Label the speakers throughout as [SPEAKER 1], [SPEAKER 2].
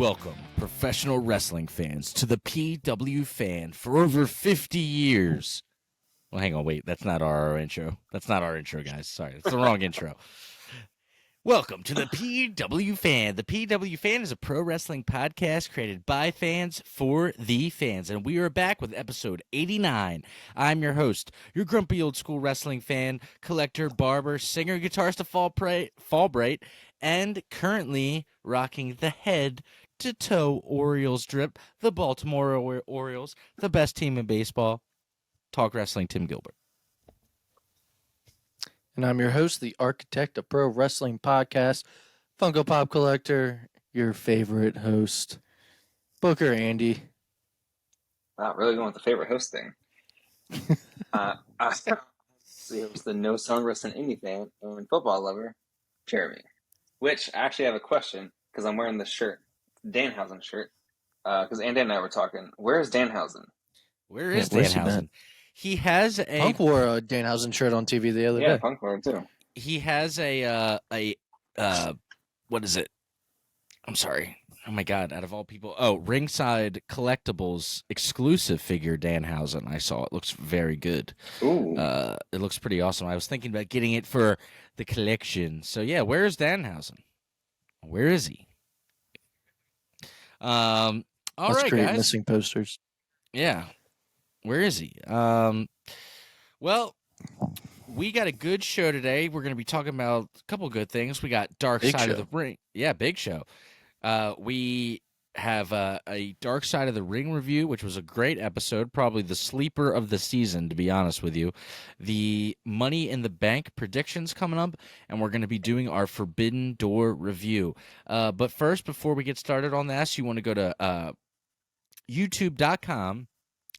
[SPEAKER 1] Welcome, professional wrestling fans, to the PW Fan for over 50 years. Well, hang on, wait, that's not our intro. That's not our intro, guys. Sorry, it's the wrong intro. Welcome to the PW Fan. The PW Fan is a pro wrestling podcast created by fans for the fans, and we are back with episode 89. I'm your host, your grumpy old school wrestling fan, collector, barber, singer, guitarist of Fall Bright, and currently rocking the head to toe Orioles drip, the Baltimore Orioles, the best team in baseball. Talk Wrestling, Tim Gilbert.
[SPEAKER 2] And I'm your host, the architect of pro wrestling podcast, Funko Pop Collector, your favorite host, Booker Andy.
[SPEAKER 3] Wow, really going with the favorite host thing. See, it was the no song wrestling indie fan and football lover, Jeremy. Which I actually have a question because I'm wearing this shirt, Danhausen shirt. Because Andy and I were talking. Where is Danhausen?
[SPEAKER 1] Where is Danhausen? He has a
[SPEAKER 2] Punk wore a Danhausen shirt on TV the other day.
[SPEAKER 3] Yeah, Punk wore it too.
[SPEAKER 1] He has a what is it? I'm sorry. Oh my God! Out of all people, Ringside Collectibles exclusive figure Danhausen. I saw it. Looks very good.
[SPEAKER 3] Ooh.
[SPEAKER 1] It looks pretty awesome. I was thinking about getting it for the collection. So yeah, where is Danhausen? Where is he? All
[SPEAKER 2] Let's
[SPEAKER 1] right,
[SPEAKER 2] create
[SPEAKER 1] guys.
[SPEAKER 2] missing posters.
[SPEAKER 1] Yeah. Where is he? Well, we got a good show today. We're going to be talking about a couple good things. We got Dark Side of the Ring. Yeah, big show. We have a Dark Side of the Ring review, which was a great episode, probably the sleeper of the season, to be honest with you. The Money in the Bank predictions coming up, and we're going to be doing our Forbidden Door review. But first, before we get started on this, you want to go to youtube.com/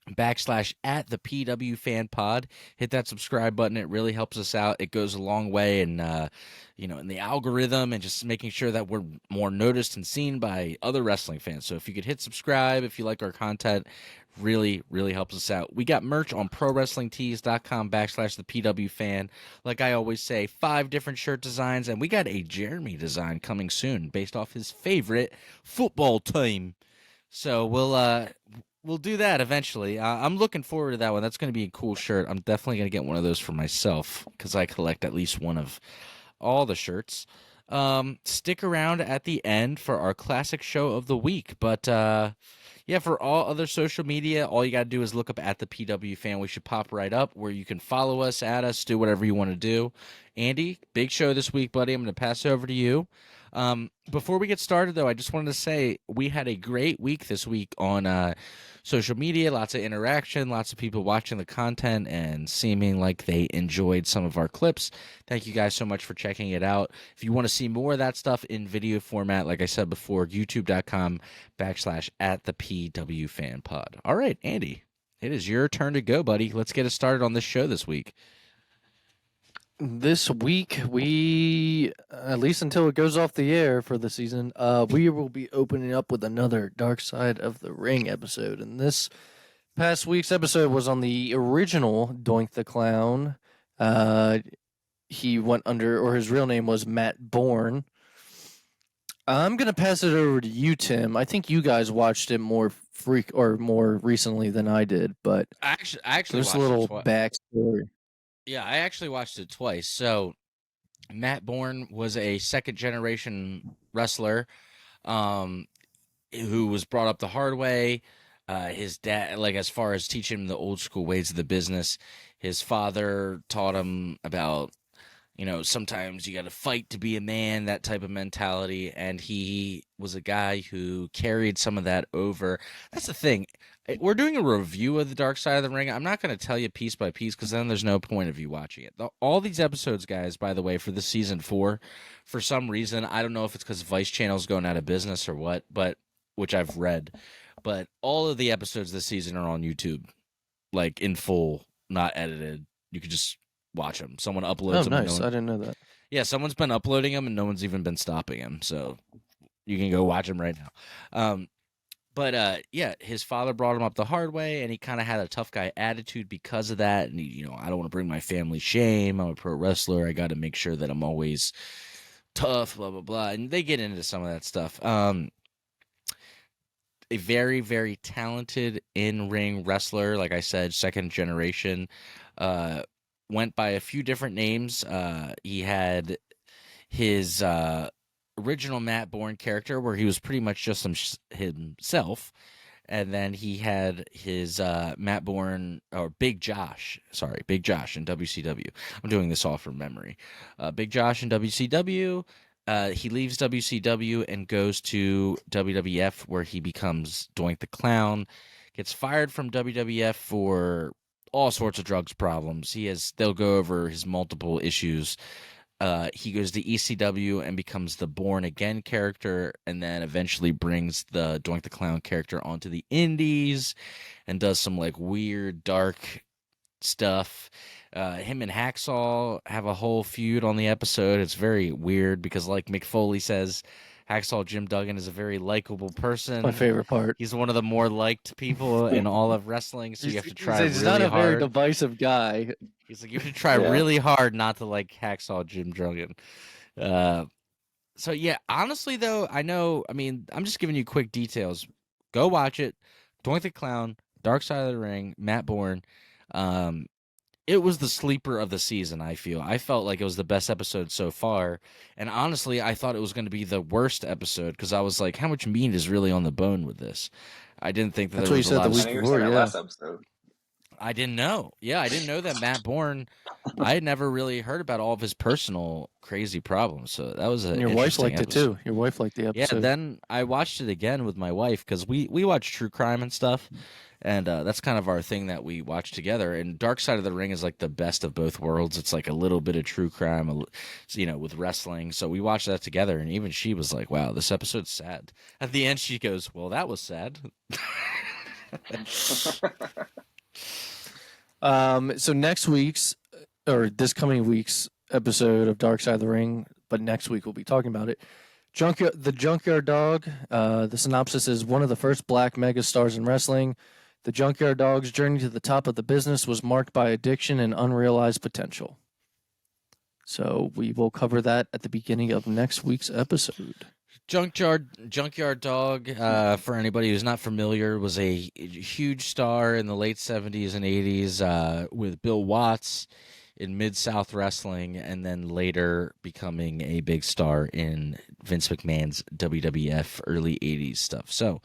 [SPEAKER 1] at the PW Fan Pod. Hit that subscribe button. It really helps us out. It goes a long way in in the algorithm and just making sure that we're more noticed and seen by other wrestling fans. So if you could hit subscribe if you like our content, really, really helps us out. We got merch on prowrestlingtees.com / the PW Fan. Like I always say, 5 different shirt designs, and we got a Jeremy design coming soon based off his favorite football team. So we'll do that eventually. I'm looking forward to that one. That's going to be a cool shirt. I'm definitely going to get one of those for myself because I collect at least one of all the shirts. Stick around at the end for our classic show of the week. But, yeah, for all other social media, all you got to do is look up at the PW Fan. We should pop right up where you can follow us, add us, do whatever you want to do. Andy, big show this week, buddy. I'm going to pass it over to you. Before we get started, though, I just wanted to say we had a great week this week on social media, lots of interaction, lots of people watching the content and seeming like they enjoyed some of our clips. Thank you guys so much for checking it out. If you want to see more of that stuff in video format, like I said before, youtube.com / at the PW Fan Pod. All right, Andy, it is your turn to go, buddy. Let's get us started on this show this week.
[SPEAKER 2] This week, we, at least until it goes off the air for the season, we will be opening up with another Dark Side of the Ring episode. And this past week's episode was on the original Doink the Clown. He went under, or his real name was Matt Bourne. I'm going to pass it over to you, Tim. I think you guys watched it more recently than I did, but
[SPEAKER 1] I actually
[SPEAKER 2] there's a little backstory.
[SPEAKER 1] Yeah, I actually watched it twice. So Matt Bourne was a second-generation wrestler who was brought up the hard way. His dad, like as far as teaching him the old school ways of the business, his father taught him about, sometimes you got to fight to be a man, that type of mentality. And he was a guy who carried some of that over. That's the thing. We're doing a review of the Dark Side of the Ring. I'm not going to tell you piece by piece because then there's no point of you watching it. All these episodes, guys, by the way, for the season 4, for some reason, I don't know if it's because Vice Channel's going out of business or what, but which I've read. But all of the episodes this season are on YouTube, like in full, not edited. You could just watch them. Someone uploads them.
[SPEAKER 2] Oh, nice. I didn't know that.
[SPEAKER 1] Yeah, someone's been uploading them, and no one's even been stopping them. So you can go watch them right now. But yeah, his father brought him up the hard way, and he kind of had a tough guy attitude because of that. And I don't want to bring my family shame. I'm a pro wrestler. I got to make sure that I'm always tough, blah, blah, blah. And they get into some of that stuff. a very, very talented in-ring wrestler. Like I said, second generation. Went by a few different names. He had his original Matt Bourne character, where he was pretty much just himself. And then he had his Matt Bourne, or Big Josh, Big Josh in WCW. I'm doing this all from memory. Big Josh in WCW. He leaves WCW and goes to WWF, where he becomes Doink the Clown. Gets fired from WWF for all sorts of drugs problems. They'll go over his multiple issues. He goes to ECW and becomes the Born Again character, and then eventually brings the Doink the Clown character onto the indies and does some like weird, dark stuff. Him and Hacksaw have a whole feud on the episode. It's very weird because, like Mick Foley says, Hacksaw Jim Duggan is a very likable person.
[SPEAKER 2] My favorite part.
[SPEAKER 1] He's one of the more liked people in all of wrestling, so you have to try really hard.
[SPEAKER 2] He's not a very divisive guy.
[SPEAKER 1] He's like, you have to try really hard not to like Hacksaw Jim Duggan. So yeah, honestly though, I'm just giving you quick details. Go watch it. Doink the Clown, Dark Side of the Ring, Matt Bourne. It was the sleeper of the season, I feel. I felt like it was the best episode so far. And honestly, I thought it was going to be the worst episode because I was like, how much meat is really on the bone with this? I didn't think that there was a lot of...
[SPEAKER 3] I think you were saying last episode.
[SPEAKER 1] I didn't know. Yeah, I didn't know that Matt Bourne... I had never really heard about all of his personal crazy problems. So that was
[SPEAKER 2] your wife liked it too. Your wife liked the episode.
[SPEAKER 1] Yeah, then I watched it again with my wife because we watch true crime and stuff. And that's kind of our thing that we watch together. And Dark Side of the Ring is like the best of both worlds. It's like a little bit of true crime, with wrestling. So we watched that together. And even she was like, wow, this episode's sad. At the end, she goes, well, that was sad.
[SPEAKER 2] So next week's, or this coming week's episode of Dark Side of the Ring, but next week we'll be talking about it. The Junkyard Dog. The synopsis is one of the first black megastars in wrestling. The Junkyard Dog's journey to the top of the business was marked by addiction and unrealized potential. So we will cover that at the beginning of next week's episode.
[SPEAKER 1] Junkyard Dog, for anybody who's not familiar, was a huge star in the late 70s and 80s with Bill Watts in Mid-South Wrestling, and then later becoming a big star in Vince McMahon's WWF early 80s stuff. So,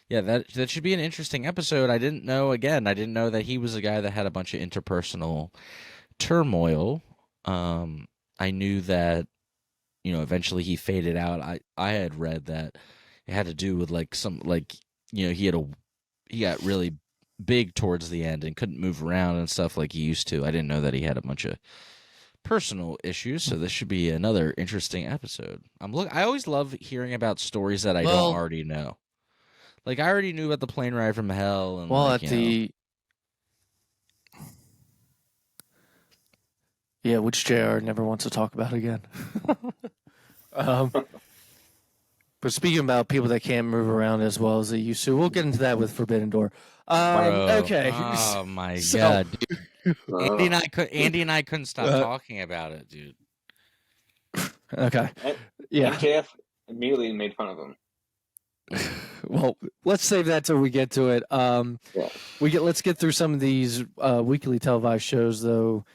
[SPEAKER 1] yeah, that should be an interesting episode. I didn't know that he was a guy that had a bunch of interpersonal turmoil. I knew that, eventually he faded out. I had read that it had to do with he got really big towards the end and couldn't move around and stuff like he used to. I didn't know that he had a bunch of personal issues, so this should be another interesting episode. I always love hearing about stories that I don't already know. Like, I already knew about the plane ride from hell. And
[SPEAKER 2] Yeah, which JR never wants to talk about again. But speaking about people that can't move around as well as they used to, we'll get into that with Forbidden Door. Okay.
[SPEAKER 1] Oh my god, dude. Andy and I couldn't stop talking about it, dude.
[SPEAKER 2] Okay. Yeah.
[SPEAKER 3] MJF immediately made fun of him.
[SPEAKER 2] Well, let's save that till we get to it. Let's get through some of these weekly televised shows, though.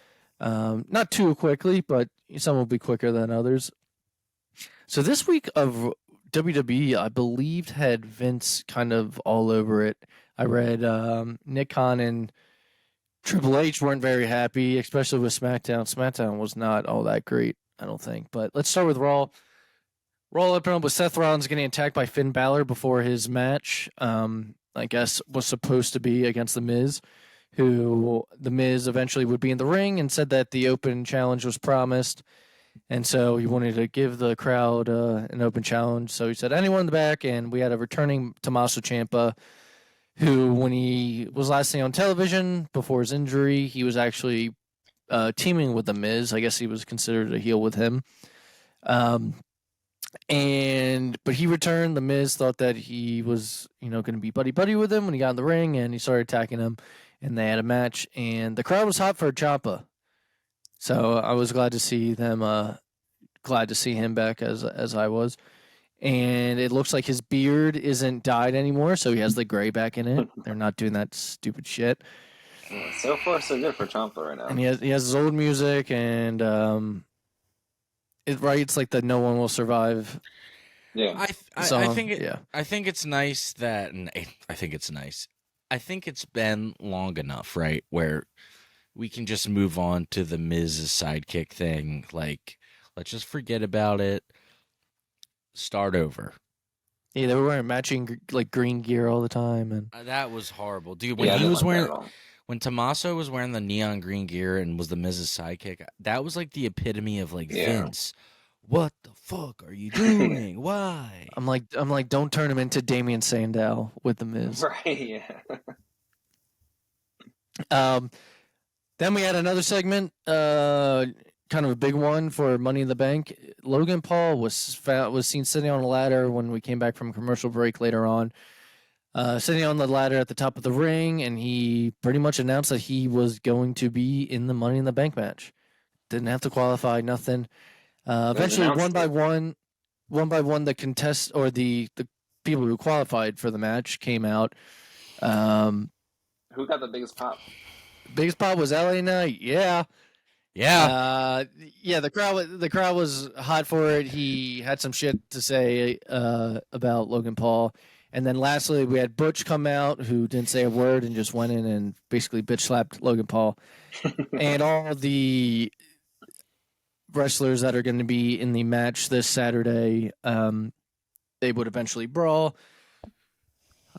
[SPEAKER 2] Not too quickly, but some will be quicker than others. So this week of WWE, I believed, had Vince kind of all over it. I read Nick Khan and Triple H weren't very happy, especially with SmackDown. SmackDown was not all that great, I don't think. But let's start with Raw. Raw opened up with Seth Rollins getting attacked by Finn Balor before his match. I guess was supposed to be against The Miz, who The Miz eventually would be in the ring and said that the open challenge was promised. And so he wanted to give the crowd an open challenge. So he said, anyone in the back? And we had a returning Tommaso Ciampa, who, when he was last seen on television before his injury, he was actually teaming with The Miz. I guess he was considered a heel with him. But he returned. The Miz thought that he was, going to be buddy-buddy with him when he got in the ring, and he started attacking him, and they had a match. And the crowd was hot for Ciampa. So I was glad to see them, glad to see him back as I was. and it looks like his beard isn't dyed anymore, so he has the gray back in it. They're not doing that stupid shit.
[SPEAKER 3] So far, so good for Ciampa right now.
[SPEAKER 2] And he has his old music, and it's like the "No One Will Survive."
[SPEAKER 3] Yeah,
[SPEAKER 1] I think it's nice that, and I think it's nice. I think it's been long enough, right, where we can just move on to the Miz's sidekick thing. Like, let's just forget about it. Start over.
[SPEAKER 2] Yeah, they were wearing matching like green gear all the time, and
[SPEAKER 1] That was horrible, dude.
[SPEAKER 3] yeah,
[SPEAKER 1] When Tommaso was wearing the neon green gear and was the Miz's sidekick, that was like the epitome of like Vince. What the fuck are you doing? Why?
[SPEAKER 2] I'm like, don't turn him into Damian Sandow with the Miz.
[SPEAKER 3] Right? Yeah.
[SPEAKER 2] Then we had another segment, kind of a big one for Money in the Bank. Logan Paul was seen sitting on a ladder when we came back from commercial break later on. Sitting on the ladder at the top of the ring, and he pretty much announced that he was going to be in the Money in the Bank match. Didn't have to qualify, nothing. Eventually, one by one, the contest or the people who qualified for the match came out.
[SPEAKER 3] Who got the biggest pop?
[SPEAKER 2] Biggest pop was LA Knight. Yeah. The crowd was hot for it. He had some shit to say about Logan Paul. And then lastly, we had Butch come out, who didn't say a word and just went in and basically bitch slapped Logan Paul. And all the wrestlers that are going to be in the match this Saturday, they would eventually brawl.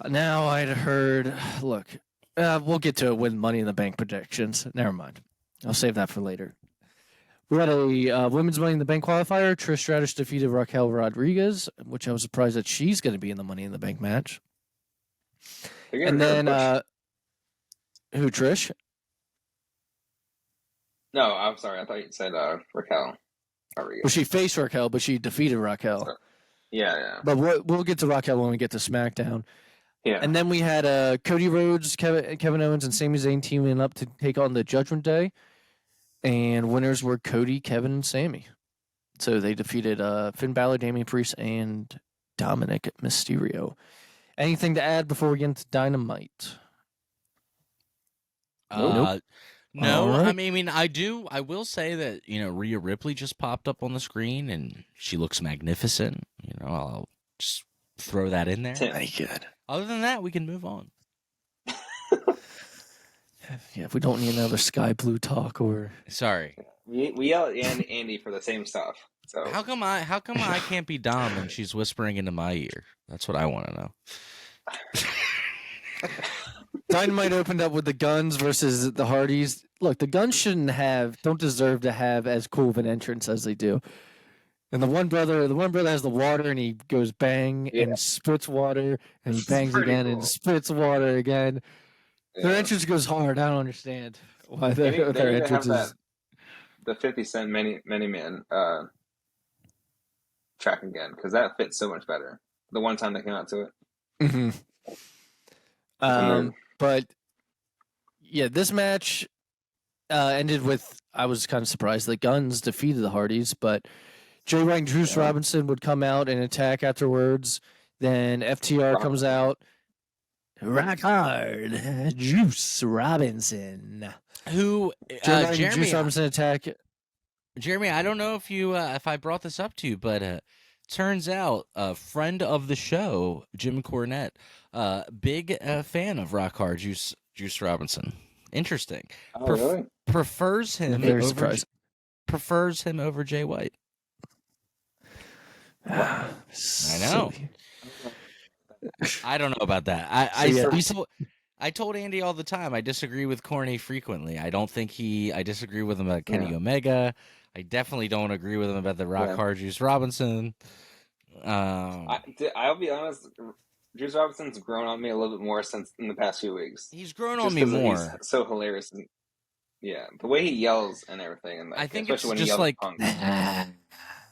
[SPEAKER 2] Now I'd heard, look, we'll get to it with Money in the Bank predictions. Never mind. I'll save that for later. We had a women's Money in the Bank qualifier. Trish Stratus defeated Raquel Rodriguez, which I was surprised that she's going to be in the Money in the Bank match. And then, who, Trish?
[SPEAKER 3] No, I'm sorry. I thought you said Raquel Rodriguez.
[SPEAKER 2] Well, she faced Raquel, but she defeated Raquel.
[SPEAKER 3] So, yeah.
[SPEAKER 2] But we'll get to Raquel when we get to SmackDown.
[SPEAKER 3] Yeah.
[SPEAKER 2] And then we had Cody Rhodes, Kevin Owens, and Sami Zayn teaming up to take on the Judgment Day. And winners were Cody, Kevin, and Sami. So they defeated Finn Balor, Damian Priest, and Dominic Mysterio. Anything to add before we get into Dynamite?
[SPEAKER 1] Nope. No,
[SPEAKER 2] Right.
[SPEAKER 1] I mean, I will say that, Rhea Ripley just popped up on the screen, and she looks magnificent. I'll just throw that in there.
[SPEAKER 2] Very good.
[SPEAKER 1] Other than that, we can move on.
[SPEAKER 2] Yeah, if we don't need another Sky Blue talk or...
[SPEAKER 1] Sorry.
[SPEAKER 3] We yell at Andy for the same stuff. So
[SPEAKER 1] How come I can't be Dom and she's whispering into my ear? That's what I want to know.
[SPEAKER 2] Dynamite opened up with the Guns versus the Hardys. Look, the Guns don't deserve to have as cool of an entrance as they do. And the one brother has the water, and he goes bang and spits water, and he bangs again and spits water again.
[SPEAKER 3] Yeah.
[SPEAKER 2] Their entrance goes hard. I don't understand why their entrance is.
[SPEAKER 3] The 50 Cent Many Man track again, because that fits so much better. The one time they came out to it.
[SPEAKER 2] Mm-hmm. But yeah, this match ended with, I was kind of surprised the Guns defeated the Hardys, but Jay White and Juice Robinson would come out and attack afterwards. Then FTR comes out. Rock hard, Juice Robinson.
[SPEAKER 1] Who
[SPEAKER 2] Jeremy, Juice Robinson attack.
[SPEAKER 1] Jeremy, I don't know if I brought this up to you, but turns out a friend of the show, Jim Cornette, big fan of Rock Hard Juice Robinson. Interesting.
[SPEAKER 3] Oh, really?
[SPEAKER 1] Prefers him.
[SPEAKER 2] Very surprised.
[SPEAKER 1] Prefers him over Jay White. I know. I don't know about that. I told Andy all the time I disagree with Corny frequently. I disagree with him about Kenny Omega. I definitely don't agree with him about the Rock Hard Juice Robinson.
[SPEAKER 3] I'll be honest, Juice Robinson's grown on me a little bit more since in the past few weeks.
[SPEAKER 1] He's grown on me more.
[SPEAKER 3] He's so hilarious. And, the way he yells and everything, and
[SPEAKER 1] I think
[SPEAKER 3] especially
[SPEAKER 1] it's
[SPEAKER 3] when
[SPEAKER 1] just
[SPEAKER 3] he yells
[SPEAKER 1] like
[SPEAKER 3] Punk.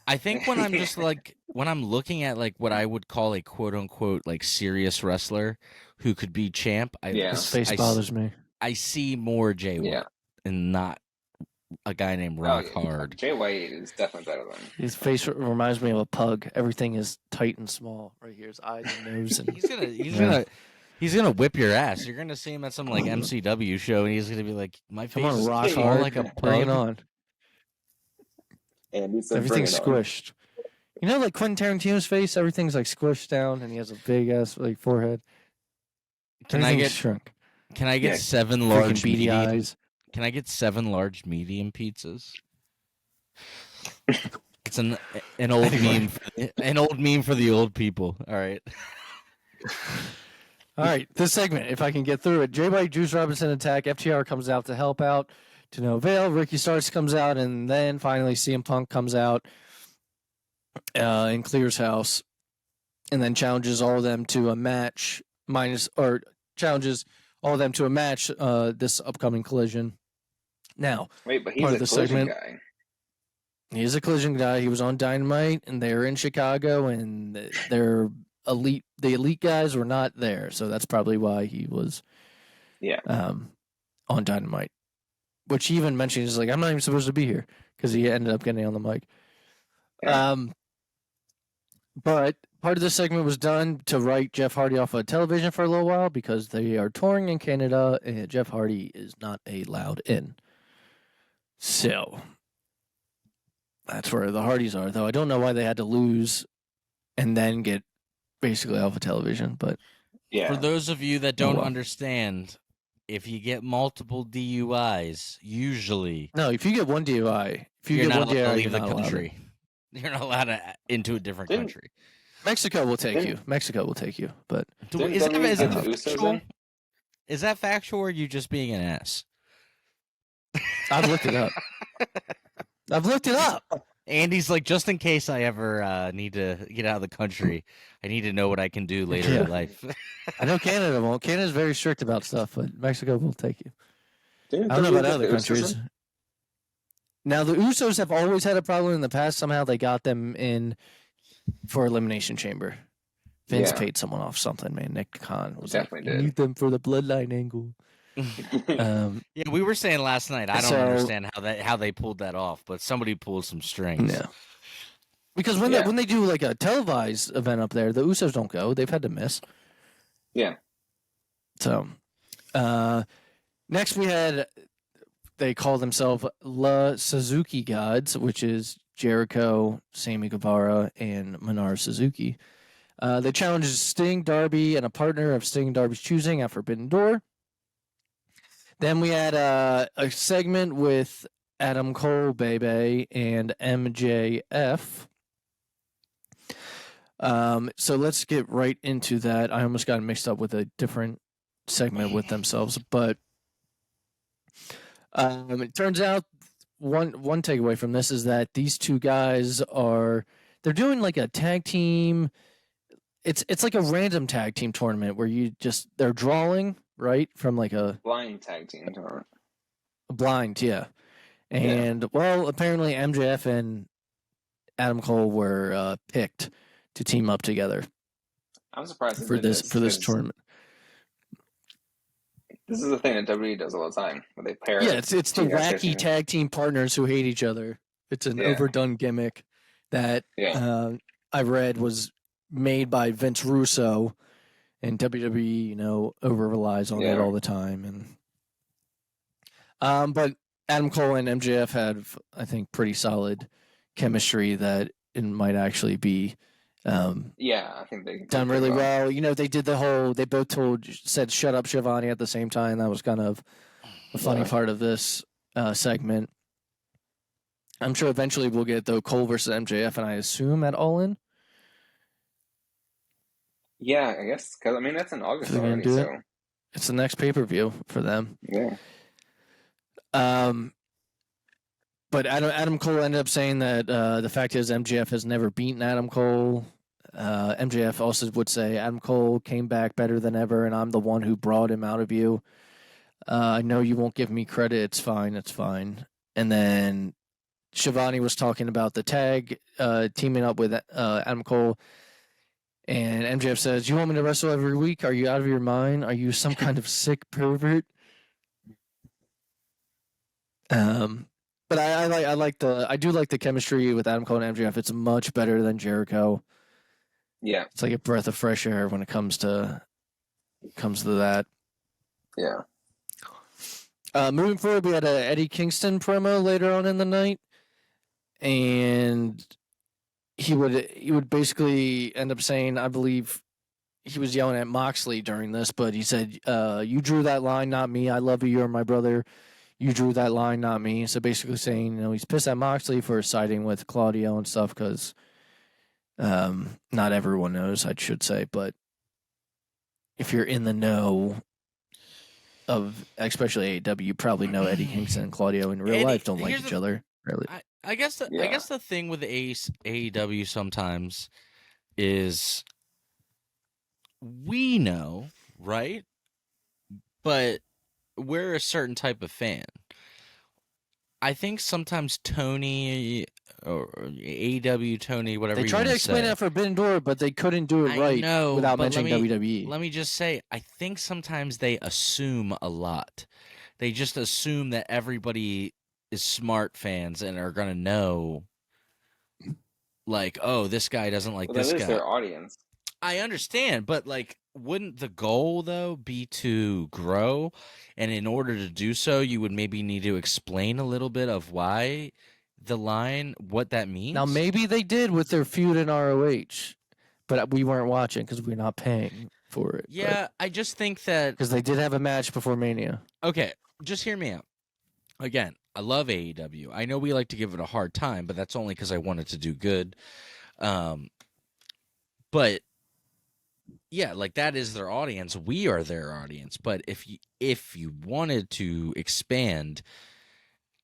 [SPEAKER 1] I think when I'm just like when I'm looking at like what I would call a quote unquote like serious wrestler who could be champ,
[SPEAKER 2] his face bothers me.
[SPEAKER 1] I see more Jay White and not a guy named
[SPEAKER 3] Oh,
[SPEAKER 1] Rock
[SPEAKER 3] yeah.
[SPEAKER 1] Hard.
[SPEAKER 3] Jay White is definitely better than.
[SPEAKER 2] His face reminds me of a pug. Everything is tight and small. Right here, his eyes and nose, and
[SPEAKER 1] He's gonna whip your ass. You're gonna see him at some like MCW show, and he's gonna be like, "My
[SPEAKER 2] come
[SPEAKER 1] face
[SPEAKER 2] on,
[SPEAKER 1] is
[SPEAKER 2] Rock
[SPEAKER 1] small
[SPEAKER 2] Hard,
[SPEAKER 1] like a pug."
[SPEAKER 2] bring it on.
[SPEAKER 3] And he said,
[SPEAKER 2] Everything's
[SPEAKER 3] bring it on.
[SPEAKER 2] squished. You know, like Quentin Tarantino's face, everything's like squished down, and he has a big ass like forehead.
[SPEAKER 1] Can I
[SPEAKER 2] Everything's
[SPEAKER 1] get
[SPEAKER 2] shrunk?
[SPEAKER 1] Can I get
[SPEAKER 3] Yeah,
[SPEAKER 1] 7
[SPEAKER 2] Freaking
[SPEAKER 1] large
[SPEAKER 2] beady
[SPEAKER 1] medium?
[SPEAKER 2] eyes.
[SPEAKER 1] Can I get 7 large medium pizzas? It's an old meme, an old meme for the old people. All right.
[SPEAKER 2] All right, this segment, if I can get through it. Jay White, Juice Robinson attack. FTR comes out to help out. To no avail. Ricky Starks comes out, and then finally CM Punk comes out in Clear's house, and then challenges all of them to a match. Challenges all of them to a match. This upcoming Collision. Now,
[SPEAKER 3] wait, but he's
[SPEAKER 2] part
[SPEAKER 3] a
[SPEAKER 2] of the
[SPEAKER 3] collision
[SPEAKER 2] segment.
[SPEAKER 3] guy.
[SPEAKER 2] He's a Collision guy. He was on Dynamite, and they're in Chicago, and they're elite. The elite guys were not there, so that's probably why he was
[SPEAKER 3] Yeah.
[SPEAKER 2] on Dynamite. Which he even mentioned, he's like, I'm not even supposed to be here, because he ended up getting on the mic.
[SPEAKER 3] Yeah.
[SPEAKER 2] But part of this segment was done to write Jeff Hardy off of television for a little while, because they are touring in Canada, and Jeff Hardy is not allowed in. So that's where the Hardys are, though I don't know why they had to lose and then get basically off of television. But
[SPEAKER 3] Yeah.
[SPEAKER 1] For those of you that don't
[SPEAKER 2] well.
[SPEAKER 1] understand, if you get multiple DUIs, usually
[SPEAKER 2] no, if you get one DUI, if you
[SPEAKER 1] you're
[SPEAKER 2] get
[SPEAKER 1] not
[SPEAKER 2] one
[SPEAKER 1] allowed
[SPEAKER 2] DUI,
[SPEAKER 1] to leave
[SPEAKER 2] you're
[SPEAKER 1] the
[SPEAKER 2] not allowed in.
[SPEAKER 1] country. You're not allowed into a different
[SPEAKER 3] Didn't-
[SPEAKER 1] country.
[SPEAKER 2] Mexico will take
[SPEAKER 3] Didn't-
[SPEAKER 2] you. Mexico will take you. But
[SPEAKER 3] Didn't
[SPEAKER 1] Is that,
[SPEAKER 3] WWE
[SPEAKER 1] is
[SPEAKER 3] get
[SPEAKER 1] that
[SPEAKER 3] the Usos
[SPEAKER 1] factual?
[SPEAKER 3] in?
[SPEAKER 1] Is that factual, or are you just being an ass?
[SPEAKER 2] I've looked it up. I've looked it up.
[SPEAKER 1] Andy's like, just in case I ever need to get out of the country, I need to know what I can do later
[SPEAKER 2] Yeah.
[SPEAKER 1] in life.
[SPEAKER 2] I know Canada won't. Canada's very strict about stuff, but Mexico will take you.
[SPEAKER 3] Didn't
[SPEAKER 2] I don't know
[SPEAKER 3] WWE
[SPEAKER 2] about
[SPEAKER 3] get
[SPEAKER 2] other
[SPEAKER 3] the Usos
[SPEAKER 2] countries.
[SPEAKER 3] in?
[SPEAKER 2] Now, the Usos have always had a problem in the past. Somehow they got them in for Elimination Chamber. Vince
[SPEAKER 3] Yeah.
[SPEAKER 2] paid someone off something, man. Nick Khan was
[SPEAKER 3] Definitely
[SPEAKER 2] like,
[SPEAKER 3] did.
[SPEAKER 2] need them for the bloodline angle.
[SPEAKER 1] Yeah, we were saying last night. I don't
[SPEAKER 2] So-
[SPEAKER 1] understand how they pulled that off, but somebody pulled some strings.
[SPEAKER 2] No. Because when
[SPEAKER 3] Yeah.
[SPEAKER 2] when they do like a televised event up there, the Usos don't go. They've had to miss.
[SPEAKER 3] Yeah.
[SPEAKER 2] So, next we had, they call themselves La Suzuki Gods, which is Jericho, Sammy Guevara, and Minoru Suzuki. They challenged Sting, Darby, and a partner of Sting and Darby's choosing at Forbidden Door. Then we had a segment with Adam Cole, Bebe, and MJF. So let's get right into that. I almost got mixed up with a different segment with themselves, but it turns out one takeaway from this is that these two guys they're doing like a tag team. It's like a random tag team tournament where they're drawing right from like a
[SPEAKER 3] Blind tag team tournament.
[SPEAKER 2] blind, yeah. And well, apparently MJF and Adam Cole were picked to team up together
[SPEAKER 3] I'm surprised they
[SPEAKER 2] for
[SPEAKER 3] did
[SPEAKER 2] this
[SPEAKER 3] 'cause
[SPEAKER 2] tournament.
[SPEAKER 3] This is the thing that WWE does all the time, where they pair.
[SPEAKER 2] Yeah, it's the
[SPEAKER 3] two guys
[SPEAKER 2] wacky
[SPEAKER 3] facing-
[SPEAKER 2] tag team partners who hate each other. It's an
[SPEAKER 3] Yeah.
[SPEAKER 2] overdone gimmick that I read was made by Vince Russo, and WWE, over relies on that
[SPEAKER 3] Yeah.
[SPEAKER 2] all the time. And but Adam Cole and MJF had, I think, pretty solid chemistry that it might actually be
[SPEAKER 3] Yeah, I think they
[SPEAKER 2] done
[SPEAKER 3] did
[SPEAKER 2] really
[SPEAKER 3] well.
[SPEAKER 2] well. They did they both said "Shut up, Shivani" at the same time. That was kind of a funny
[SPEAKER 3] Yeah.
[SPEAKER 2] part of this segment. I'm sure eventually we'll get Cole versus MJF, and I assume at All In.
[SPEAKER 3] Yeah, I guess because that's in August
[SPEAKER 2] They're gonna
[SPEAKER 3] already.
[SPEAKER 2] do it.
[SPEAKER 3] So
[SPEAKER 2] It's the next pay-per-view for them.
[SPEAKER 3] yeah,
[SPEAKER 2] But Adam Cole ended up saying that the fact is MJF has never beaten Adam Cole. MJF also would say Adam Cole came back better than ever, and I'm the one who brought him out of you. I know you won't give me credit. It's fine. It's fine. And then Shivani was talking about the tag teaming up with Adam Cole. And MJF says, "You want me to wrestle every week? Are you out of your mind? Are you some kind of sick pervert?" But I do like the chemistry with Adam Cole and MJF. It's much better than Jericho.
[SPEAKER 3] Yeah.
[SPEAKER 2] It's like a breath of fresh air when it comes to that.
[SPEAKER 3] Yeah.
[SPEAKER 2] Moving forward, we had a Eddie Kingston promo later on in the night, and he would basically end up saying, I believe he was yelling at Moxley during this, but he said, "You drew that line, not me. I love you. You're my brother. You drew that line, not me." So basically saying, he's pissed at Moxley for siding with Claudio and stuff because not everyone knows, I should say, but if you're in the know of especially AEW, you probably know Eddie Kingston and Claudio in real life don't like each other. Really.
[SPEAKER 1] I guess the thing with AEW sometimes is we know, right? But we're a certain type of fan. I think sometimes Tony or AEW Tony, whatever
[SPEAKER 2] they tried to explain that Forbidden Door, but they couldn't do it right without mentioning WWE.
[SPEAKER 1] Let me just say, I think sometimes they assume a lot. They just assume that everybody is smart fans and are gonna know, like, oh, this guy doesn't like this guy.
[SPEAKER 3] That is their audience.
[SPEAKER 1] I understand, but like, wouldn't the goal though be to grow? And in order to do so, you would maybe need to explain a little bit of why the line, what that means.
[SPEAKER 2] Now, maybe they did with their feud in ROH, but we weren't watching because we're not paying for it.
[SPEAKER 1] Yeah, I just think that
[SPEAKER 2] because they did have a match before Mania.
[SPEAKER 1] Okay, just hear me out. Again, I love AEW. I know we like to give it a hard time, but that's only because I want it to do good. But yeah, like that is their audience. We are their audience. But if you wanted to expand,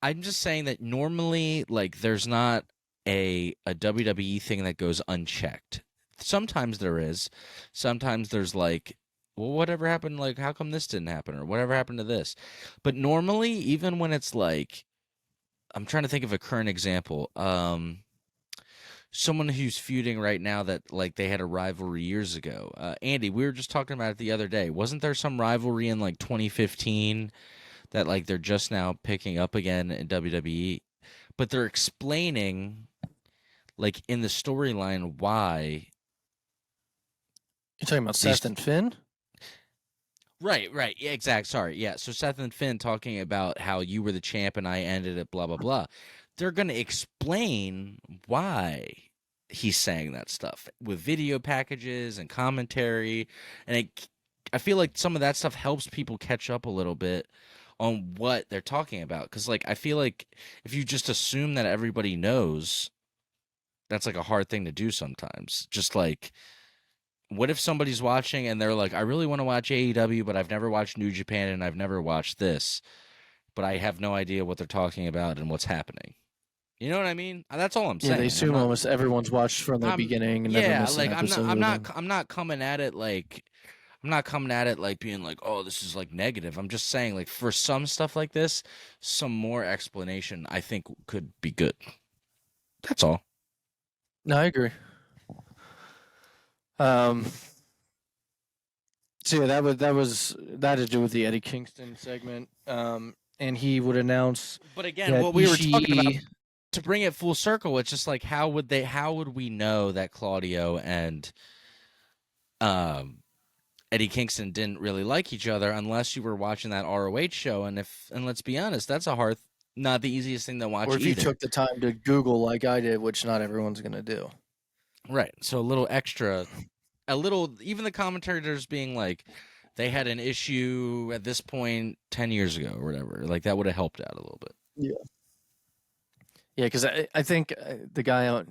[SPEAKER 1] I'm just saying that normally, like, there's not a WWE thing that goes unchecked. Sometimes there is. Sometimes there's like, well, whatever happened? Like, how come this didn't happen? Or whatever happened to this? But normally, even when it's like, I'm trying to think of a current example. Someone who's feuding right now that, like, they had a rivalry years ago. Andy, we were just talking about it the other day. Wasn't there some rivalry in, like, 2015 that, like, they're just now picking up again in WWE? But they're explaining, like, in the storyline why.
[SPEAKER 2] You're talking about Seth and Finn?
[SPEAKER 1] Right. Yeah, exact. Sorry. Yeah. So Seth and Finn talking about how you were the champ and I ended it, blah, blah, blah. They're going to explain why he's saying that stuff with video packages and commentary. And I feel like some of that stuff helps people catch up a little bit on what they're talking about. Because, like, I feel like if you just assume that everybody knows, that's, like, a hard thing to do sometimes. Just, like, what if somebody's watching and they're like, I really want to watch AEW, but I've never watched New Japan and I've never watched this, but I have no idea what they're talking about and what's happening. You know what I mean? That's all I'm saying.
[SPEAKER 2] Yeah, they assume almost everyone's watched from the beginning. And
[SPEAKER 1] yeah,
[SPEAKER 2] never
[SPEAKER 1] like
[SPEAKER 2] I'm
[SPEAKER 1] not coming at it like being like, oh, this is like negative. I'm just saying, like, for some stuff like this, some more explanation I think could be good. That's all.
[SPEAKER 2] No, I agree. So yeah, that had to do with the Eddie Kingston segment. And he would announce.
[SPEAKER 1] But again, what we were talking about, to bring it full circle, it's just like, how would we know that Claudio and Eddie Kingston didn't really like each other unless you were watching that ROH show? And let's be honest, that's not the easiest thing to watch.
[SPEAKER 2] Or if you took the time to Google like I did, which not everyone's gonna do.
[SPEAKER 1] Right. So a little extra, even the commentators being like, they had an issue at this point 10 years ago or whatever. Like, that would have helped out a little bit.
[SPEAKER 2] Yeah. Yeah, because I think the guy out,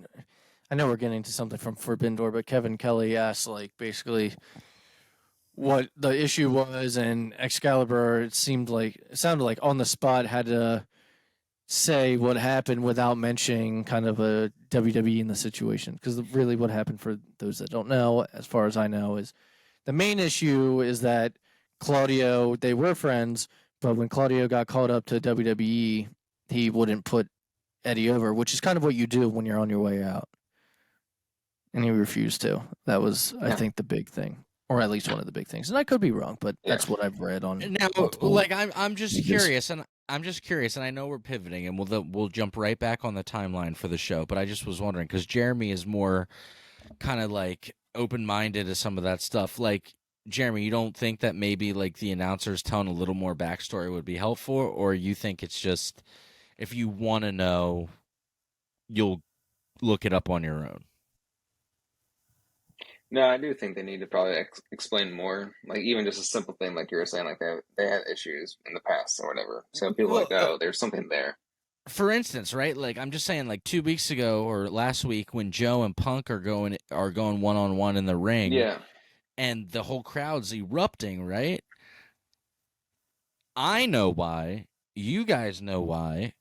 [SPEAKER 2] I know we're getting to something from Forbidden Door, but Kevin Kelly asked, like, basically what the issue was, and Excalibur, it sounded like on the spot had to say what happened without mentioning kind of a WWE in the situation. Because really what happened, for those that don't know, as far as I know, is the main issue is that Claudio, they were friends, but when Claudio got called up to WWE, he wouldn't put Eddie over, which is kind of what you do when you're on your way out. And he refused to. That was, I think, the big thing. Or at least one of the big things. And I could be wrong, but that's what I've read on.
[SPEAKER 1] Now, like, I'm just curious, and I'm just curious, and I know we're pivoting, and we'll jump right back on the timeline for the show. But I just was wondering because Jeremy is more kind of like open-minded to some of that stuff. Like Jeremy, you don't think that maybe like the announcers telling a little more backstory would be helpful, or you think it's just if you want to know, you'll look it up on your own?
[SPEAKER 3] No, I do think they need to probably explain more. Like even just a simple thing, like you were saying, like they had issues in the past or whatever. So people are
[SPEAKER 1] Well,
[SPEAKER 3] like, oh, there's something there.
[SPEAKER 1] for instance, right? Like I'm just saying, like 2 weeks ago or last week, when Joe and Punk are going 1-on-1 in the ring,
[SPEAKER 3] Yeah,
[SPEAKER 1] and the whole crowd's erupting, right? I know why. You guys know why.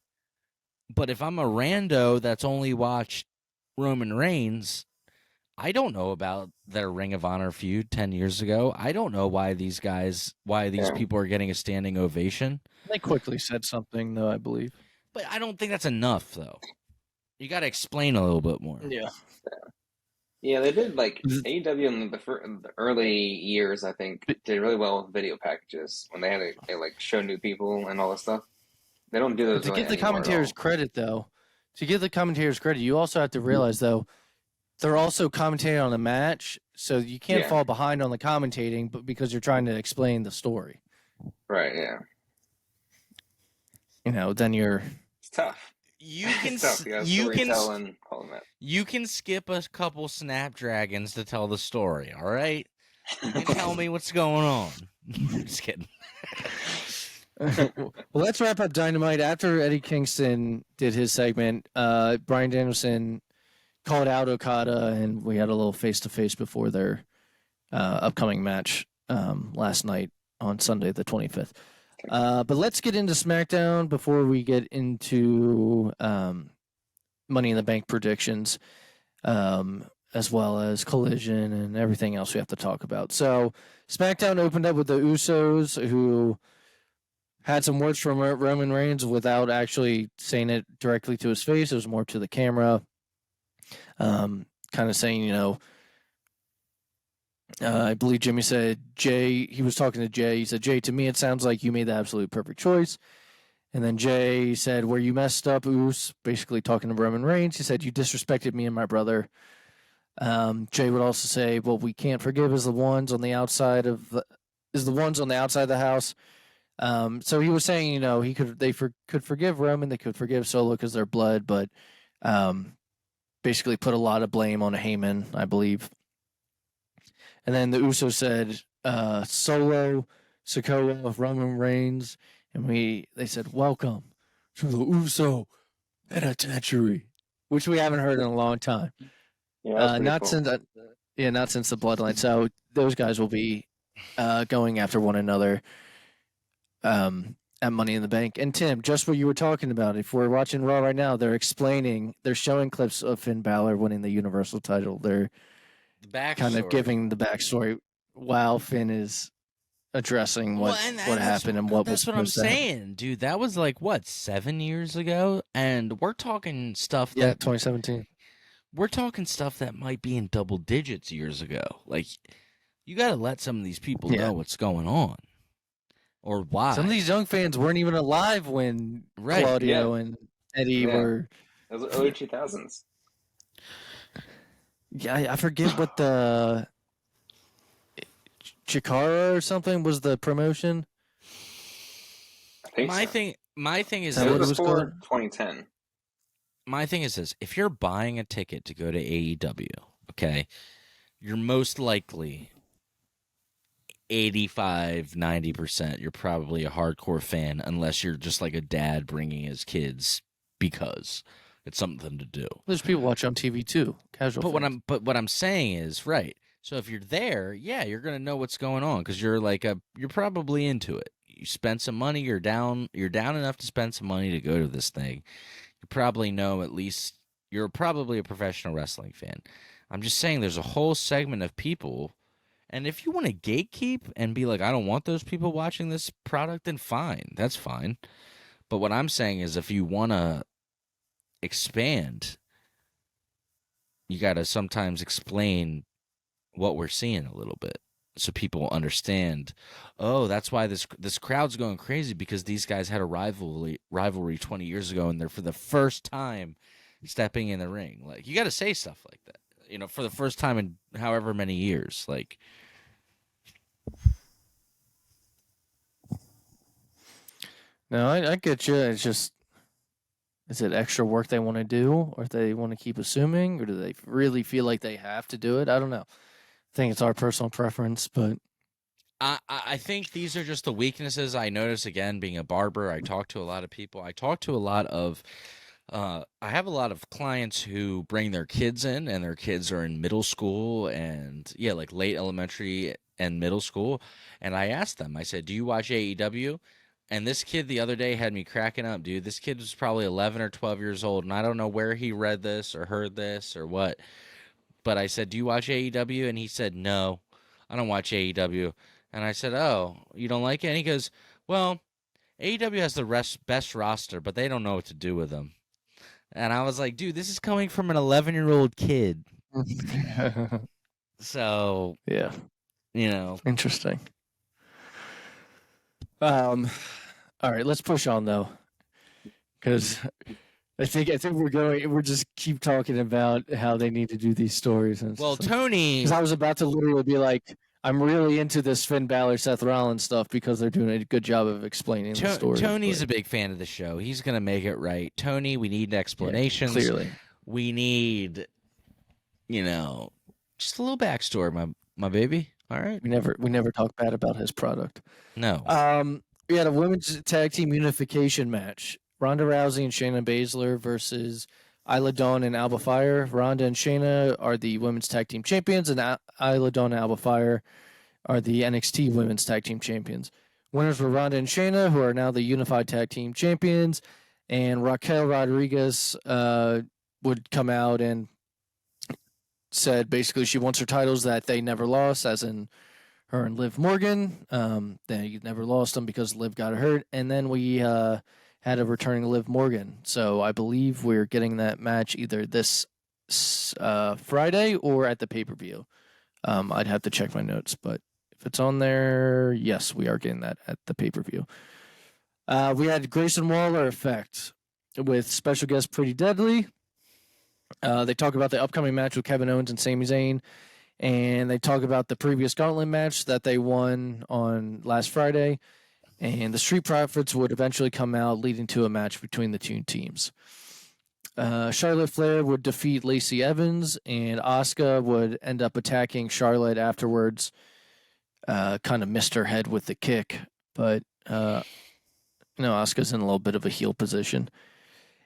[SPEAKER 1] But if I'm a rando that's only watched Roman Reigns, I don't know about their Ring of Honor feud 10 years ago. I don't know why these
[SPEAKER 3] yeah.
[SPEAKER 1] people are getting a standing ovation.
[SPEAKER 2] They quickly said something, though, I believe.
[SPEAKER 1] But I don't think that's enough, though. You got to explain a little bit more.
[SPEAKER 2] Yeah.
[SPEAKER 3] Yeah, they did like AEW in the early years. I think did really well with video packages when they had to like show new people and all this stuff. They don't do
[SPEAKER 2] But
[SPEAKER 3] those
[SPEAKER 2] to
[SPEAKER 3] really
[SPEAKER 2] give the
[SPEAKER 3] anymore at
[SPEAKER 2] commentators
[SPEAKER 3] all.
[SPEAKER 2] credit, though, you also have to realize, though, they're also commentating on the match, so you can't
[SPEAKER 3] Yeah,
[SPEAKER 2] fall behind on the commentating, but because you're trying to explain the story,
[SPEAKER 3] right. Yeah,
[SPEAKER 2] then you're.
[SPEAKER 3] it's tough.
[SPEAKER 1] You can
[SPEAKER 3] It's tough. You got to
[SPEAKER 1] you can
[SPEAKER 3] storytell and all that.
[SPEAKER 1] you can skip a couple Snapdragons to tell the story. All right, you can tell me what's going on. Just kidding.
[SPEAKER 2] Well, let's wrap up Dynamite. After Eddie Kingston did his segment, Bryan Danielson called out Okada, and we had a little face-to-face before their upcoming match last night on Sunday the 25th. But let's get into SmackDown before we get into Money in the Bank predictions, as well as Collision and everything else we have to talk about. So SmackDown opened up with the Usos, who had some words from Roman Reigns without actually saying it directly to his face. It was more to the camera, kind of saying, I believe Jimmy said, Jay, he was talking to Jay. He said, Jay, to me, it sounds like you made the absolute perfect choice. And then Jay said, where you messed up, Oos, basically talking to Roman Reigns. He said, you disrespected me and my brother. Jay would also say, what we can't forgive is the ones on the outside of the house. So he was saying, they could forgive Roman, they could forgive Solo because they're blood, but basically put a lot of blame on Heyman, I believe. And then the Usos said, Solo, Sikoa, Roman Reigns, and they said, welcome to the Uso Penitentiary, which we haven't heard in a long time.
[SPEAKER 3] Yeah,
[SPEAKER 2] not
[SPEAKER 3] cool.
[SPEAKER 2] since the Bloodline. So those guys will be going after one another at Money in the Bank. And Tim, just what you were talking about, if we're watching Raw right now, they're showing clips of Finn Balor winning the Universal title. They're kind of giving the backstory while Finn is addressing what happened and what was
[SPEAKER 1] that's what I'm
[SPEAKER 2] supposed to happen.
[SPEAKER 1] saying, dude. That was like what 7 years ago, and we're talking stuff
[SPEAKER 2] Yeah,
[SPEAKER 1] that
[SPEAKER 2] 2017.
[SPEAKER 1] we're talking stuff that might be in double digits years ago. Like you got to let some of these people know what's going on or why.
[SPEAKER 2] Some of these young fans weren't even alive when Claudio and Eddie were.
[SPEAKER 3] Those are early 2000s.
[SPEAKER 2] Yeah, I forget what the Chikara or something was the promotion.
[SPEAKER 3] I think
[SPEAKER 1] my thing is
[SPEAKER 3] it
[SPEAKER 2] was
[SPEAKER 3] was for
[SPEAKER 2] good?
[SPEAKER 3] 2010.
[SPEAKER 1] My thing is this: if you're buying a ticket to go to AEW, okay, you're most likely 85-90%. You're probably a hardcore fan, unless you're just like a dad bringing his kids because it's something to do.
[SPEAKER 2] There's people watch on TV too, casual.
[SPEAKER 1] But what I'm saying is right. So if you're there, yeah, you're gonna know what's going on because you're probably into it. You spent some money. You're down enough to spend some money to go to this thing. You probably know at least you're probably a professional wrestling fan. I'm just saying there's a whole segment of people, and if you want to gatekeep and be like, I don't want those people watching this product, then fine, that's fine. But what I'm saying is if you want to expand, you got to sometimes explain what we're seeing a little bit. so people understand. Oh, that's why this crowd's going crazy, because these guys had a rivalry 20 years ago, and they're for the first time stepping in the ring. Like, you got to say stuff like that, for the first time in however many years. Like,
[SPEAKER 2] No, I get you. It's just, is it extra work they want to do, or they want to keep assuming, or do they really feel like they have to do it? I don't know. I think it's our personal preference, but
[SPEAKER 1] I think these are just the weaknesses I notice. Again, being a barber, I talk to a lot of people. I talk to a lot of I have a lot of clients who bring their kids in, and their kids are in middle school and, yeah, like late elementary and middle school. And I asked them, I said, "Do you watch AEW?" And this kid the other day had me cracking up, dude. This kid was probably 11 or 12 years old, and I don't know where he read this or heard this or what. But I said, "Do you watch AEW?" And he said, "No, I don't watch AEW." And I said, "Oh, you don't like it?" And he goes, "Well, AEW has the best roster, but they don't know what to do with them." And I was like, dude, this is coming from an 11-year-old kid. So,
[SPEAKER 2] yeah,
[SPEAKER 1] you know,
[SPEAKER 2] interesting. All right, let's push on though, because I think we're just keep talking about how they need to do these stories. And
[SPEAKER 1] well, Tony,
[SPEAKER 2] because I was about to literally be like, I'm really into this Finn Balor, Seth Rollins stuff because they're doing a good job of explaining the story.
[SPEAKER 1] Tony's a big fan of the show. He's gonna make it right. Tony, we need explanations.
[SPEAKER 2] Yeah, clearly,
[SPEAKER 1] we need, just a little backstory, my baby. All right.
[SPEAKER 2] We never talk bad about his product.
[SPEAKER 1] No.
[SPEAKER 2] We had a women's tag team unification match. Ronda Rousey and Shayna Baszler versus Isla Dawn and Alba Fire. Ronda and Shayna are the women's tag team champions, and Isla Dawn and Alba Fire are the NXT women's tag team champions. Winners were Ronda and Shayna, who are now the unified tag team champions, and Raquel Rodriguez would come out and said basically she wants her titles that they never lost, as in her and Liv Morgan. They never lost them because Liv got hurt, and then we had a returning Liv Morgan. So I believe we're getting that match either this Friday or at the pay-per-view. I'd have to check my notes, but if it's on there, yes, we are getting that at the pay-per-view. We had Grayson Waller effect with special guest Pretty Deadly. They talk about the upcoming match with Kevin Owens and Sami Zayn, and they talk about the previous Gauntlet match that they won on last Friday, and the Street Profits would eventually come out, leading to a match between the two teams. Charlotte Flair would defeat Lacey Evans, and Asuka would end up attacking Charlotte afterwards. Kind of missed her head with the kick, but Asuka's in a little bit of a heel position.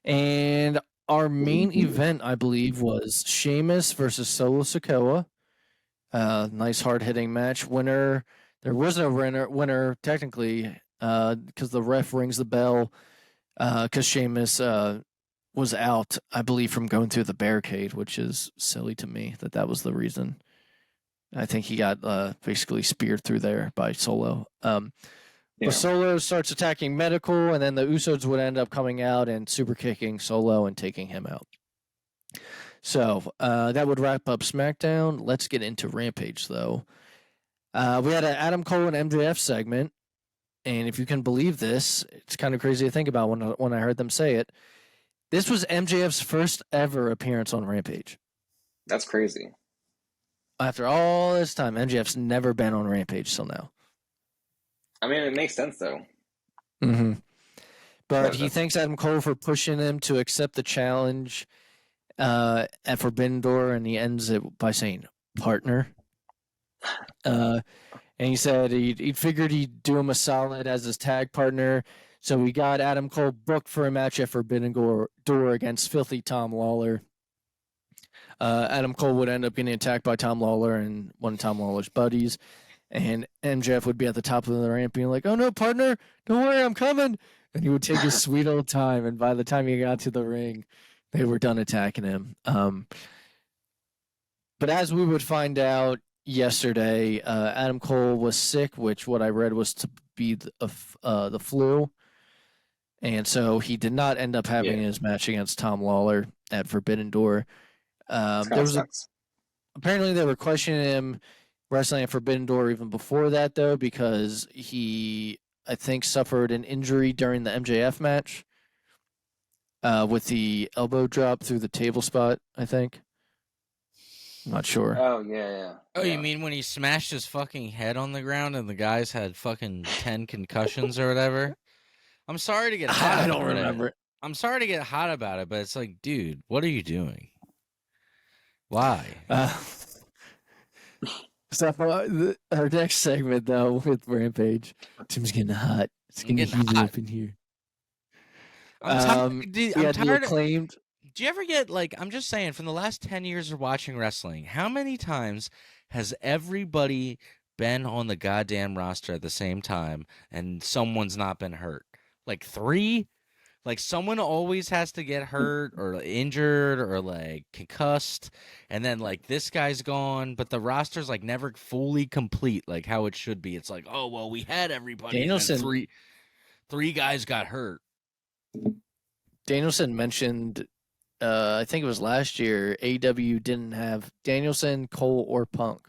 [SPEAKER 2] And our main event, I believe, was Sheamus versus Solo Sikoa. Nice hard-hitting match. Winner. There was no winner technically, because the ref rings the bell, because Sheamus was out, I believe, from going through the barricade, which is silly to me that was the reason. I think he got basically speared through there by Solo. But Solo starts attacking Medical, and then the Usos would end up coming out and super kicking Solo and taking him out. So that would wrap up SmackDown. Let's get into Rampage, though. We had an Adam Cole and MJF segment, and if you can believe this, it's kind of crazy to think about when I heard them say it. This was MJF's first ever appearance on Rampage.
[SPEAKER 3] That's crazy.
[SPEAKER 2] After all this time, MJF's never been on Rampage till now.
[SPEAKER 3] I mean, it makes sense, though.
[SPEAKER 2] Mm-hmm. But he thanks Adam Cole for pushing him to accept the challenge at Forbidden Door, and he ends it by saying, "Partner." And he said he figured he'd do him a solid as his tag partner, so we got Adam Cole booked for a match at Forbidden Door against Filthy Tom Lawler. Adam Cole would end up getting attacked by Tom Lawler and one of Tom Lawler's buddies, and MJF would be at the top of the ramp being like, "Oh no, partner, don't worry, I'm coming." And he would take his sweet old time, and by the time he got to the ring, they were done attacking him. But as we would find out yesterday, Adam Cole was sick, which what I read was to be the flu. And so he did not end up having his match against Tom Lawler at Forbidden Door. Apparently they were questioning him wrestling at Forbidden Door even before that, though, because he, I think, suffered an injury during the MJF match with the elbow drop through the table spot, I think. I'm not sure.
[SPEAKER 3] Oh, yeah.
[SPEAKER 1] Oh, you mean when he smashed his fucking head on the ground and the guys had fucking 10 concussions or whatever? I'm sorry to get hot
[SPEAKER 2] I
[SPEAKER 1] about
[SPEAKER 2] don't remember it.
[SPEAKER 1] I'm sorry to get hot about it, but it's like, dude, what are you doing? Why?
[SPEAKER 2] So our next segment, though, with Rampage, Tim's getting hot. It's getting heated up in here.
[SPEAKER 1] I'm tired.
[SPEAKER 2] Acclaimed.
[SPEAKER 1] Do you ever get, like, I'm just saying, from the last 10 years of watching wrestling, how many times has everybody been on the goddamn roster at the same time and someone's not been hurt? Like 3? Like, someone always has to get hurt or injured or, like, concussed, and then, like, this guy's gone, but the roster's, like, never fully complete, like, how it should be. It's like, oh, well, we had everybody,
[SPEAKER 2] Danielson,
[SPEAKER 1] and then three guys got hurt.
[SPEAKER 2] Danielson mentioned, I think it was last year, AEW didn't have Danielson, Cole, or Punk.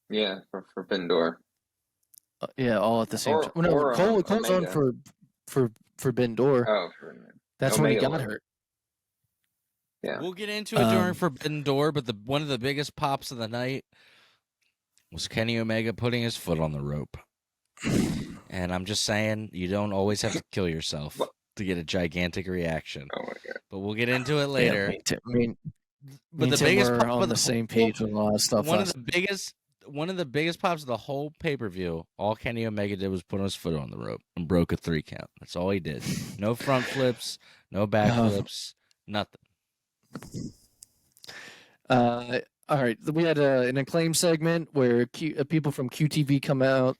[SPEAKER 3] Yeah, for Forbidden Door.
[SPEAKER 2] Yeah, all at the same time. No, Cole's on for Forbidden Door.
[SPEAKER 3] Oh,
[SPEAKER 2] that's when he got hurt.
[SPEAKER 3] Yeah,
[SPEAKER 1] we'll get into it during Forbidden Door, but one of the biggest pops of the night was Kenny Omega putting his foot on the rope. And I'm just saying, you don't always have to kill yourself to get a gigantic reaction.
[SPEAKER 3] Oh my God!
[SPEAKER 1] But we'll get into it later.
[SPEAKER 2] But the biggest pop on the same page with a lot of stuff.
[SPEAKER 1] One of the biggest pops of the whole pay-per-view, all Kenny Omega did was put his foot on the rope and broke a 3 count. That's all he did. No front flips, no back flips, nothing.
[SPEAKER 2] All right, we had an Acclaim segment where people from QTV come out.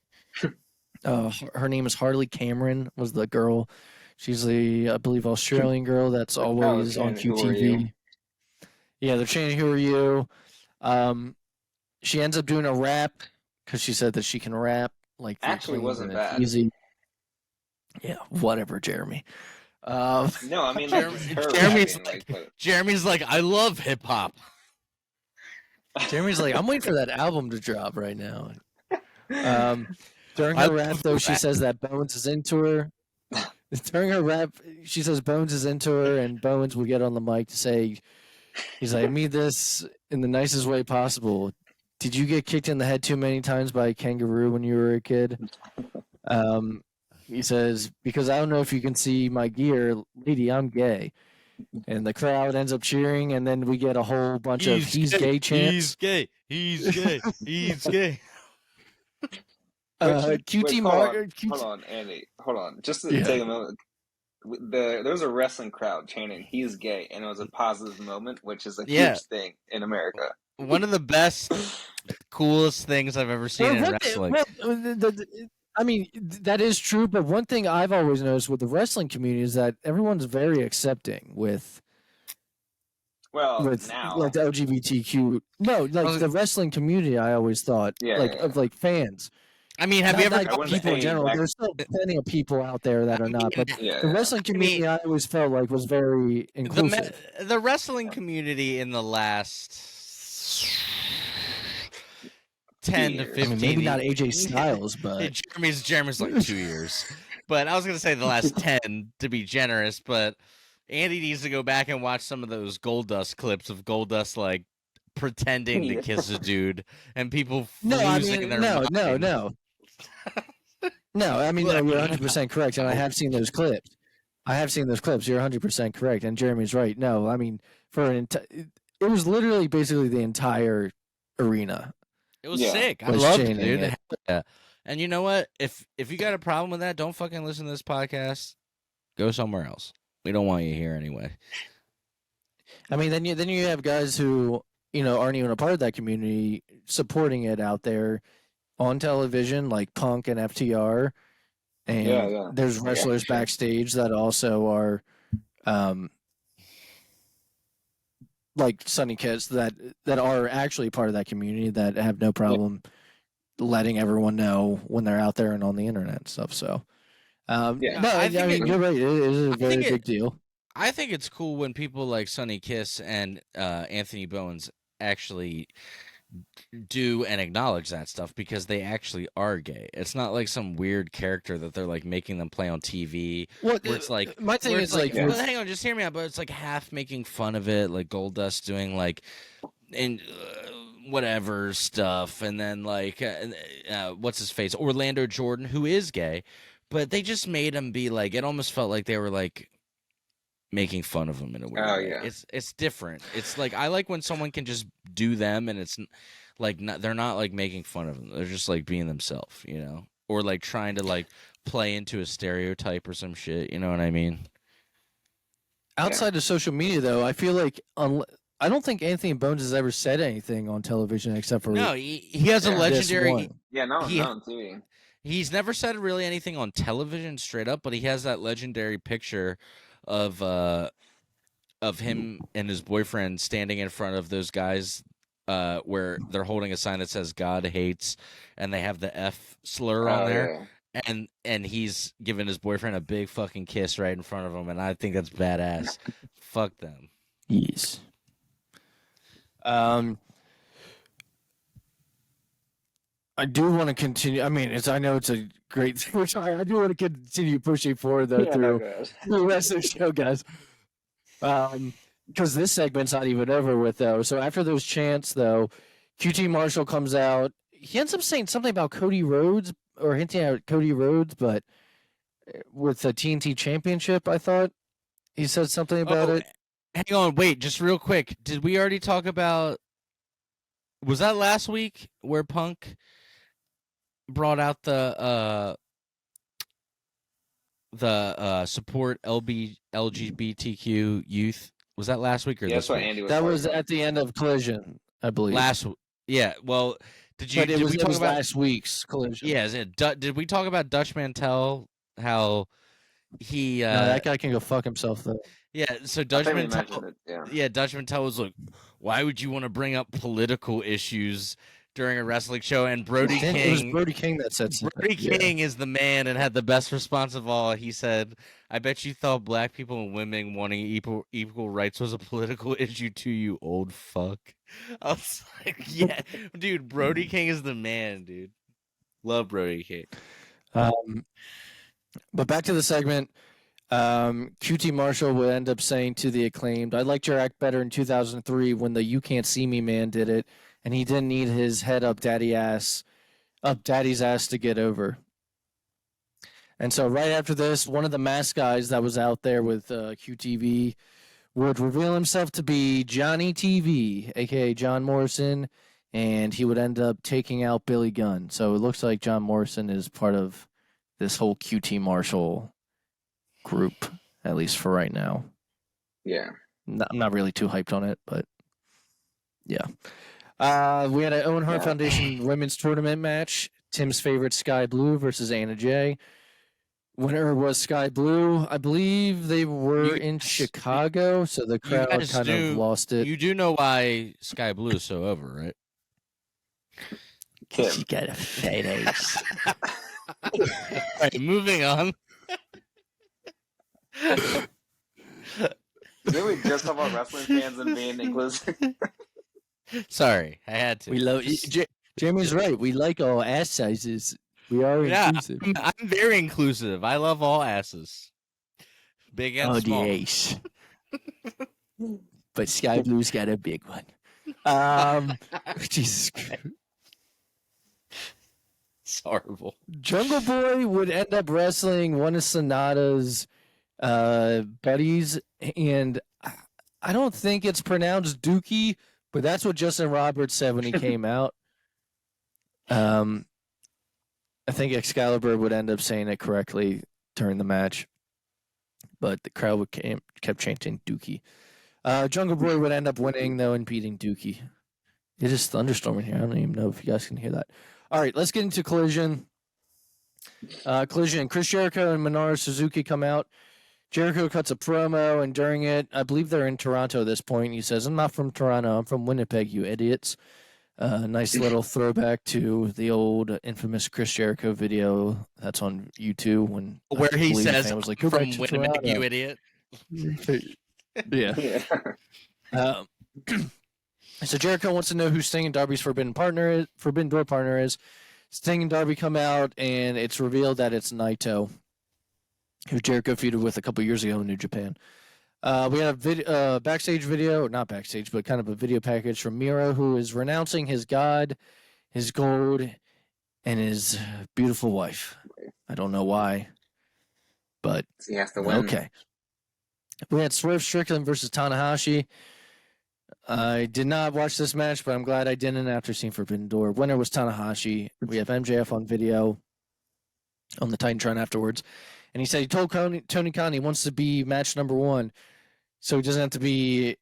[SPEAKER 2] Her name is Harley Cameron, was the girl. She's the, I believe, Australian girl that's always on QTV. Yeah, they're chanting, "Who are you?" She ends up doing a rap because she said that she can rap. Like,
[SPEAKER 3] actually wasn't bad.
[SPEAKER 2] Easy. Yeah, whatever, Jeremy.
[SPEAKER 3] No, I mean,
[SPEAKER 1] Jeremy's like, I love hip hop.
[SPEAKER 2] Jeremy's like, I'm waiting for that album to drop right now. During her rap, though, she says that Bones is into her. During her rap, she says Bones is into her, and Bones will get on the mic to say, he's like, "I mean this in the nicest way possible. Did you get kicked in the head too many times by a kangaroo when you were a kid?" He says, "Because I don't know if you can see my gear, lady, I'm gay." And the crowd ends up cheering, and then we get a whole bunch of "he's gay" chants.
[SPEAKER 1] He's gay. He's gay. He's gay.
[SPEAKER 3] Hold on, Andy. Hold on. Just to take a moment. There was a wrestling crowd chanting "he's gay," and it was a positive moment, which is a huge thing in America.
[SPEAKER 1] One of the best, coolest things I've ever seen in wrestling.
[SPEAKER 2] I mean, that is true, but one thing I've always noticed with the wrestling community is that everyone's very accepting with
[SPEAKER 3] now,
[SPEAKER 2] like the LGBTQ. No, like the wrestling community, I always thought, of like fans.
[SPEAKER 1] I mean, have you ever
[SPEAKER 2] people in general? There's still plenty of people out there that are not, but the wrestling community, I always felt like was very inclusive.
[SPEAKER 1] The wrestling community in the last 10 to 15,
[SPEAKER 2] maybe not AJ Styles, but
[SPEAKER 1] Jeremy's like 2 years. But I was gonna say the last 10 to be generous. But Andy needs to go back and watch some of those Goldust clips of Goldust like pretending to kiss a dude and people losing their mind.
[SPEAKER 2] No, I mean, no, you're 100% correct, and I have seen those clips. You're 100% correct, and Jeremy's right. No, I mean, it was literally basically the entire arena.
[SPEAKER 1] It was sick. I loved it, dude. Yeah. And you know what? If you got a problem with that, don't fucking listen to this podcast. Go somewhere else. We don't want you here anyway.
[SPEAKER 2] I mean, then you have guys who aren't even a part of that community supporting it out there on television, like Punk and FTR, and there's wrestlers backstage that also are, like Sonny Kiss that are actually part of that community that have no problem letting everyone know when they're out there and on the internet and stuff. So, I mean, you're right. It is a very big deal.
[SPEAKER 1] I think it's cool when people like Sonny Kiss and Anthony Bowens actually do and acknowledge that stuff because they actually are gay. It's not like some weird character that they're like making them play on TV.
[SPEAKER 2] Well,
[SPEAKER 1] Where it's like
[SPEAKER 2] my thing is like,
[SPEAKER 1] well, hang on, just hear me out. But it's like half making fun of it, like Goldust doing like and whatever stuff, and then like what's his face, Orlando Jordan, who is gay, but they just made him be like. It almost felt like they were like making fun of him in a weird way.
[SPEAKER 3] Yeah.
[SPEAKER 1] It's different. It's like I like when someone can just do them, and it's like they're not like making fun of them. They're just like being themselves, you know, or like trying to like play into a stereotype or some shit. You know what I mean?
[SPEAKER 2] Outside of social media, though, I feel like I don't think Anthony Bones has ever said anything on television except for
[SPEAKER 1] no. He has a legendary.
[SPEAKER 3] No on TV.
[SPEAKER 1] He's never said really anything on television straight up, but he has that legendary picture of him and his boyfriend standing in front of those guys where they're holding a sign that says God hates, and they have the F slur on there. Yeah. And he's giving his boyfriend a big fucking kiss right in front of him, and I think that's badass. Fuck them.
[SPEAKER 2] Yes. I do want to continue. I mean, I know it's a great thing. I do want to continue pushing forward though through the rest of the show, guys. Because this segment's not even over with though. So after those chants, though, QT Marshall comes out. He ends up saying something about Cody Rhodes or hinting at Cody Rhodes, but with the TNT Championship, I thought he said something about it.
[SPEAKER 1] Hang on, wait, just real quick. Did we already talk about? Was that last week where Punk brought out the support LGBTQ youth? Was that last week or this week?
[SPEAKER 3] Andy was
[SPEAKER 2] that was at the end of Collision, I believe.
[SPEAKER 1] Yeah. Well, did
[SPEAKER 2] we talk about last week's Collision?
[SPEAKER 1] Yeah. Did we talk about Dutch Mantel? How he?
[SPEAKER 2] No, that guy can go fuck himself though.
[SPEAKER 1] Yeah. So Dutch Mantel. Yeah, Dutch Mantel was like, "Why would you want to bring up political issues during a wrestling show?" And Brody King.
[SPEAKER 2] It was Brody King that said something.
[SPEAKER 1] Brody King is the man and had the best response of all. He said, "I bet you thought black people and women wanting equal rights was a political issue to you, old fuck." I was like, "Yeah, dude, Brody King is the man, dude. Love Brody King."
[SPEAKER 2] But back to the segment. QT Marshall would end up saying to the Acclaimed, "I liked your act better in 2003 when the You Can't See Me man did it, and he didn't need his head up daddy's ass to get over." And so right after this, one of the mask guys that was out there with QTV would reveal himself to be Johnny TV, aka John Morrison, and he would end up taking out Billy Gunn. So it looks like John Morrison is part of this whole QT Marshall group, at least for right now.
[SPEAKER 3] Yeah.
[SPEAKER 2] I'm not really too hyped on it, but yeah. We had an Owen Hart Foundation women's tournament match. Tim's favorite, Sky Blue versus Anna Jay. Winner was Sky Blue. I believe they were in Chicago, so the crowd kind of lost it.
[SPEAKER 1] You do know why Sky Blue is so over, right?
[SPEAKER 2] She got a fat ass.
[SPEAKER 1] All right, moving on.
[SPEAKER 3] Did we just talk about wrestling fans and being inclusive?
[SPEAKER 1] Sorry, I had to.
[SPEAKER 2] We love Jamie's right. We like all ass sizes. We are inclusive.
[SPEAKER 1] I'm very inclusive. I love all asses, big and small.
[SPEAKER 2] The ace. But Sky Blue's got a big one. Jesus Christ.
[SPEAKER 1] It's horrible.
[SPEAKER 2] Jungle Boy would end up wrestling one of Sonata's buddies, and I don't think it's pronounced Dookie, but that's what Justin Roberts said when he came out. I think Excalibur would end up saying it correctly during the match, but the crowd kept chanting Dookie. Jungle Boy would end up winning, though, and beating Dookie. It is thunderstorming here. I don't even know if you guys can hear that. All right, let's get into Collision. Collision. Chris Jericho and Minoru Suzuki come out. Jericho cuts a promo, and during it, I believe they're in Toronto at this point. He says, "I'm not from Toronto. I'm from Winnipeg, you idiots." Nice little throwback to the old infamous Chris Jericho video that's on YouTube
[SPEAKER 1] where he says,
[SPEAKER 2] was like,
[SPEAKER 1] "From Winnipeg, you idiot."
[SPEAKER 2] Yeah. So Jericho wants to know who Sting and Darby's Forbidden Door partner is. Sting and Darby come out, and it's revealed that it's Naito, who Jericho feuded with a couple years ago in New Japan. We had a backstage video, not backstage, but kind of a video package from Miro, who is renouncing his god, his gold, and his beautiful wife. I don't know why, but
[SPEAKER 3] he has to win.
[SPEAKER 2] Okay. We had Swerve Strickland versus Tanahashi. I did not watch this match, but I'm glad I didn't after seeing Forbidden Door. Winner was Tanahashi. We have MJF on video on the Titantron afterwards. And he said he told Tony Khan he wants to be match number 1, so he doesn't have to be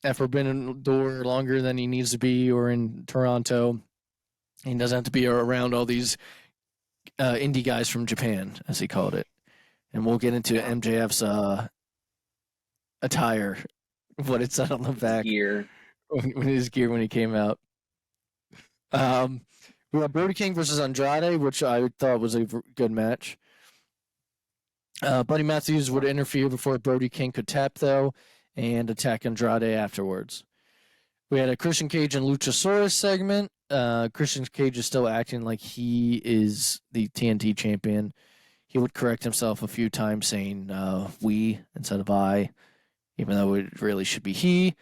[SPEAKER 2] at Forbidden Door longer than he needs to be or in Toronto. He doesn't have to be around all these indie guys from Japan, as he called it. And we'll get into MJF's attire, what it said on the back.
[SPEAKER 3] Gear.
[SPEAKER 2] His gear when he came out. We have Brody King versus Andrade, which I thought was a good match. Buddy Matthews would interfere before Brody King could tap, though, and attack Andrade afterwards. We had a Christian Cage and Luchasaurus segment. Christian Cage is still acting like he is the TNT champion. He would correct himself a few times, saying we instead of I, even though it really should be he.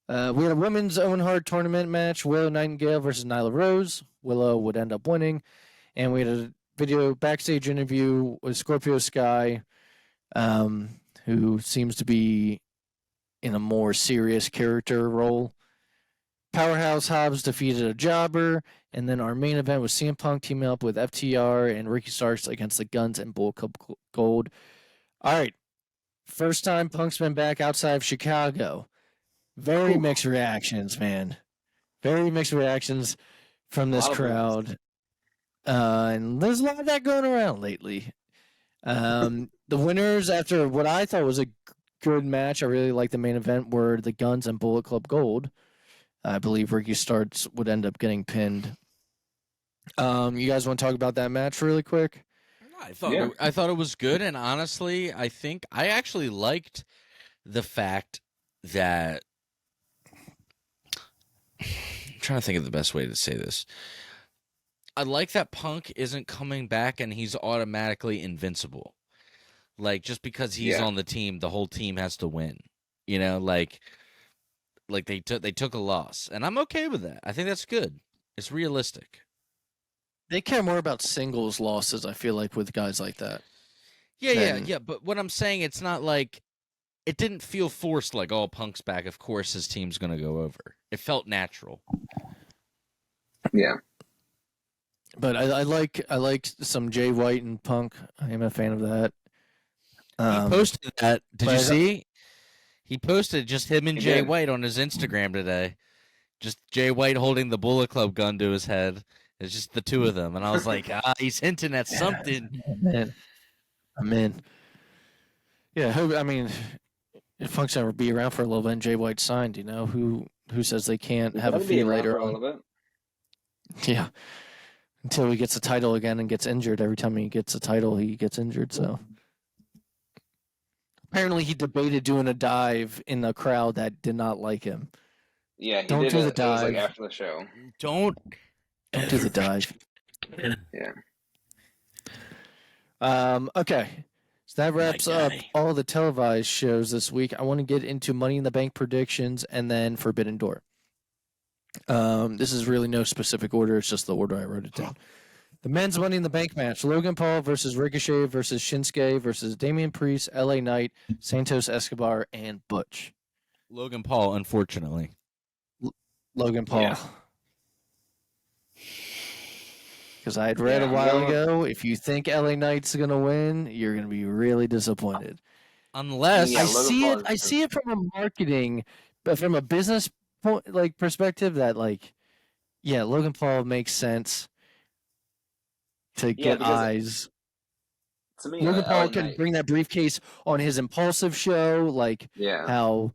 [SPEAKER 2] We had a women's Owen Hart tournament match, Willow Nightingale versus Nyla Rose. Willow would end up winning. And we had a video backstage interview with Scorpio Sky, who seems to be in a more serious character role. Powerhouse Hobbs defeated a jobber, and then our main event was CM Punk teaming up with FTR and Ricky Starks against the Guns and Bullet Club Gold. All right, first time Punk's been back outside of Chicago. Very mixed reactions, man. Very mixed reactions from this crowd. And there's a lot of that going around lately. The winners, after what I thought was a good match, I really liked the main event, were the Guns and Bullet Club Gold. I believe Ricky Starks would end up getting pinned. You guys want to talk about that match really quick?
[SPEAKER 1] I thought it was good, and honestly, I think I actually liked the fact that I'm trying to think of the best way to say this. I like that Punk isn't coming back and he's automatically invincible. Like, just because he's on the team, the whole team has to win. You know, like they took a loss, and I'm okay with that. I think that's good. It's realistic.
[SPEAKER 2] They care more about singles losses, I feel like, with guys like that.
[SPEAKER 1] Yeah. But what I'm saying, it's not like it didn't feel forced. Like, oh, Punk's back, of course his team's gonna go over. It felt natural.
[SPEAKER 3] Yeah.
[SPEAKER 2] But I like some Jay White and Punk. I am a fan of that.
[SPEAKER 1] He posted that. Did you see? He posted just him and Jay White on his Instagram today. Just Jay White holding the Bullet Club gun to his head. It's just the two of them. And I was like, he's hinting at something.
[SPEAKER 2] I'm in. Yeah, I mean, if Punk's ever be around for a little bit and Jay White signed, you know, who says they can't have a feud later on? Yeah. Until he gets a title again and gets injured. Every time he gets a title, he gets injured, so. Apparently, he debated doing a dive in the crowd that did not like him.
[SPEAKER 3] Yeah, he
[SPEAKER 2] don't
[SPEAKER 3] did
[SPEAKER 2] do the
[SPEAKER 3] it.
[SPEAKER 2] dive.
[SPEAKER 3] It was like after the show.
[SPEAKER 1] Don't
[SPEAKER 2] do the dive.
[SPEAKER 3] Yeah.
[SPEAKER 2] Okay. So that wraps up all the televised shows this week. I want to get into Money in the Bank predictions and then Forbidden Door. This is really no specific order. It's just the order I wrote it down. The men's Money in the Bank match: Logan Paul versus Ricochet versus Shinsuke versus Damian Priest, LA Knight, Santos Escobar, and Butch.
[SPEAKER 1] Logan Paul, unfortunately.
[SPEAKER 2] Logan Paul. Because I had read a while ago, if you think LA Knight's going to win, you're going to be really disappointed.
[SPEAKER 1] Unless
[SPEAKER 2] I see it from a marketing, but from a business perspective that Logan Paul makes sense to get eyes.
[SPEAKER 3] To me,
[SPEAKER 2] Logan Paul can bring that briefcase on his Impulsive show, how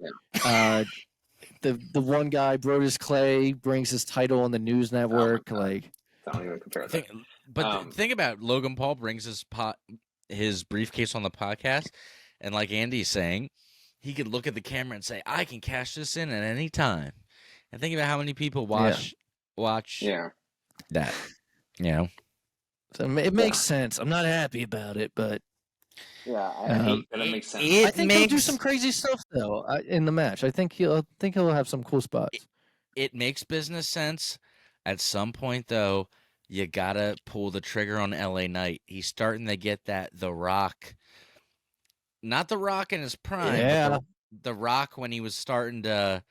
[SPEAKER 2] the one guy, Brodus Clay, brings his title on the News Network.
[SPEAKER 3] Don't even compare that.
[SPEAKER 1] Think about Logan Paul brings his briefcase on the podcast, and like Andy's saying, he could look at the camera and say, "I can cash this in at any time." And think about how many people watch
[SPEAKER 3] Yeah.
[SPEAKER 1] that. You know,
[SPEAKER 2] So it makes sense. I'm not happy about it, but
[SPEAKER 3] Yeah, I hate that it makes sense.
[SPEAKER 2] I think he'll do some crazy stuff though in the match. I think he'll have some cool spots.
[SPEAKER 1] It makes business sense. At some point, though, you gotta pull the trigger on LA Knight. He's starting to get The Rock. Not The Rock in his prime, but the Rock when he was starting to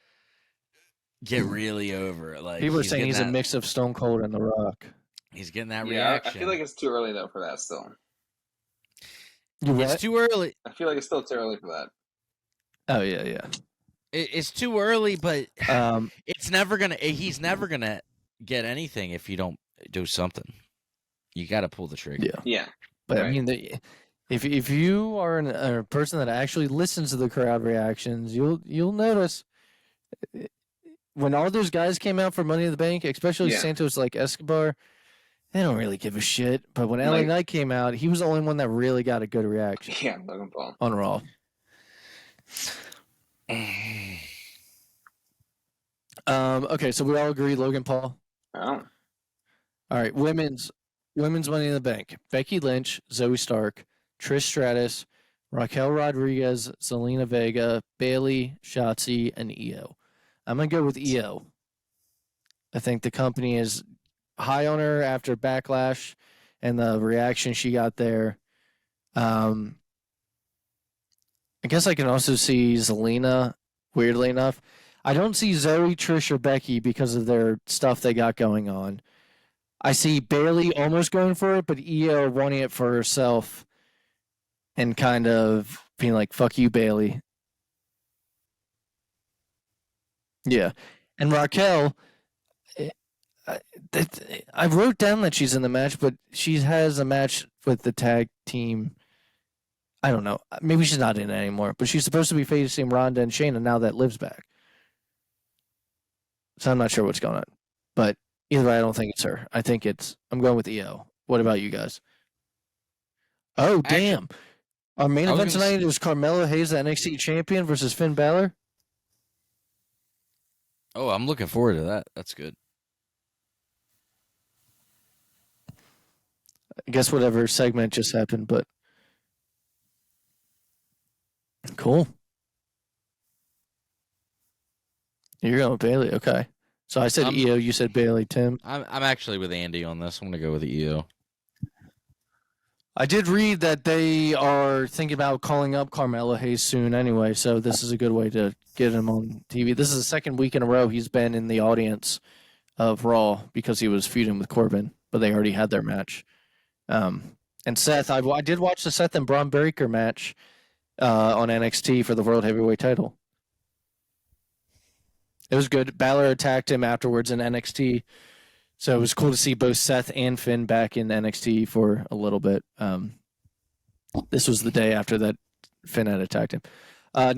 [SPEAKER 1] get really over. Like
[SPEAKER 2] people are saying he's a mix of Stone Cold and The Rock.
[SPEAKER 1] He's getting that
[SPEAKER 3] Yeah,
[SPEAKER 1] reaction.
[SPEAKER 3] I feel like it's too early though for that still.
[SPEAKER 1] It's too early.
[SPEAKER 3] I feel like it's still too early for that.
[SPEAKER 2] Oh yeah.
[SPEAKER 1] It's too early, but it's never gonna. He's never gonna get anything if you don't do something. You got to pull the trigger.
[SPEAKER 3] Yeah.
[SPEAKER 2] But
[SPEAKER 3] right.
[SPEAKER 2] I mean, if you are a person that actually listens to the crowd reactions, you'll notice when all those guys came out for Money in the Bank, especially Santos like Escobar, they don't really give a shit. But when LA Knight came out, he was the only one that really got a good reaction.
[SPEAKER 3] Yeah, Logan Paul
[SPEAKER 2] on Raw. Okay, so we all agree Logan Paul.
[SPEAKER 3] Oh.
[SPEAKER 2] All right, women's Money in the Bank: Becky Lynch, Zoe Stark, Trish Stratus, Raquel Rodriguez, Zelina Vega, Bailey, Shotzi, and Io. I'm gonna go with Io. I think the company is high on her after Backlash and the reaction she got there. I guess I can also see Zelina, weirdly enough. I don't see Zoe, Trish, or Becky because of their stuff they got going on. I see Bailey almost going for it, but Io wanting it for herself and kind of being like, fuck you, Bailey. Yeah. And Raquel, I wrote down that she's in the match, but she has a match with the tag team. I don't know. Maybe she's not in it anymore, but she's supposed to be facing Ronda and Shayna now that Liv's back. So I'm not sure what's going on. But either way, I don't think it's her. I think I'm going with Io. What about you guys? Oh, damn. Our main event tonight is Carmelo Hayes, the NXT champion, versus Finn Balor.
[SPEAKER 1] Oh, I'm looking forward to that. That's good.
[SPEAKER 2] I guess whatever segment just happened, but cool. You're going with Bailey, okay. So I said Io, you said Bailey, Tim.
[SPEAKER 1] I'm actually with Andy on this. I'm going to go with Io.
[SPEAKER 2] I did read that they are thinking about calling up Carmelo Hayes soon anyway, so this is a good way to get him on TV. This is the second week in a row he's been in the audience of Raw because he was feuding with Corbin, but they already had their match. And Seth, I did watch the Seth and Braun Breaker match on NXT for the World Heavyweight title. It was good. Balor attacked him afterwards in NXT. So it was cool to see both Seth and Finn back in NXT for a little bit. This was the day after that Finn had attacked him.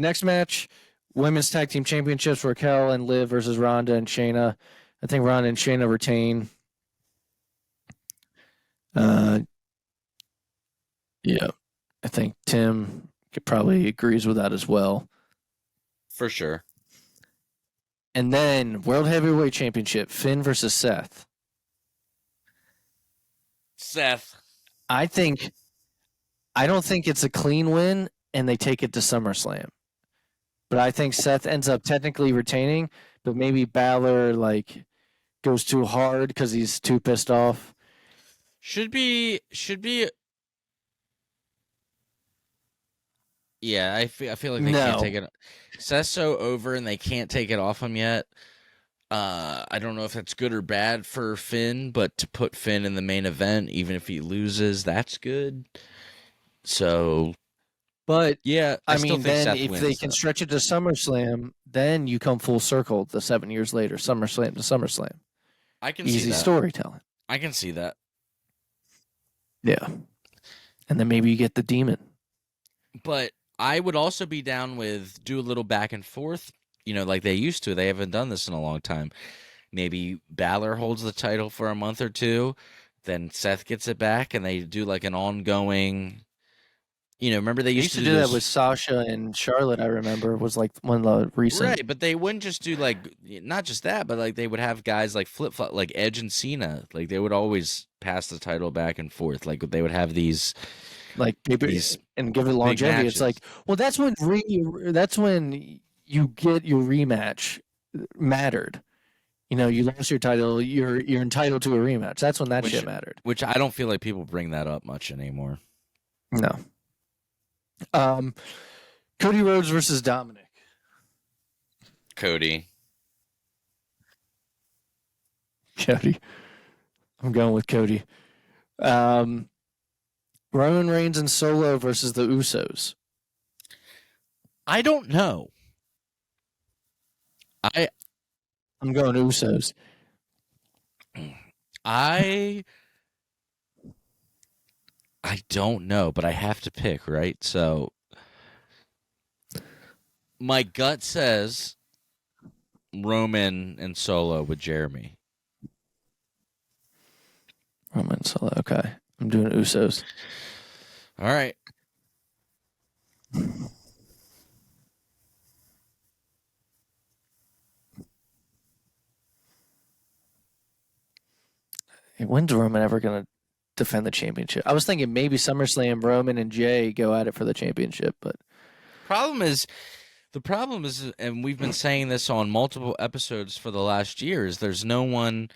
[SPEAKER 2] Next match, Women's Tag Team Championships, Raquel and Liv versus Ronda and Shayna. I think Ronda and Shayna retain. Yeah, I think Tim probably agrees with that as well.
[SPEAKER 1] For sure.
[SPEAKER 2] And then World Heavyweight Championship, Finn versus Seth.
[SPEAKER 1] Seth.
[SPEAKER 2] I don't think it's a clean win, and they take it to SummerSlam. But I think Seth ends up technically retaining, but maybe Balor goes too hard because he's too pissed off.
[SPEAKER 1] Should be. Yeah, I feel like they can't take it. Seth's so over, and they can't take it off him yet. I don't know if that's good or bad for Finn, but to put Finn in the main event, even if he loses, that's good. So,
[SPEAKER 2] but
[SPEAKER 1] yeah,
[SPEAKER 2] I mean, then
[SPEAKER 1] Seth
[SPEAKER 2] if
[SPEAKER 1] wins,
[SPEAKER 2] they can stretch it to SummerSlam, then you come full circle. The 7 years later, SummerSlam to SummerSlam.
[SPEAKER 1] I can
[SPEAKER 2] easy
[SPEAKER 1] see that.
[SPEAKER 2] Storytelling.
[SPEAKER 1] I can see that.
[SPEAKER 2] Yeah, and then maybe you get the Demon.
[SPEAKER 1] But I would also be down with do a little back and forth. Like they used to. They haven't done this in a long time. Maybe Balor holds the title for a month or two, then Seth gets it back, and they do like an ongoing, remember they
[SPEAKER 2] They
[SPEAKER 1] used
[SPEAKER 2] used to
[SPEAKER 1] to
[SPEAKER 2] do that
[SPEAKER 1] those,
[SPEAKER 2] with Sasha and Charlotte. I remember was like one of the recent.
[SPEAKER 1] right? But they wouldn't just do like not just that, but like they would have guys like flip flop, like Edge and Cena. Like they would always pass the title back and forth. Like they would have these
[SPEAKER 2] Like maybe
[SPEAKER 1] these
[SPEAKER 2] and give it
[SPEAKER 1] big
[SPEAKER 2] longevity. It's like,
[SPEAKER 1] matches.
[SPEAKER 2] well, that's when you get your rematch mattered. You lost your title. You're entitled to a rematch. That's when that
[SPEAKER 1] Which
[SPEAKER 2] shit mattered.
[SPEAKER 1] which I don't feel like people bring that up much anymore.
[SPEAKER 2] No. Cody Rhodes versus Dominic.
[SPEAKER 1] Cody.
[SPEAKER 2] Cody. I'm going with Cody. Roman Reigns and Solo versus the Usos.
[SPEAKER 1] I don't know.
[SPEAKER 2] I'm going Usos.
[SPEAKER 1] I don't know, but I have to pick, right? So my gut says Roman and Solo with Jeremy.
[SPEAKER 2] Roman Solo. Okay. I'm doing Usos.
[SPEAKER 1] All right.
[SPEAKER 2] Hey, when's Roman ever going to defend the championship? I was thinking maybe SummerSlam, Roman and Jay go at it for the championship, but
[SPEAKER 1] The problem is, and we've been saying this on multiple episodes for the last year, is there's no one.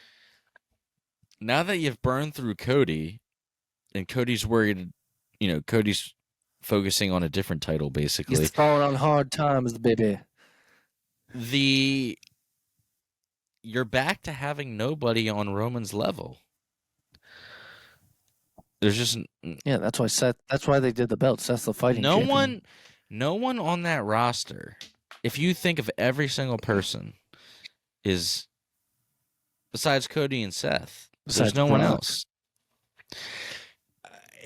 [SPEAKER 1] Now that you've burned through Cody, and Cody's worried, Cody's focusing on a different title, basically.
[SPEAKER 2] he's falling on hard times, baby.
[SPEAKER 1] You're back to having nobody on Roman's level. There's just
[SPEAKER 2] Yeah, that's why they did the belts. That's the fighting champion.
[SPEAKER 1] no one on that roster. If you think of every single person, is besides Cody and Seth, there's no one
[SPEAKER 2] Brock.
[SPEAKER 1] else.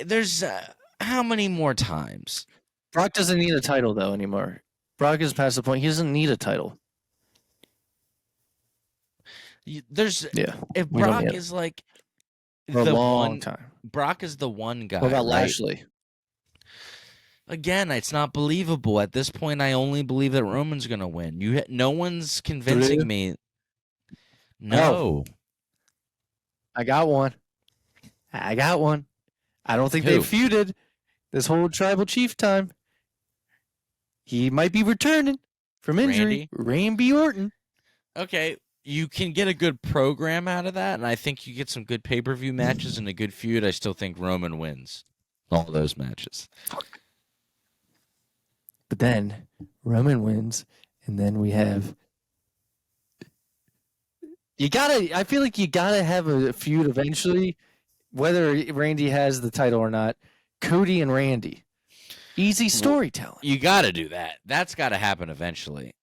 [SPEAKER 1] There's how many more times?
[SPEAKER 2] Brock doesn't need a title though anymore. Brock is past the point. He doesn't need a title.
[SPEAKER 1] If
[SPEAKER 2] we don't
[SPEAKER 1] Brock
[SPEAKER 2] need it.
[SPEAKER 1] is like
[SPEAKER 2] For a
[SPEAKER 1] the
[SPEAKER 2] long
[SPEAKER 1] one,
[SPEAKER 2] time.
[SPEAKER 1] Brock is the one guy.
[SPEAKER 2] What about
[SPEAKER 1] right?
[SPEAKER 2] Lashley?
[SPEAKER 1] Again, it's not believable at this point. I only believe that Roman's gonna win. No one's convincing me. No,
[SPEAKER 2] I got one. I don't think
[SPEAKER 1] Who?
[SPEAKER 2] they feuded this whole tribal chief time. He might be returning from injury. Randy Orton.
[SPEAKER 1] Okay, you can get a good program out of that, and I think you get some good pay-per-view matches and a good feud. I still think Roman wins all those matches.
[SPEAKER 2] But then Roman wins, and then we have. I feel like you gotta have a feud eventually, whether Randy has the title or not. Cody and Randy. Easy storytelling.
[SPEAKER 1] You got to do that. That's got to happen eventually.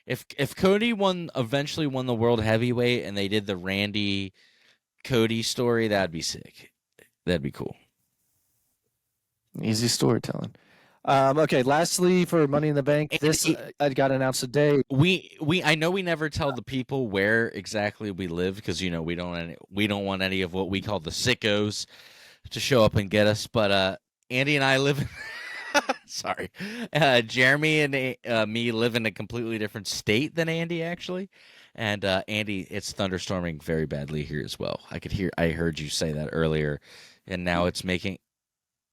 [SPEAKER 1] If Cody eventually won the world heavyweight and they did the Randy Cody story, that'd be sick. That'd be cool.
[SPEAKER 2] Easy storytelling. Okay, lastly for Money in the Bank, this got announced today.
[SPEAKER 1] I know we never tell the people where exactly we live because we don't want any of what we call the sickos to show up and get us. But Andy and I live. Sorry, Jeremy and me live in a completely different state than Andy actually, and Andy, it's thunderstorming very badly here as well. I heard you say that earlier, and now it's making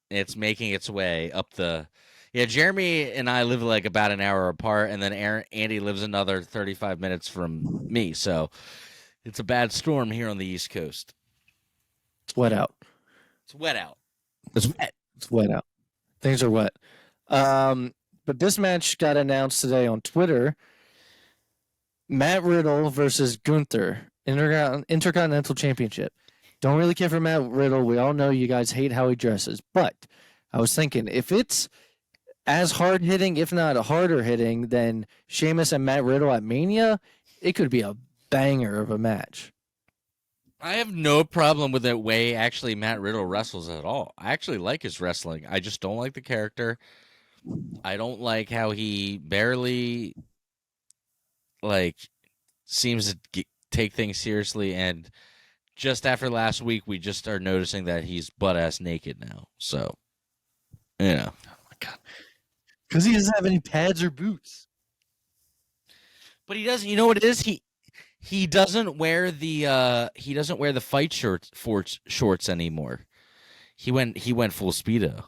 [SPEAKER 1] its way up the. Yeah, Jeremy and I live like about an hour apart, and then Andy lives another 35 minutes from me. So it's a bad storm here on the East Coast.
[SPEAKER 2] It's wet out.
[SPEAKER 1] It's wet out.
[SPEAKER 2] It's wet out. Things are wet. But this match got announced today on Twitter. Matt Riddle versus Gunther, Intercontinental Championship. Don't really care for Matt Riddle. We all know you guys hate how he dresses. But I was thinking, if it's as hard-hitting, if not harder hitting, than Sheamus and Matt Riddle at Mania, it could be a banger of a match.
[SPEAKER 1] I have no problem with the way actually Matt Riddle wrestles at all. I actually like his wrestling. I just don't like the character. I don't like how he barely seems to take things seriously. And just after last week, we just are noticing that he's butt-ass naked now. So,
[SPEAKER 2] Oh my Because he doesn't have any pads or boots.
[SPEAKER 1] But he doesn't. You know what it is? He doesn't wear the fight shorts anymore. He went full speedo.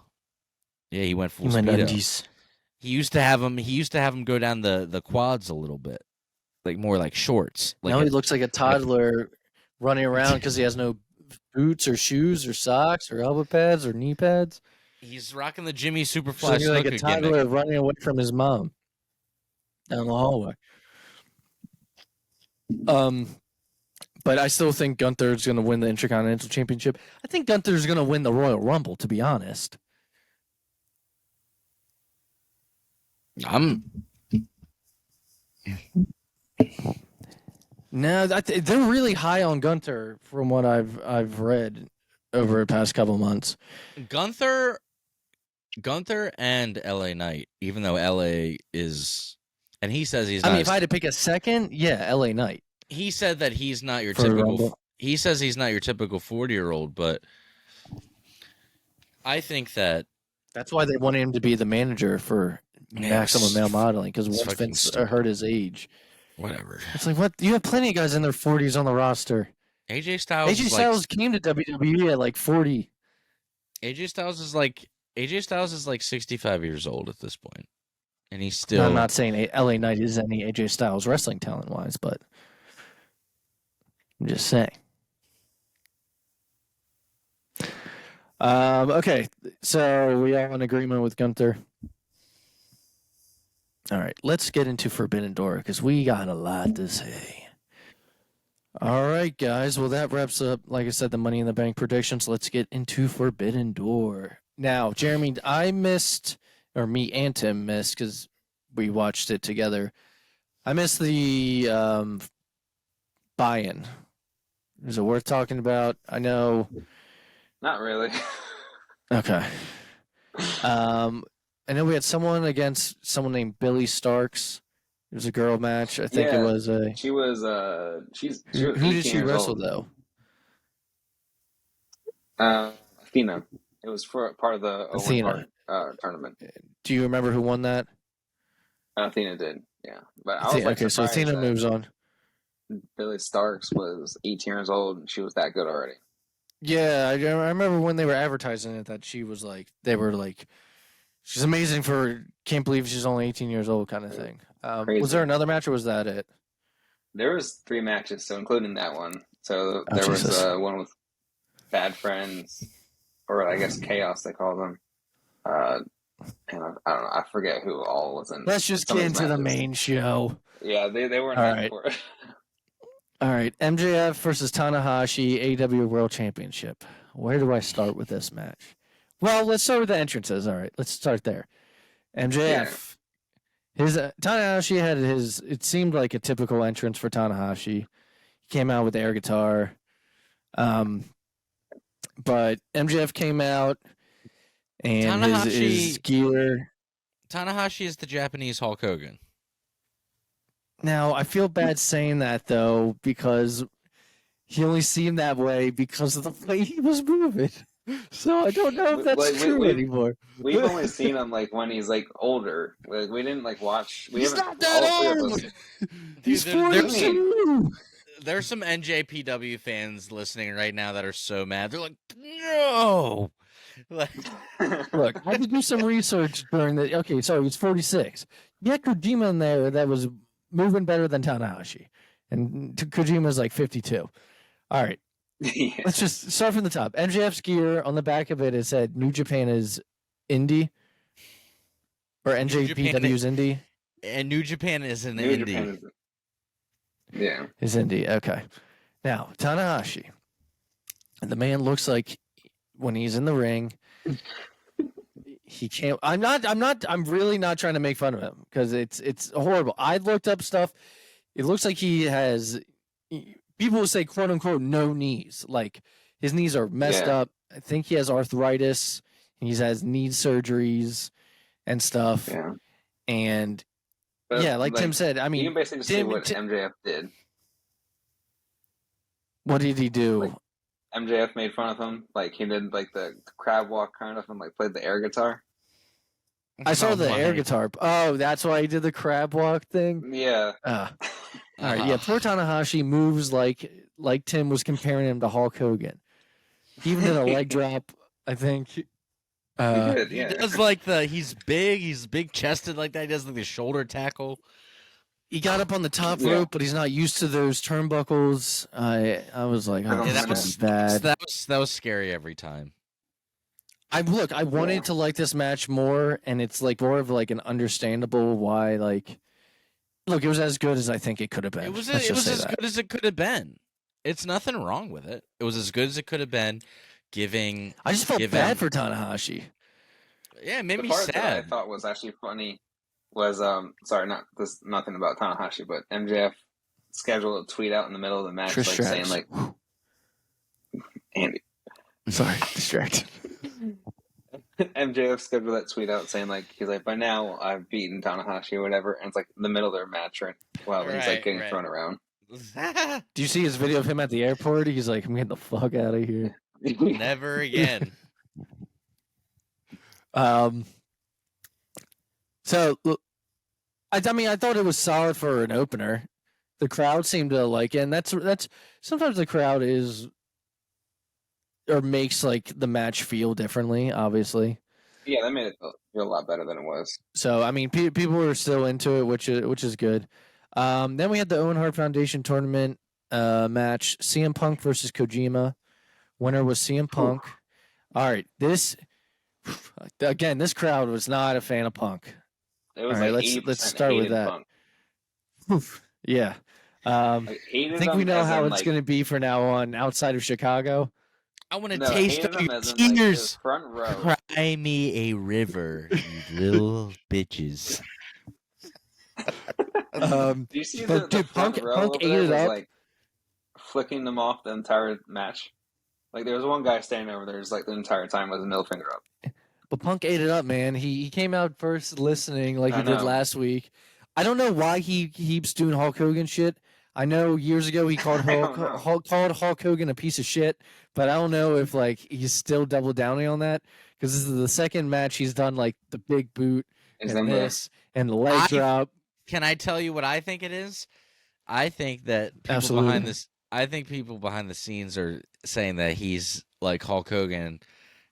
[SPEAKER 1] Yeah, he went full
[SPEAKER 2] He went
[SPEAKER 1] speedo.
[SPEAKER 2] undies.
[SPEAKER 1] He used to have him go down the quads a little bit, like more like shorts. Like
[SPEAKER 2] Now he looks like a toddler running around because he has no boots or shoes or socks or elbow pads or knee pads.
[SPEAKER 1] he's rocking the Jimmy Superfly
[SPEAKER 2] So you're like a
[SPEAKER 1] Snuka
[SPEAKER 2] toddler
[SPEAKER 1] gimmick.
[SPEAKER 2] running away from his mom down the hallway. But I still think Gunther's going to win the Intercontinental Championship. I think Gunther's going to win the Royal Rumble, to be honest. No, they're really high on Gunther from what I've read over the past couple months.
[SPEAKER 1] Gunther and LA Knight, even though LA is, and he says he's not.
[SPEAKER 2] I mean, if I had to pick a second, yeah, LA Knight.
[SPEAKER 1] He said that he's not your
[SPEAKER 2] For
[SPEAKER 1] typical.
[SPEAKER 2] Rumble.
[SPEAKER 1] He says he's not your typical 40-year-old, but I think that
[SPEAKER 2] That's why they wanted him to be the manager for Maximum Male Modeling, because once
[SPEAKER 1] fucking
[SPEAKER 2] Vince
[SPEAKER 1] stupid.
[SPEAKER 2] heard his age.
[SPEAKER 1] whatever.
[SPEAKER 2] It's like, what? You have plenty of guys in their 40s on the roster.
[SPEAKER 1] AJ Styles.
[SPEAKER 2] AJ Styles came to WWE at like 40.
[SPEAKER 1] AJ Styles is like 65 years old at this point, and he's still.
[SPEAKER 2] I'm not saying LA Knight is any AJ Styles wrestling talent wise, but I'm just saying. Okay, so we are in agreement with Gunther. All right, let's get into Forbidden Door because we got a lot to say. All right, guys. Well, that wraps up, like I said, the Money in the Bank predictions. Let's get into Forbidden Door. Now, Jeremy, I missed, or me and Tim missed, because we watched it together. I missed the buy-in. Is it worth talking about? I know.
[SPEAKER 3] Not really.
[SPEAKER 2] Okay. I know we had someone against someone named Billy Starks. It was a girl match. I think it was a.
[SPEAKER 3] She was
[SPEAKER 2] Who did she
[SPEAKER 3] 18 years
[SPEAKER 2] wrestle
[SPEAKER 3] old.
[SPEAKER 2] though?
[SPEAKER 3] Athena. It was for part of the
[SPEAKER 2] Athena.
[SPEAKER 3] tournament.
[SPEAKER 2] Do you remember who won that?
[SPEAKER 3] Athena did, yeah. But I was
[SPEAKER 2] Okay, so Athena moves on.
[SPEAKER 3] Billy Starks was 18 years old and she was that good already.
[SPEAKER 2] Yeah, I remember when they were advertising it that she was like, they were like, she's amazing for, can't believe she's only 18 years old kind of thing. Was there another match or was that it?
[SPEAKER 3] There was 3 matches, so including that one. So
[SPEAKER 2] Oh,
[SPEAKER 3] there was
[SPEAKER 2] Jesus.
[SPEAKER 3] one with Bad Friends, or I guess Chaos they call them. And I don't know, I forget who all was in.
[SPEAKER 2] Let's just
[SPEAKER 3] some
[SPEAKER 2] get
[SPEAKER 3] of these
[SPEAKER 2] into the
[SPEAKER 3] matches.
[SPEAKER 2] main show.
[SPEAKER 3] Yeah, they weren't
[SPEAKER 2] All
[SPEAKER 3] ready
[SPEAKER 2] right.
[SPEAKER 3] for it.
[SPEAKER 2] All right, MJF versus Tanahashi, AEW World Championship. Where do I start with this match? Well, let's start with the entrances. All right, let's start there. MJF. His Tanahashi had his. It seemed like a typical entrance for Tanahashi. He came out with the air guitar, but MJF came out and his gear.
[SPEAKER 1] Tanahashi is the Japanese Hulk Hogan.
[SPEAKER 2] Now I feel bad saying that though because he only seemed that way because of the way he was moving. So I don't know if that's true anymore.
[SPEAKER 3] We've only seen him like when he's like older. Like we didn't like watch.
[SPEAKER 2] He's not that old. He's 42.
[SPEAKER 1] There's some NJPW fans listening right now that are so mad. They're like, no.
[SPEAKER 2] Look, I had to do some research during the. Okay, sorry, he's 46. You had Kojima in there that was moving better than Tanahashi, and Kojima's like 52. All right.
[SPEAKER 3] Yeah.
[SPEAKER 2] Let's just start from the top. MJF's gear on the back of it said New Japan is indie, or NJPW's indie,
[SPEAKER 1] and New Japan is an
[SPEAKER 3] New
[SPEAKER 1] indie.
[SPEAKER 3] Japan
[SPEAKER 2] is indie. Okay, now Tanahashi, the man looks like when he's in the ring, he can't. I'm really not trying to make fun of him because it's horrible. I looked up stuff. It looks like he has. People will say, quote unquote, no knees. Like his knees are messed up. I think he has arthritis. He has knee surgeries and stuff.
[SPEAKER 3] Yeah.
[SPEAKER 2] And like Tim said, I mean,
[SPEAKER 3] you can basically see what MJF did.
[SPEAKER 2] What did he do?
[SPEAKER 3] Like, MJF made fun of him. Like he did like the crab walk kind of and like played the air guitar.
[SPEAKER 2] I saw
[SPEAKER 1] Oh
[SPEAKER 2] the air
[SPEAKER 1] my.
[SPEAKER 2] guitar. Oh, that's why he did the crab walk thing.
[SPEAKER 3] Yeah.
[SPEAKER 2] All right, yeah. Poor Tanahashi moves like Tim was comparing him to Hulk Hogan. He even did a leg drop, I think.
[SPEAKER 3] He did,
[SPEAKER 1] He
[SPEAKER 3] yeah.
[SPEAKER 1] does he's big chested like that. He does like the shoulder tackle.
[SPEAKER 2] He got up on the top
[SPEAKER 3] Yeah.
[SPEAKER 2] rope, but he's not used to those turnbuckles. I was like, oh,
[SPEAKER 3] Yeah,
[SPEAKER 2] this is bad.
[SPEAKER 1] That was scary every time.
[SPEAKER 2] I wanted to like this match more, and it's like more of like an understandable why. Like, look, it was as good as I think it could have been.
[SPEAKER 1] It was as good as it could have been. It's nothing wrong with it. It was as good as it could have been.
[SPEAKER 2] I just felt bad for Tanahashi.
[SPEAKER 1] Yeah, it made
[SPEAKER 3] The
[SPEAKER 1] me
[SPEAKER 3] part
[SPEAKER 1] sad.
[SPEAKER 3] that I thought was actually funny was nothing about Tanahashi, but MJF scheduled a tweet out in the middle of the match,
[SPEAKER 2] Trish
[SPEAKER 3] saying like, Andy.
[SPEAKER 2] Sorry, distracted.
[SPEAKER 3] MJF scheduled that tweet out saying like, he's like, by now I've beaten Tanahashi or whatever, and it's like in the middle of their match, right? While he's like getting thrown around.
[SPEAKER 2] Do you see his video of him at the airport? He's like, I'm getting the fuck out of here.
[SPEAKER 1] Never again.
[SPEAKER 2] So, I mean, I thought it was solid for an opener. The crowd seemed to like it, and that's sometimes the crowd is or makes like the match feel differently. Obviously,
[SPEAKER 3] Yeah, that made it feel a lot better than it was.
[SPEAKER 2] so I mean, people were still into it, which is good. Then we had the Owen Hart Foundation tournament match: CM Punk versus Kojima. Winner was CM Punk. All right, this crowd was not a fan of Punk.
[SPEAKER 3] It was
[SPEAKER 2] All right,
[SPEAKER 3] like
[SPEAKER 2] let's start with that.
[SPEAKER 3] Punk.
[SPEAKER 2] Yeah. I think we know how it's going to be from now on outside of Chicago.
[SPEAKER 1] I want to taste of your tears.
[SPEAKER 3] Front row.
[SPEAKER 1] Cry me a river, you little bitches.
[SPEAKER 3] Do you see the front row
[SPEAKER 2] Punk
[SPEAKER 3] over
[SPEAKER 2] ate
[SPEAKER 3] there
[SPEAKER 2] it
[SPEAKER 3] was
[SPEAKER 2] up.
[SPEAKER 3] like flicking them off the entire match? Like there was one guy standing over there, just like the entire time with his middle finger up.
[SPEAKER 2] But Punk ate it up, man. He came out first listening like he did last week. I don't know why he keeps doing Hulk Hogan shit. I know years ago he called Hulk Hogan a piece of shit, but I don't know if like he's still double downing on that because this is the second match he's done like the big boot and the leg drop.
[SPEAKER 1] Can I tell you what I think it is? I think that people behind the scenes are saying that he's like Hulk Hogan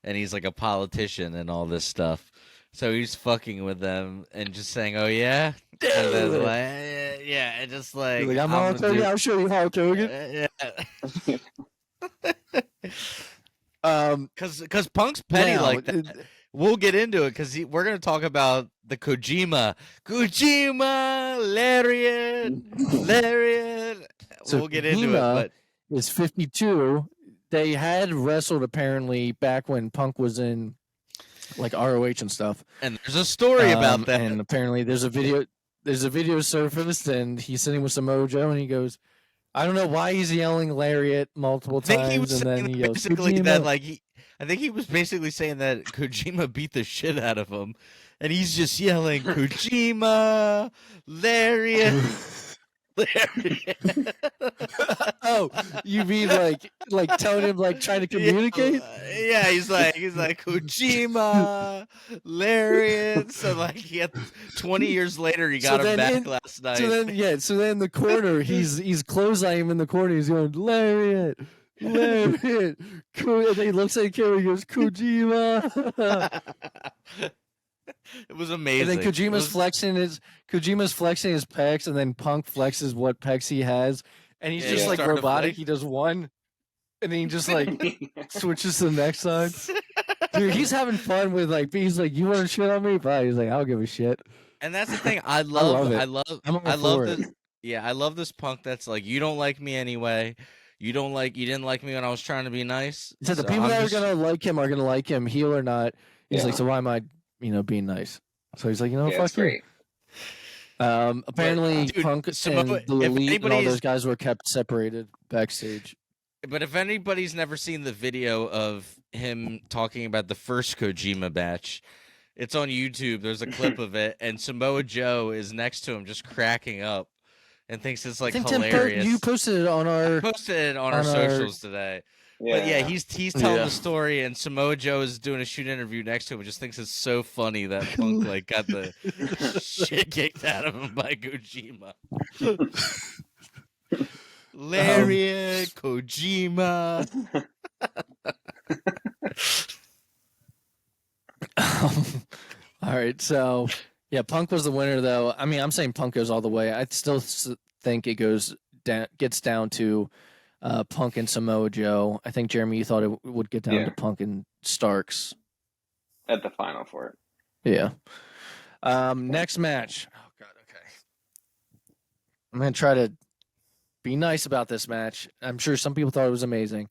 [SPEAKER 1] and he's like a politician and all this stuff. So he's fucking with them and just saying, "Oh yeah," and then like, yeah, and just like,
[SPEAKER 2] I'm Hulk Hogan. I'll show you Hulk Hogan.
[SPEAKER 1] Because Punk's petty like that. We'll get into it because we're gonna talk about the Kojima lariat.
[SPEAKER 2] So
[SPEAKER 1] we'll get into it. But
[SPEAKER 2] is 52. They had wrestled apparently back when Punk was in like ROH and stuff.
[SPEAKER 1] And there's a story about that.
[SPEAKER 2] And apparently there's a video surfaced and he's sitting with Samoa Joe and he goes, I don't know why he's yelling lariat multiple times and then he yells Kojima.
[SPEAKER 1] I think he was basically saying that Kojima beat the shit out of him and he's just yelling Kojima lariat.
[SPEAKER 2] Oh, you mean like telling him like trying to communicate?
[SPEAKER 1] Yeah, he's like Kojima, lariat. So like he had 20 years later he got him back last night.
[SPEAKER 2] So then in the corner he's clotheslining him in the corner. He's going lariat. And then he looks at the camera. He goes Kojima.
[SPEAKER 1] It was amazing.
[SPEAKER 2] And then Kojima's flexing his pecs, and then Punk flexes what pecs he has, and he's just like robotic. He does one, and then he just like switches to the next side. Dude, he's having fun with like he's like, you want to shit on me? But he's like, I'll give a shit.
[SPEAKER 1] And that's the thing. I love
[SPEAKER 2] this.
[SPEAKER 1] Yeah, I love this Punk. That's like, you don't like me anyway. You didn't like me when I was trying to be nice.
[SPEAKER 2] So the people that are gonna like him are gonna like him, heel or not. He's like, so why am I? Being nice. So he's like, fuck you. Apparently, dude, Punk and the Elite and all those guys were kept separated backstage.
[SPEAKER 1] But if anybody's never seen the video of him talking about the first Kojima match, it's on YouTube. There's a clip of it, and Samoa Joe is next to him just cracking up and thinks it's like hilarious.
[SPEAKER 2] You posted it on our
[SPEAKER 1] socials today. But yeah,
[SPEAKER 3] Yeah.
[SPEAKER 1] he's telling
[SPEAKER 2] Yeah.
[SPEAKER 1] the story, and Samoa Joe is doing a shoot interview next to him, and just thinks it's so funny that Punk like got the shit kicked out of him by Kojima. Lariat, Kojima.
[SPEAKER 2] All right, so yeah, Punk was the winner, though. I mean, I'm saying Punk goes all the way. I still think it gets down to Punk and Samoa Joe. I think Jeremy, you thought it would get down
[SPEAKER 3] Yeah.
[SPEAKER 2] to Punk and Starks.
[SPEAKER 3] At the final for it.
[SPEAKER 2] Yeah. Next match. Oh God. Okay. I'm gonna try to be nice about this match. I'm sure some people thought it was amazing.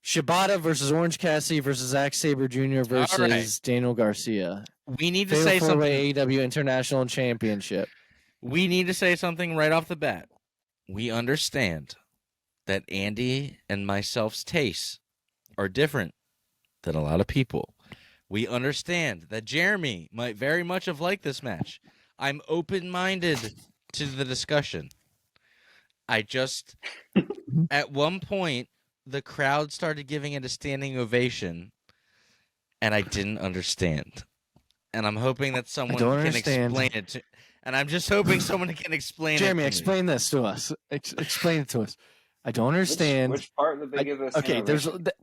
[SPEAKER 2] Shibata versus Orange Cassidy versus Zack Sabre Jr. versus
[SPEAKER 1] right.
[SPEAKER 2] Daniel Garcia.
[SPEAKER 1] We need to
[SPEAKER 2] Fatal
[SPEAKER 1] say
[SPEAKER 2] four-way
[SPEAKER 1] something.
[SPEAKER 2] AEW International Championship.
[SPEAKER 1] We need to say something right off the bat. We understand that Andy and myself's tastes are different than a lot of people. We understand that Jeremy might very much have liked this match. I'm open-minded to the discussion. I just, at one point, the crowd started giving it a standing ovation, and I didn't understand. And I'm hoping that someone can explain it to. And I'm just hoping someone can explain
[SPEAKER 2] Jeremy,
[SPEAKER 1] it to
[SPEAKER 2] explain this to us. Explain it to us. I don't understand.
[SPEAKER 3] Which part did they give us?
[SPEAKER 2] Okay,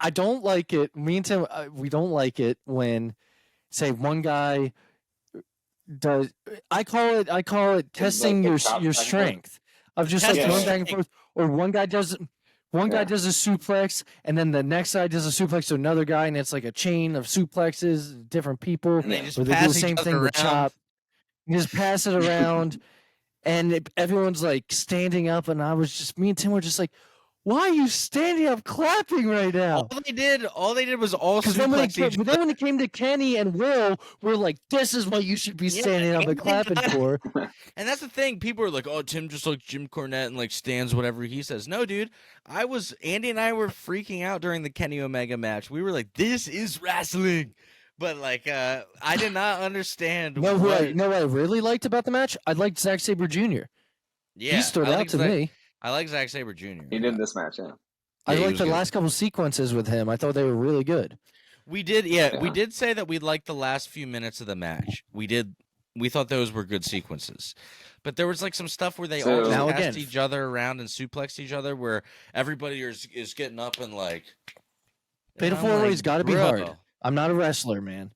[SPEAKER 2] I don't like it. Me and Tim, we don't like it when, say, one guy does. I call it testing your strength of just like going back and forth, or one guy does a suplex, and then the next guy does a suplex to another guy, and it's like a chain of suplexes, different people,
[SPEAKER 1] And they just
[SPEAKER 2] or they do
[SPEAKER 1] pass
[SPEAKER 2] the same
[SPEAKER 1] each
[SPEAKER 2] thing
[SPEAKER 1] other
[SPEAKER 2] with
[SPEAKER 1] around.
[SPEAKER 2] Chop. You just pass it around, and everyone's like standing up, and me and Tim were just like, "Why are you standing up, clapping right now?"
[SPEAKER 1] All they did was all
[SPEAKER 2] Because then,
[SPEAKER 1] suplex each
[SPEAKER 2] but then when it came to Kenny and Will, we're like, "This is what you should be standing up and clapping for."
[SPEAKER 1] And that's the thing. People are like, "Oh, Tim just like Jim Cornette and like stands whatever he says." No, dude. Andy and I were freaking out during the Kenny Omega match. We were like, "This is wrestling," but like, I did not understand.
[SPEAKER 2] No, what I really liked about the match, I liked Zack Sabre Jr.
[SPEAKER 1] Yeah,
[SPEAKER 2] He stood out to me.
[SPEAKER 1] I like Zack Sabre Jr.
[SPEAKER 3] He did this match, yeah.
[SPEAKER 2] I liked the last couple sequences with him. I thought they were really good.
[SPEAKER 1] We did say that we liked the last few minutes of the match. We thought those were good sequences. But there was like some stuff where they all just passed each other around and suplexed each other, where everybody is getting up and like.
[SPEAKER 2] Fatal four ways got to be hard. I'm not a wrestler, man.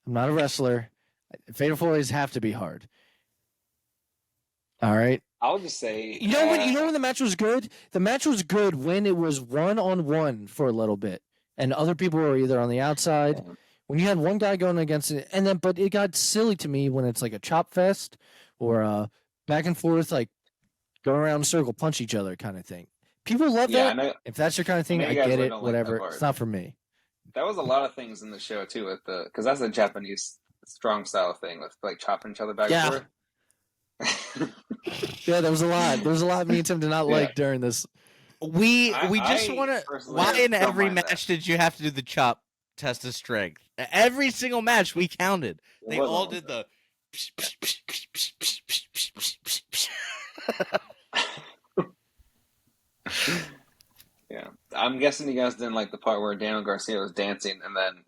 [SPEAKER 2] I'm not a wrestler. Fatal four ways have to be hard. All right.
[SPEAKER 3] I'll just say,
[SPEAKER 2] you know when the match was good? The match was good when it was 1-on-1 for a little bit, and other people were either on the outside.
[SPEAKER 3] Yeah.
[SPEAKER 2] When you had one guy going against it, but it got silly to me when it's like a chop fest or back and forth, like going around in a circle, punch each other kind of thing. People love that. If that's your kind of thing, I get it. Whatever. It's not for me.
[SPEAKER 3] That was a lot of things in the show too, because that's a Japanese strong style thing with like chopping each other back and forth.
[SPEAKER 2] Yeah, there was a lot. There was a lot me and Tim did not like during this.
[SPEAKER 1] We just want to. Why in every match did you have to do the chop test of strength? Every single match we counted. They all did the.
[SPEAKER 3] Yeah, I'm guessing you guys didn't like the part where Daniel Garcia was dancing and then.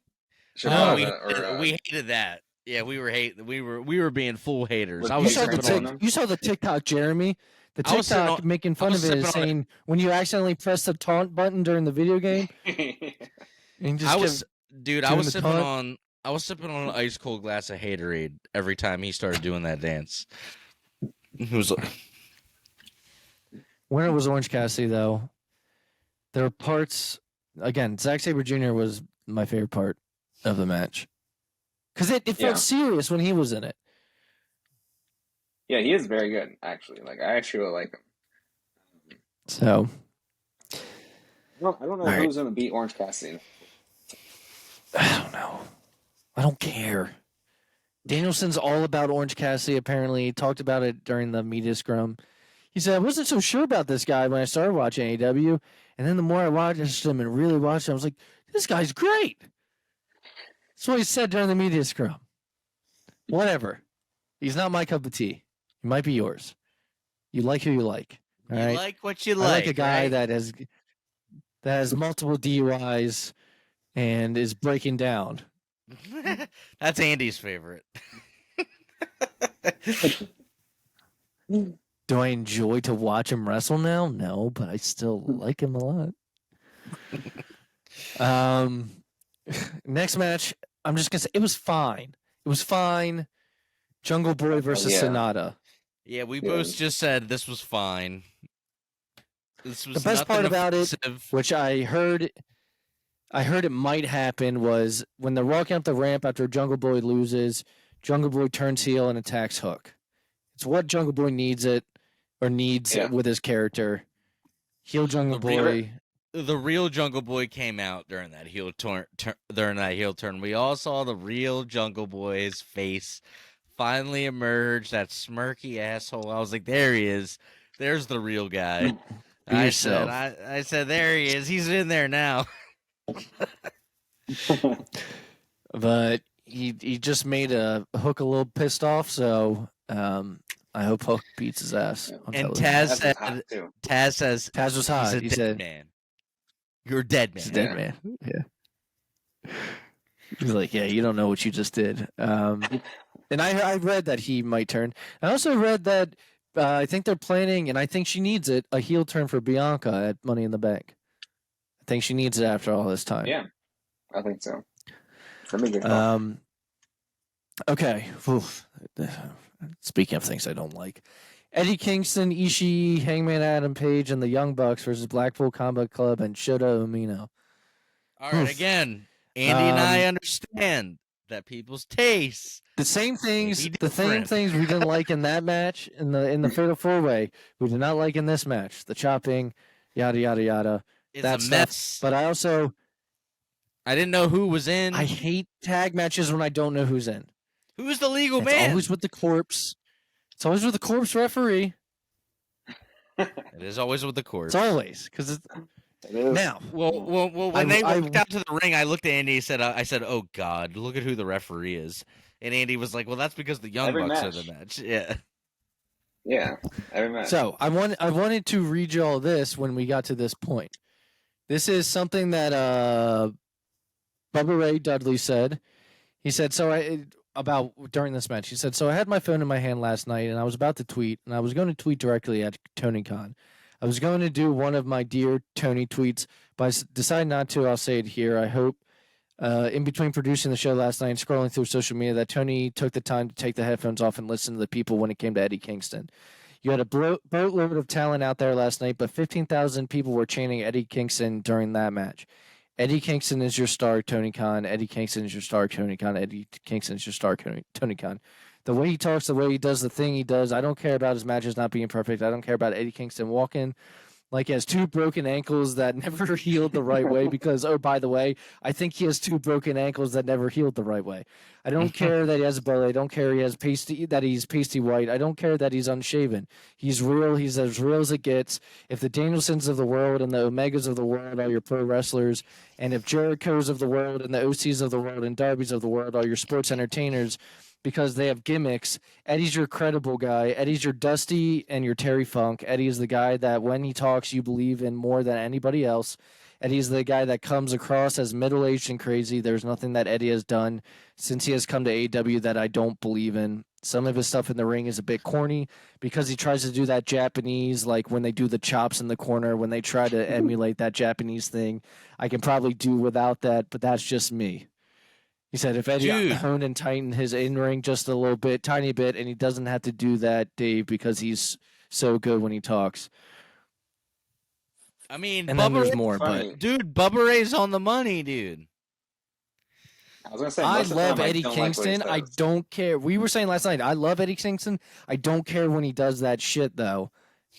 [SPEAKER 1] We hated that. Yeah, we were being full haters.
[SPEAKER 2] You saw the TikTok, Jeremy. The TikTok making fun of it, saying when you accidentally press the taunt button during the video game.
[SPEAKER 1] I was sipping on an ice cold glass of Haterade every time he started doing that dance. It was
[SPEAKER 2] winner was Orange Cassidy, though. There were parts again. Zack Sabre Jr. was my favorite part of the match. Because it felt serious when he was in it.
[SPEAKER 3] Yeah, he is very good, actually. Like, I actually really like him.
[SPEAKER 2] So.
[SPEAKER 3] I don't know who's going to beat Orange Cassidy.
[SPEAKER 2] I don't know. I don't care. Danielson's all about Orange Cassidy, apparently. He talked about it during the media scrum. He said, I wasn't so sure about this guy when I started watching AEW. And then the more I watched him and really watched him, I was like, this guy's great. That's what he said during the media scrum. Whatever. He's not my cup of tea. He might be yours. You like who you like. All right?
[SPEAKER 1] You like what you
[SPEAKER 2] I like a guy that has. that has multiple DUIs and is breaking down.
[SPEAKER 1] That's Andy's favorite.
[SPEAKER 2] Do I enjoy to watch him wrestle now? No, but I still like him a lot. Next match, I'm just gonna say it was fine. It was fine. Jungle Boy versus Sonata.
[SPEAKER 1] Yeah, we both just said this was fine. This was
[SPEAKER 2] the best part about it, which I heard it might happen, was when they're walking up the ramp after Jungle Boy loses, Jungle Boy turns heel and attacks Hook. It's what Jungle Boy needs with his character. Heel Jungle Boy.
[SPEAKER 1] The real Jungle Boy came out during that heel turn. We all saw the real Jungle Boy's face finally emerge. That smirky asshole. I was like, there he is. There's the real guy. I said, there he is. He's in there now.
[SPEAKER 2] But he just made Hook a little pissed off. So I hope Hook beats his ass.
[SPEAKER 1] And Taz
[SPEAKER 2] was hot. He said,
[SPEAKER 1] man. You're dead, man.
[SPEAKER 2] He's a dead man. Yeah. He's like, yeah, you don't know what you just did. And I read that he might turn. I also read that I think they're planning, and I think she needs it, a heel turn for Bianca at Money in the Bank. I think she needs it after all this time.
[SPEAKER 3] Yeah, I think so.
[SPEAKER 2] Okay. Oof. Speaking of things I don't like. Eddie Kingston, Ishii, Hangman Adam Page, and the Young Bucks versus Blackpool Combat Club and Shota Umino.
[SPEAKER 1] All right, again, Andy and I understand that people's tastes.
[SPEAKER 2] The same things we didn't like in that match, in the Fatal 4-Way, we did not like in this match. The chopping, yada yada yada.
[SPEAKER 1] It's a mess.
[SPEAKER 2] But I
[SPEAKER 1] didn't know who was in.
[SPEAKER 2] I hate tag matches when I don't know who's in.
[SPEAKER 1] Who's the legal
[SPEAKER 2] man?
[SPEAKER 1] It's
[SPEAKER 2] always with the corpse. It's always with the corpse referee.
[SPEAKER 1] It is always with the corpse.
[SPEAKER 2] It's always, because it's... Now,
[SPEAKER 1] when they walked out to the ring, I looked at Andy and I said, oh, God, look at who the referee is. And Andy was like, well, that's because the Young Bucks are the match. Yeah.
[SPEAKER 3] Yeah, every match.
[SPEAKER 2] So, I wanted to read you all this when we got to this point. This is something that Bubba Ray Dudley said. He said, during this match, he said, so I had my phone in my hand last night, and I was about to tweet, and I was going to tweet directly at Tony Khan. I was going to do one of my Dear Tony tweets, but I decided not to. I'll say it here. I hope, in between producing the show last night and scrolling through social media, that Tony took the time to take the headphones off and listen to the people when it came to Eddie Kingston. You had a boatload of talent out there last night, but 15,000 people were chanting Eddie Kingston during that match. Eddie Kingston is your star, Tony Khan. Eddie Kingston is your star, Tony Khan. Eddie Kingston is your star, Tony Khan. The way he talks, the way he does the thing he does, I don't care about his matches not being perfect. I don't care about Eddie Kingston walking like he has 2 broken ankles that never healed the right way because, oh, by the way, I think he has 2 broken ankles that never healed the right way. I don't care that he has a belly. I don't care that he's pasty white. I don't care that he's unshaven. He's real. He's as real as it gets. If the Danielsons of the world and the Omegas of the world are your pro wrestlers, and if Jerichos of the world and the OCs of the world and Darbys of the world are your sports entertainers, because they have gimmicks, Eddie's your credible guy. Eddie's your Dusty and your Terry Funk. Eddie is the guy that when he talks, you believe in more than anybody else. Eddie's the guy that comes across as middle-aged and crazy. There's nothing that Eddie has done since he has come to AEW that I don't believe in. Some of his stuff in the ring is a bit corny because he tries to do that Japanese, like when they do the chops in the corner, when they try to emulate that Japanese thing. I can probably do without that, but that's just me. He said if Eddie honed and tightened his in-ring just a little bit, tiny bit, and he doesn't have to do that, Dave, because he's so good when he talks.
[SPEAKER 1] I mean,
[SPEAKER 2] and then there's more, but...
[SPEAKER 1] Dude, Bubba Ray's on the money, dude.
[SPEAKER 3] I was gonna say,
[SPEAKER 2] I love Eddie Kingston. I don't care. We were saying last night, I love Eddie Kingston. I don't care when he does that shit, though.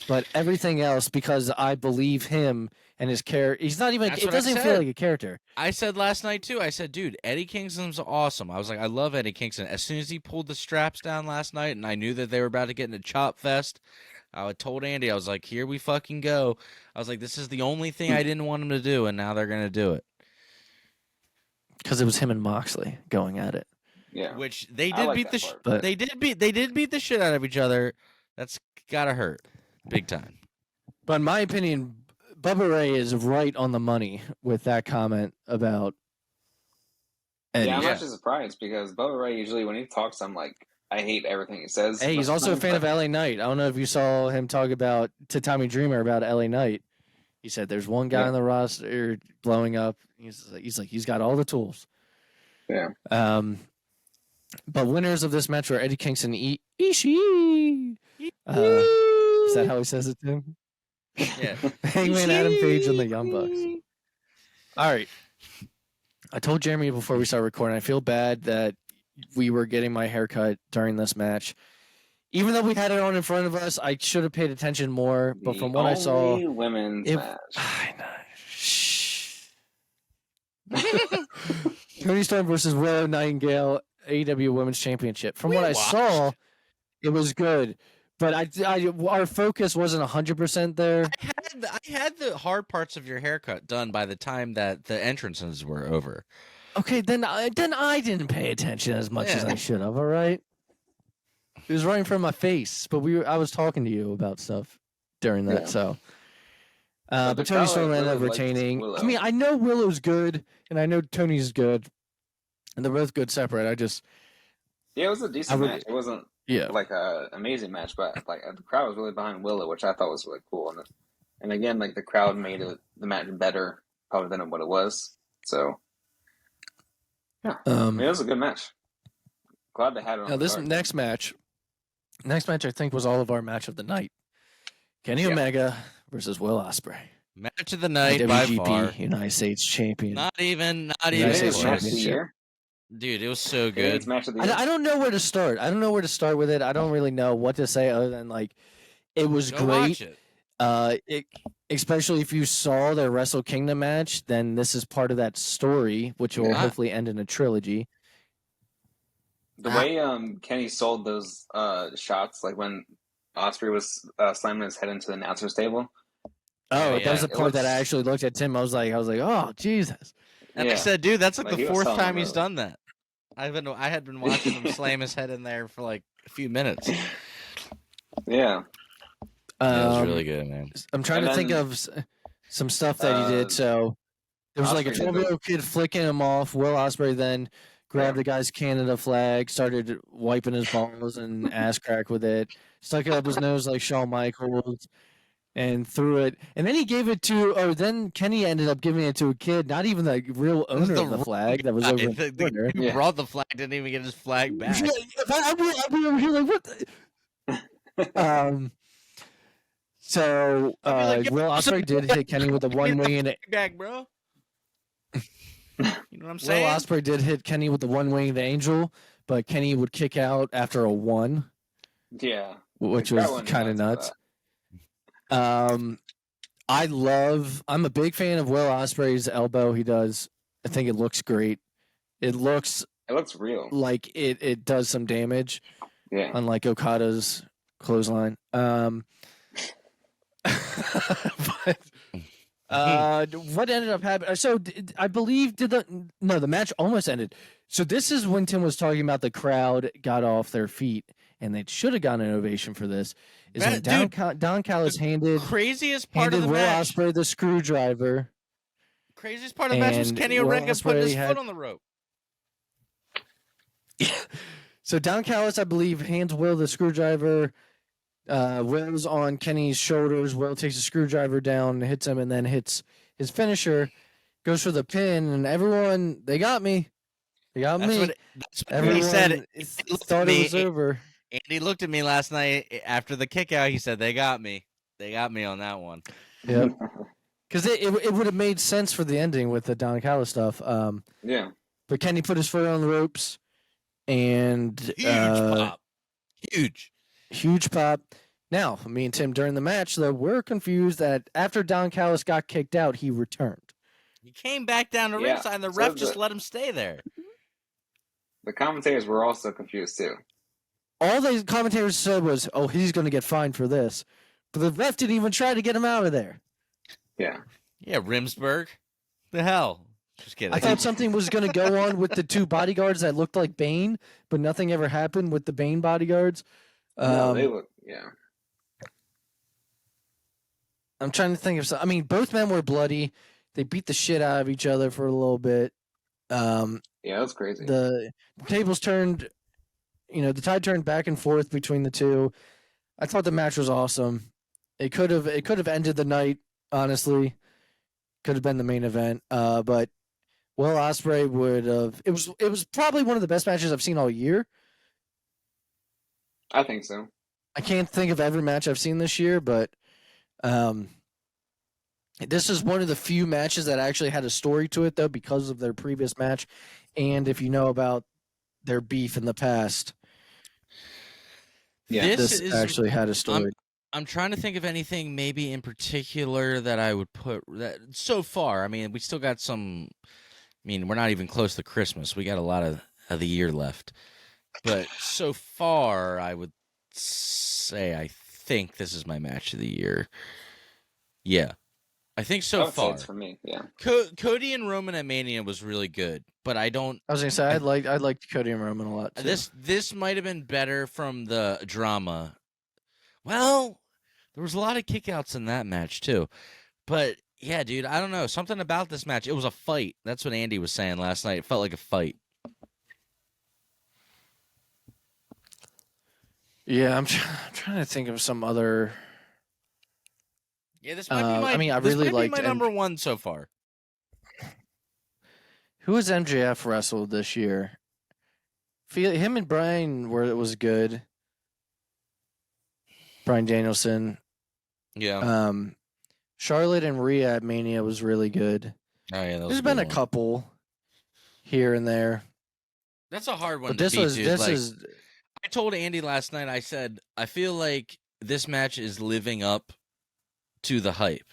[SPEAKER 2] But everything else, because I believe him and his character, he's not even, it doesn't feel like a character.
[SPEAKER 1] I said last night, too, I said, dude, Eddie Kingston's awesome. I was like, I love Eddie Kingston. As soon as he pulled the straps down last night and I knew that they were about to get into Chop Fest, I told Andy, I was like, here we fucking go. I was like, this is the only thing I didn't want him to do, and now they're going to do it.
[SPEAKER 2] Because it was him and Moxley going at it.
[SPEAKER 3] Yeah.
[SPEAKER 1] Which they did they did beat the shit out of each other. That's gotta hurt. Big time.
[SPEAKER 2] But in my opinion, Bubba Ray is right on the money with that comment about Eddie.
[SPEAKER 3] Yeah, I'm actually surprised because Bubba Ray usually when he talks, I'm like, I hate everything he says.
[SPEAKER 2] Hey, he's also a fan of LA Knight. I don't know if you saw him talk to Tommy Dreamer about LA Knight. He said there's one guy on the roster blowing up. He's like he's got all the tools.
[SPEAKER 3] Yeah.
[SPEAKER 2] But winners of this match were Eddie Kingston, Ishii. Is that how he says it to him?
[SPEAKER 1] Yeah.
[SPEAKER 2] Hangman Adam Page and the Young Bucks. All right. I told Jeremy before we started recording, I feel bad that we were getting my haircut during this match. Even though we had it on in front of us, I should have paid attention more. But from what I saw,
[SPEAKER 3] women's match.
[SPEAKER 2] I know. Shh. Tony Storm versus Willow Nightingale, AEW Women's Championship. From what I saw, it was good. But our focus wasn't 100% there.
[SPEAKER 1] I had the hard parts of your haircut done by the time that the entrances were over.
[SPEAKER 2] Okay, then I didn't pay attention as much as I should have. All right, it was right in front of my face, but I was talking to you about stuff during that. So, but Tony Storm ended up retaining. I mean, I know Willow's good, and I know Tony's good, and they're both good separate.
[SPEAKER 3] It was a decent match. It wasn't like an amazing match, but like the crowd was really behind Willow, which I thought was really cool. And again, like the crowd made the match better probably than what it was. So yeah, it was a good match. Glad they had it on.
[SPEAKER 2] Now this next match I think was all of our match of the night. Kenny Omega versus Will Ospreay.
[SPEAKER 1] Match of the night by far.
[SPEAKER 2] United States champion.
[SPEAKER 1] Not even.
[SPEAKER 2] United States championship.
[SPEAKER 1] Dude, it was so good.
[SPEAKER 2] I don't know where to start. I don't know where to start with it. I don't really know what to say other than like it was great.
[SPEAKER 1] Watch it.
[SPEAKER 2] Especially if you saw their Wrestle Kingdom match, then this is part of that story, which will hopefully end in a trilogy.
[SPEAKER 3] The way Kenny sold those shots, like when Ospreay was slamming his head into the announcer's table.
[SPEAKER 2] Oh, that was the part that I actually looked at Tim. I was like, oh Jesus.
[SPEAKER 1] And I said, dude, that's like the fourth time he's done that. I had been watching him slam his head in there for like a few minutes.
[SPEAKER 3] Yeah.
[SPEAKER 1] It was really good, man.
[SPEAKER 2] I'm trying to think of some stuff that he did. So there was like a 12-year-old kid flicking him off. Will Ospreay then grabbed the guy's Canada flag, started wiping his balls and ass crack with it, stuck it up his nose like Shawn Michaels, and threw it. And then he gave it to, then Kenny ended up giving it to a kid, not even the real owner of the flag that was over
[SPEAKER 1] the who brought the flag didn't even get his flag back.
[SPEAKER 2] I'll be over here like, what the... So Will Ospreay did hit Kenny with a 1 wing
[SPEAKER 1] back, bro. You know what I'm saying?
[SPEAKER 2] Will Ospreay did hit Kenny with the 1 wing of the angel, but Kenny would kick out after a 1.
[SPEAKER 3] Yeah,
[SPEAKER 2] which was kind of nuts. I'm a big fan of Will Ospreay's elbow. He does. I think it looks great. It looks
[SPEAKER 3] real.
[SPEAKER 2] Like it does some damage.
[SPEAKER 3] Yeah.
[SPEAKER 2] Unlike Okada's clothesline. But what ended up happening? So I believe the match almost ended. So this is when Tim was talking about the crowd got off their feet and they should have gotten an ovation for this. Is when Don Callis handed
[SPEAKER 1] Will
[SPEAKER 2] match. Ospreay the screwdriver.
[SPEAKER 1] Craziest part of the match was Kenny Omega putting his foot on the rope.
[SPEAKER 2] So Don Callis, I believe, hands Will the screwdriver. Will's on Kenny's shoulders. Will takes the screwdriver down, hits him, and then hits his finisher. Goes for the pin, and everyone, they got me. They got me.
[SPEAKER 1] That's what he said.
[SPEAKER 2] Thought it was over.
[SPEAKER 1] Andy looked at me last night after the kick out. He said, they got me. They got me on that one.
[SPEAKER 2] Yep. Because it would have made sense for the ending with the Don Callis stuff.
[SPEAKER 3] Yeah.
[SPEAKER 2] But Kenny put his foot on the ropes, and
[SPEAKER 1] huge pop.
[SPEAKER 2] Huge pop. Now, me and Tim during the match, though, we're confused that after Don Callis got kicked out, he returned.
[SPEAKER 1] He came back down to ringside, and the ref just let him stay there.
[SPEAKER 3] The commentators were also confused, too.
[SPEAKER 2] All the commentators said was, oh, he's going to get fined for this. But the ref didn't even try to get him out of there.
[SPEAKER 3] Yeah.
[SPEAKER 1] Yeah, Rimsberg. The hell? Just kidding.
[SPEAKER 2] I thought something was going to go on with the 2 bodyguards that looked like Bane, but nothing ever happened with the Bane bodyguards.
[SPEAKER 3] No, they look,
[SPEAKER 2] I'm trying to think of some. I mean, both men were bloody. They beat the shit out of each other for a little bit.
[SPEAKER 3] Yeah, that's crazy.
[SPEAKER 2] The tables turned. The tide turned back and forth between the two. I thought the match was awesome. It could have ended the night. Honestly, could have been the main event. But Will Ospreay would have. It was probably one of the best matches I've seen all year.
[SPEAKER 3] I think so.
[SPEAKER 2] I can't think of every match I've seen this year, but this is one of the few matches that actually had a story to it, though, because of their previous match, and if you know about their beef in the past, this actually had a story.
[SPEAKER 1] I'm trying to think of anything maybe in particular that I would put that so far. I mean, we still got some. I mean, we're not even close to Christmas. We got a lot of the year left, but so far, I would say I think this is my match of the year. Yeah, I think so far.
[SPEAKER 3] It's for me, yeah.
[SPEAKER 1] Cody and Roman at Mania was really good, but I don't.
[SPEAKER 2] I was gonna say I liked Cody and Roman a lot too.
[SPEAKER 1] This might have been better from the drama. Well, there was a lot of kickouts in that match too, but yeah, dude, I don't know, something about this match. It was a fight. That's what Andy was saying last night. It felt like a fight.
[SPEAKER 2] Yeah, I'm trying to think of some other.
[SPEAKER 1] Yeah, this might be my.
[SPEAKER 2] I really liked
[SPEAKER 1] my number one so far.
[SPEAKER 2] Who has MJF wrestled this year? Him and Brian was good. Brian Danielson.
[SPEAKER 1] Yeah.
[SPEAKER 2] Charlotte and Rhea at Mania was really good.
[SPEAKER 1] Oh yeah,
[SPEAKER 2] there's been a couple here and there.
[SPEAKER 1] That's a hard one.
[SPEAKER 2] But this is.
[SPEAKER 1] I told Andy last night. I said I feel like this match is living up to the hype.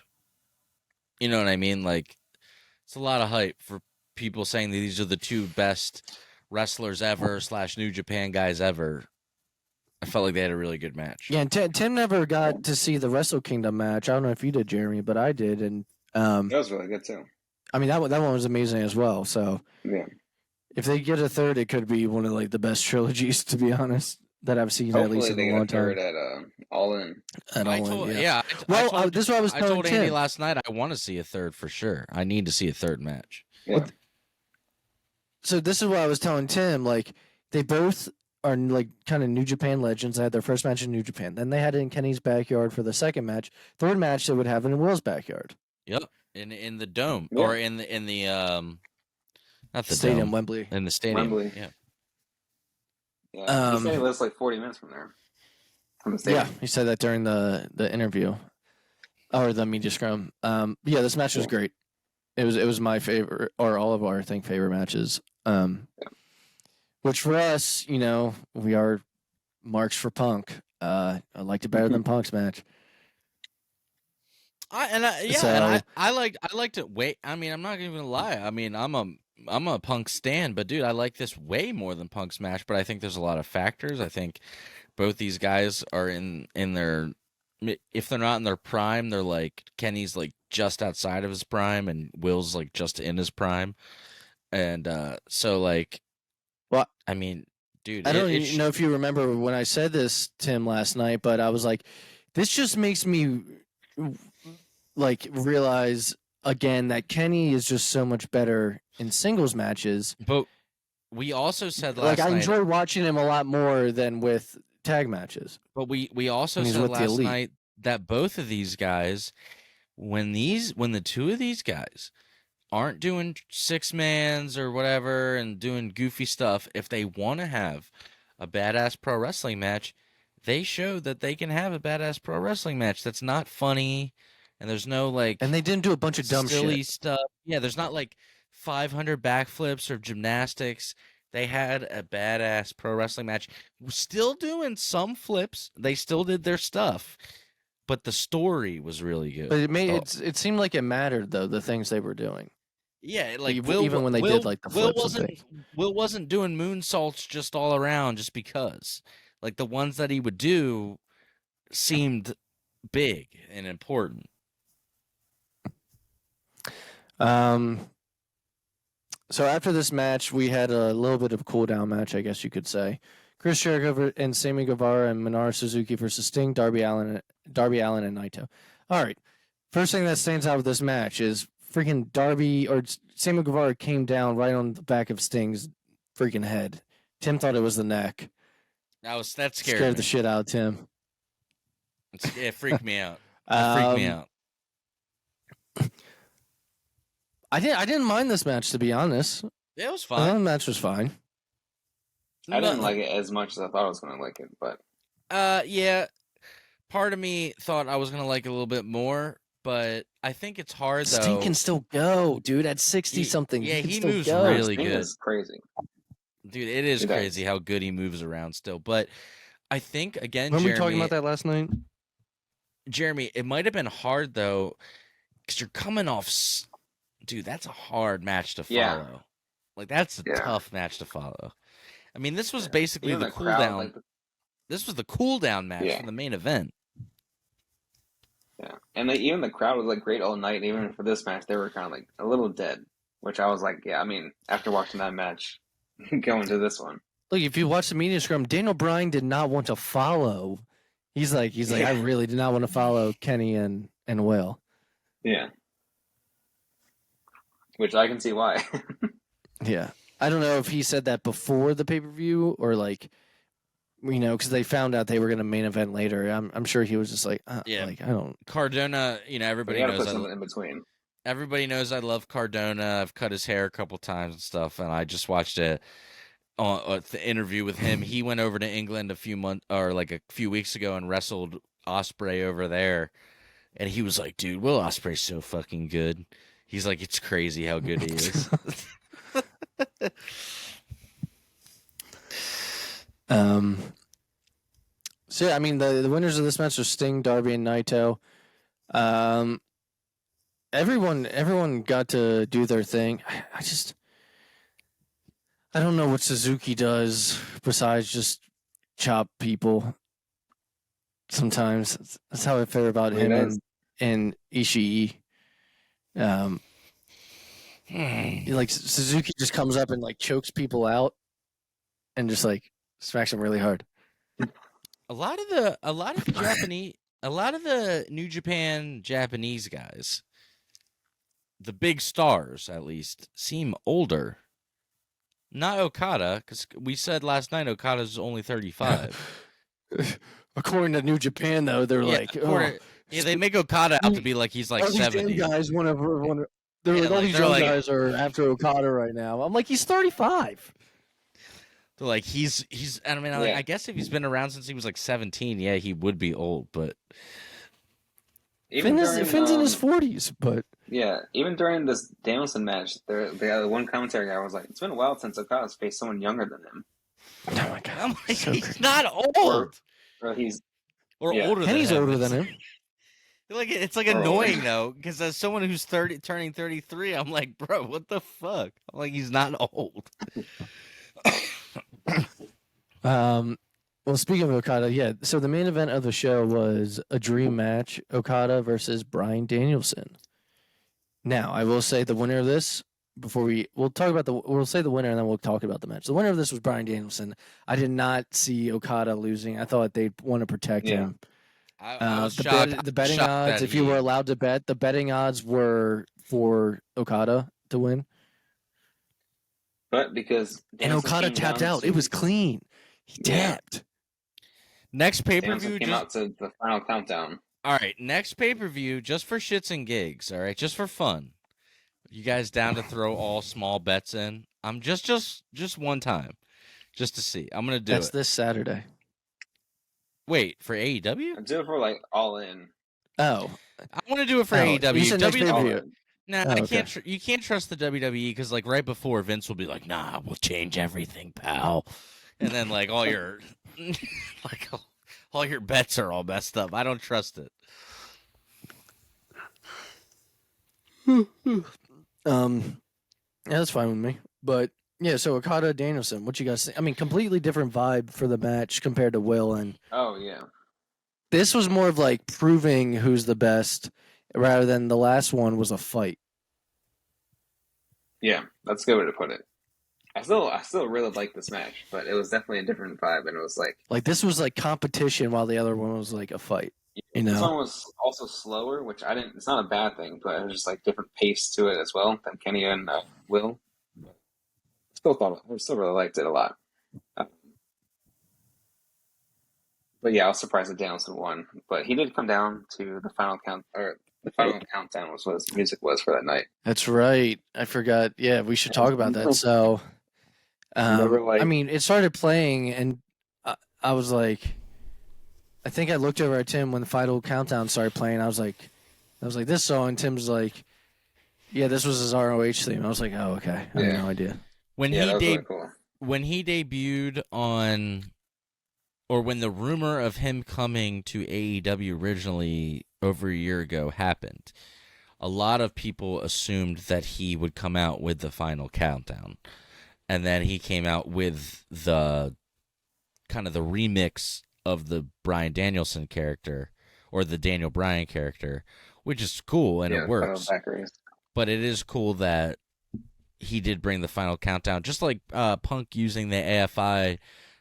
[SPEAKER 1] You know what I mean? Like, it's a lot of hype for people saying that these are the two best wrestlers ever / New Japan guys ever. I felt like they had a really good match.
[SPEAKER 2] Yeah, and Tim never got to see the Wrestle Kingdom match. I don't know if you did, Jeremy, but I did, and
[SPEAKER 3] that was really good too.
[SPEAKER 2] I mean, that one was amazing as well. So
[SPEAKER 3] yeah,
[SPEAKER 2] if they get a third, it could be one of like the best trilogies, to be honest, that I've seen.
[SPEAKER 3] Hopefully
[SPEAKER 2] at least in a long time.
[SPEAKER 3] At All In.
[SPEAKER 2] This is what I was telling
[SPEAKER 1] Andy
[SPEAKER 2] Tim
[SPEAKER 1] last night. I want to see a third for sure. I need to see a third match.
[SPEAKER 3] Yeah.
[SPEAKER 2] So this is what I was telling Tim. Like, they both are like kind of New Japan legends. They had their first match in New Japan. Then they had it in Kenny's backyard for the second match. Third match they would have it in Will's backyard.
[SPEAKER 1] Yep, in the dome or in the not the
[SPEAKER 2] stadium,
[SPEAKER 1] dome.
[SPEAKER 2] Wembley.
[SPEAKER 1] In the stadium,
[SPEAKER 3] Wembley.
[SPEAKER 1] Yeah.
[SPEAKER 3] Yeah, he said he lives like 40 minutes from there. From the stadium.
[SPEAKER 2] Yeah, he said that during the interview or the media scrum. Yeah, this match was great. It was my favorite, or all of our favorite matches. Which for us, we are marks for Punk. I liked it better than Punk's match.
[SPEAKER 1] I liked it way. I mean, I'm not even gonna lie. I mean, I'm a Punk stan, but dude, I like this way more than Punk's match. But I think there's a lot of factors. I think both these guys are in their. If they're not in their prime, they're like Kenny's like just outside of his prime, and Will's like just in his prime, and so like.
[SPEAKER 2] Well,
[SPEAKER 1] I mean, dude,
[SPEAKER 2] I don't even know if you remember when I said this, Tim, last night, but I was like, this just makes me like realize again that Kenny is just so much better in singles matches.
[SPEAKER 1] But we also said last night,
[SPEAKER 2] I enjoy watching him a lot more than with tag matches.
[SPEAKER 1] But we also said last night that both of these guys, when the two of these guys aren't doing 6-mans or whatever and doing goofy stuff, if they want to have a badass pro wrestling match, they show that they can have a badass pro wrestling match that's not funny, and there's no like,
[SPEAKER 2] and they didn't do a bunch of dumb
[SPEAKER 1] silly
[SPEAKER 2] shit
[SPEAKER 1] stuff. Yeah, there's not like 500 backflips or gymnastics. They had a badass pro wrestling match. We're still doing some flips. They still did their stuff, but the story was really good.
[SPEAKER 2] But it seemed like it mattered though, the things they were doing.
[SPEAKER 1] Yeah, like
[SPEAKER 2] even when they did like the flips.
[SPEAKER 1] Will wasn't doing moonsaults just all around just because. Like the ones that he would do seemed big and important.
[SPEAKER 2] So after this match, we had a little bit of cool down match, I guess you could say. Chris Jericho and Sammy Guevara and Minoru Suzuki versus Sting, Darby Allin, and Naito. All right. First thing that stands out of this match is freaking Darby or Sammy Guevara came down right on the back of Sting's freaking head. Tim thought it was the neck.
[SPEAKER 1] That scared
[SPEAKER 2] Scared
[SPEAKER 1] me.
[SPEAKER 2] the shit out of Tim.
[SPEAKER 1] It freaked me out. It freaked me out.
[SPEAKER 2] I didn't mind this match, to be honest.
[SPEAKER 1] It was
[SPEAKER 2] I thought the
[SPEAKER 1] fine.
[SPEAKER 2] match was fine.
[SPEAKER 3] I didn't like it as much as I thought I was going to like it, but
[SPEAKER 1] Yeah. Part of me thought I was gonna like it a little bit more, but I think it's hard though.
[SPEAKER 2] Sting can still go, dude. At 60 something,
[SPEAKER 1] yeah,
[SPEAKER 2] he
[SPEAKER 1] he
[SPEAKER 2] can
[SPEAKER 1] moves
[SPEAKER 2] still go.
[SPEAKER 1] really
[SPEAKER 3] Sting
[SPEAKER 1] good.
[SPEAKER 3] is crazy.
[SPEAKER 1] Dude, it is
[SPEAKER 3] He does.
[SPEAKER 1] crazy how good he moves around still. But I think again,
[SPEAKER 2] When we
[SPEAKER 1] Jeremy,
[SPEAKER 2] talking about that last night?
[SPEAKER 1] Jeremy, it might have been hard though, because you're coming off. Dude, that's a hard match to follow.
[SPEAKER 3] Yeah.
[SPEAKER 1] Like that's a
[SPEAKER 3] Yeah.
[SPEAKER 1] tough match to follow. I mean, this was basically
[SPEAKER 3] Even
[SPEAKER 1] the cool
[SPEAKER 3] crowd,
[SPEAKER 1] down.
[SPEAKER 3] like,
[SPEAKER 1] This was the cool down match
[SPEAKER 3] Yeah.
[SPEAKER 1] for the main event.
[SPEAKER 3] yeah, and even the crowd was like great all night. Even for this match, they were kind of like a little dead, which I was like, yeah. I mean, after watching that match, going to this one,
[SPEAKER 2] Look, if you watch the media scrum, Daniel Bryan did not want to follow. He's like, I really did not want to follow Kenny and Will.
[SPEAKER 3] yeah, which I can see why.
[SPEAKER 2] Yeah. I don't know if he said that before the pay-per-view or like, because they found out they were going to main event later. I'm sure he was just like,
[SPEAKER 1] Yeah.
[SPEAKER 2] like, I don't.
[SPEAKER 1] Cardona,
[SPEAKER 3] But
[SPEAKER 1] everybody
[SPEAKER 3] you got to
[SPEAKER 1] knows.
[SPEAKER 3] put something in between.
[SPEAKER 1] Everybody knows I love Cardona. I've cut his hair a couple times and stuff, and I just watched the interview with him. He went over to England a few weeks ago and wrestled Ospreay over there, and he was like, "Dude, Will Ospreay's so fucking good." He's like, "It's crazy how good he is."
[SPEAKER 2] So yeah, I mean the winners of this match are Sting, Darby, and Naito. Everyone got to do their thing. I don't know what Suzuki does besides just chop people. Sometimes that's how I feel about him and Ishii. Like Suzuki just comes up and like chokes people out, and just like smacks them really hard.
[SPEAKER 1] a lot of the Japanese, a lot of the New Japan Japanese guys, the big stars at least, seem older. Not Okada, because we said last night Okada's only 35.
[SPEAKER 2] According to New Japan, though, they're like,
[SPEAKER 1] they make Okada out to be like he's like
[SPEAKER 2] all these
[SPEAKER 1] 70.
[SPEAKER 2] damn guys want to. They're
[SPEAKER 1] Yeah,
[SPEAKER 2] like, all
[SPEAKER 1] like,
[SPEAKER 2] these
[SPEAKER 1] they're
[SPEAKER 2] young
[SPEAKER 1] like-
[SPEAKER 2] guys are after Okada right now. I'm like, he's 35.
[SPEAKER 1] They're like he's. I mean, I guess if he's been around since he was like 17, yeah, he would be old. But
[SPEAKER 3] Even
[SPEAKER 2] Finn's in his 40s, but
[SPEAKER 3] yeah, even during this Danielson match, the one commentary guy was like, "It's been a while since Okada's faced someone younger than him."
[SPEAKER 2] oh my god,
[SPEAKER 1] I'm like,
[SPEAKER 2] so
[SPEAKER 1] he's
[SPEAKER 2] crazy.
[SPEAKER 1] not old.
[SPEAKER 3] Or he's
[SPEAKER 1] Or
[SPEAKER 3] Yeah.
[SPEAKER 1] older
[SPEAKER 2] Kenny's
[SPEAKER 1] than him.
[SPEAKER 2] older than him.
[SPEAKER 1] Like it's like
[SPEAKER 3] Or
[SPEAKER 1] annoying
[SPEAKER 3] older.
[SPEAKER 1] though, because as someone who's turning 33, I'm like, bro, what the fuck? I'm like, he's not old.
[SPEAKER 2] Well, speaking of Okada, yeah. So the main event of the show was a dream match: Okada versus Bryan Danielson. Now, I will say the winner of this we'll say the winner and then we'll talk about the match. The winner of this was Bryan Danielson. I did not see Okada losing. I thought they'd want to protect him.
[SPEAKER 1] I was shocked.
[SPEAKER 2] The betting
[SPEAKER 1] shocked
[SPEAKER 2] odds,
[SPEAKER 1] that
[SPEAKER 2] if you
[SPEAKER 1] he-
[SPEAKER 2] were allowed to bet, the betting odds were for Okada to win.
[SPEAKER 3] but because
[SPEAKER 2] And
[SPEAKER 3] Danielson
[SPEAKER 2] Okada
[SPEAKER 3] came
[SPEAKER 2] tapped
[SPEAKER 3] down
[SPEAKER 2] out.
[SPEAKER 3] to-
[SPEAKER 2] It was clean. He
[SPEAKER 3] Yeah.
[SPEAKER 2] tapped.
[SPEAKER 1] next pay per
[SPEAKER 3] Danielson
[SPEAKER 1] view.
[SPEAKER 3] came out to the final countdown.
[SPEAKER 1] All right, next pay per view, just for shits and gigs. All right, just for fun. You guys down to throw all small bets in? I'm just one time, just to see. I'm gonna do
[SPEAKER 2] That's
[SPEAKER 1] it.
[SPEAKER 2] this Saturday.
[SPEAKER 1] Wait for AEW?
[SPEAKER 3] I do it for like all in.
[SPEAKER 2] Oh.
[SPEAKER 1] I want to do it for
[SPEAKER 2] Oh,
[SPEAKER 1] AEW.
[SPEAKER 2] you said next
[SPEAKER 1] WWE
[SPEAKER 2] pay-per-view.
[SPEAKER 1] Nah,
[SPEAKER 2] Oh,
[SPEAKER 1] I
[SPEAKER 2] okay.
[SPEAKER 1] can't. You can't trust the WWE because, like, right before Vince will be like, "Nah, we'll change everything, pal," and then like all your, like, all your bets are all messed up. I don't trust it.
[SPEAKER 2] Yeah, that's fine with me. But yeah, so Okada Danielson, what you guys think? I mean, completely different vibe for the match compared to Will, and
[SPEAKER 3] Oh yeah,
[SPEAKER 2] this was more of like proving who's the best rather than the last one was a fight.
[SPEAKER 3] yeah. That's a good way to put it. I still really like this match, but it was definitely a different vibe, and it was like,
[SPEAKER 2] Like this was like competition while the other one was like a fight. You
[SPEAKER 3] The
[SPEAKER 2] know,
[SPEAKER 3] song was also slower, which I didn't. It's not a bad thing, but it was just like different pace to it as well than Kenny and Will. I still really liked it a lot. Uh, but yeah, I was surprised that Danielson won. But he did come down to the final count, or the final countdown was what his music was for that night.
[SPEAKER 2] that's right. I forgot. Yeah, we should talk about that. So,
[SPEAKER 3] Remember,
[SPEAKER 2] I mean, it started playing, and I was like, I think I looked over at Tim when the final countdown started playing. I was like, this song. And Tim's like, yeah, this was his ROH theme. I was like, oh, okay. I had no idea.
[SPEAKER 1] When
[SPEAKER 3] yeah,
[SPEAKER 1] he
[SPEAKER 3] that was really cool.
[SPEAKER 1] when he debuted on, or when the rumor of him coming to AEW originally over a year ago happened, a lot of people assumed that he would come out with the final countdown. And then he came out with the kind of the remix of the Bryan Danielson character, or the Daniel Bryan character, which is cool and it works. But it is cool that he did bring the final countdown, just like Punk using the AFI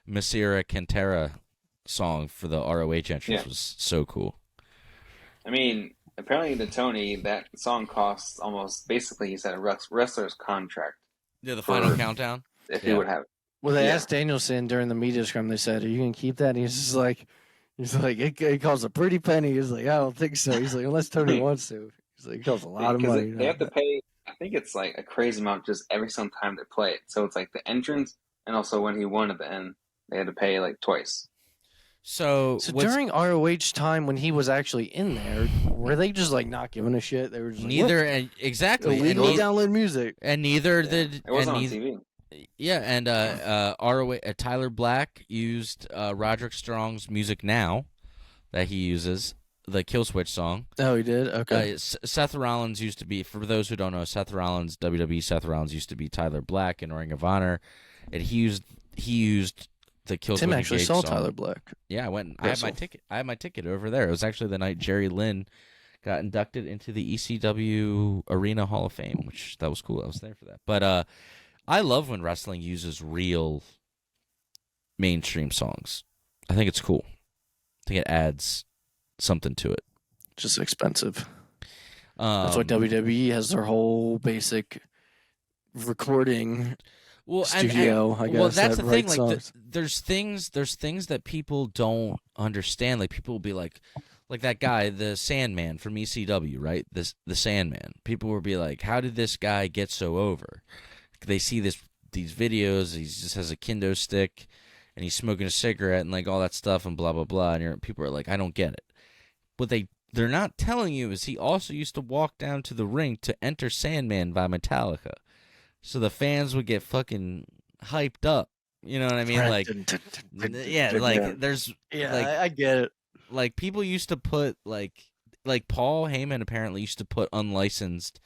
[SPEAKER 1] Masira Cantera song for the ROH entrance was so cool.
[SPEAKER 3] I mean, apparently to Tony, that song costs almost, basically, he said, a wrestler's contract.
[SPEAKER 1] Yeah, the final countdown?
[SPEAKER 3] If he would have it.
[SPEAKER 2] Well, they asked Danielson during the media scrum, they said, are you going to keep that? And he's just like, it costs a pretty penny. He's like, I don't think so. He's like, unless Tony wants to. He's like, it costs a lot of money.
[SPEAKER 3] They have to pay, I think it's like a crazy amount just every single time they play it. So it's like the entrance, and also when he won at the end, they had to pay like twice.
[SPEAKER 1] So
[SPEAKER 2] during ROH time when he was actually in there, were they just like not giving a shit? They were just like,
[SPEAKER 1] exactly.
[SPEAKER 2] We download music,
[SPEAKER 1] and neither did.
[SPEAKER 3] It was on TV.
[SPEAKER 1] Yeah, and ROH Tyler Black used Roderick Strong's "Music Now" that he uses, the Killswitch song.
[SPEAKER 2] Oh, he did. Okay.
[SPEAKER 1] Seth Rollins used to be, for those who don't know, WWE Seth Rollins used to be Tyler Black in Ring of Honor, and he used the Killswitch.
[SPEAKER 2] Tim actually saw
[SPEAKER 1] song.
[SPEAKER 2] Tyler Black.
[SPEAKER 1] Yeah, I went. I had my ticket over there. It was actually the night Jerry Lynn got inducted into the ECW Arena Hall of Fame, which that was cool. I was there for that. But I love when wrestling uses real mainstream songs. I think it's cool. I think it adds something to it.
[SPEAKER 2] Just expensive. That's why WWE has their whole basic recording studio. I guess.
[SPEAKER 1] Well, that's the thing. Like,
[SPEAKER 2] there's
[SPEAKER 1] there's things that people don't understand. Like, people will be like that guy, the Sandman from ECW, right? The Sandman. People will be like, how did this guy get so over? They see these videos. He just has a kendo stick, and he's smoking a cigarette, and like all that stuff, and blah blah blah. And people are like, I don't get it. What they're not telling you is he also used to walk down to the ring to Enter Sandman by Metallica, so the fans would get fucking hyped up. You know what I mean? Like, yeah, like there's,
[SPEAKER 2] I get it.
[SPEAKER 1] Like, people used to put like Paul Heyman apparently used to put unlicensed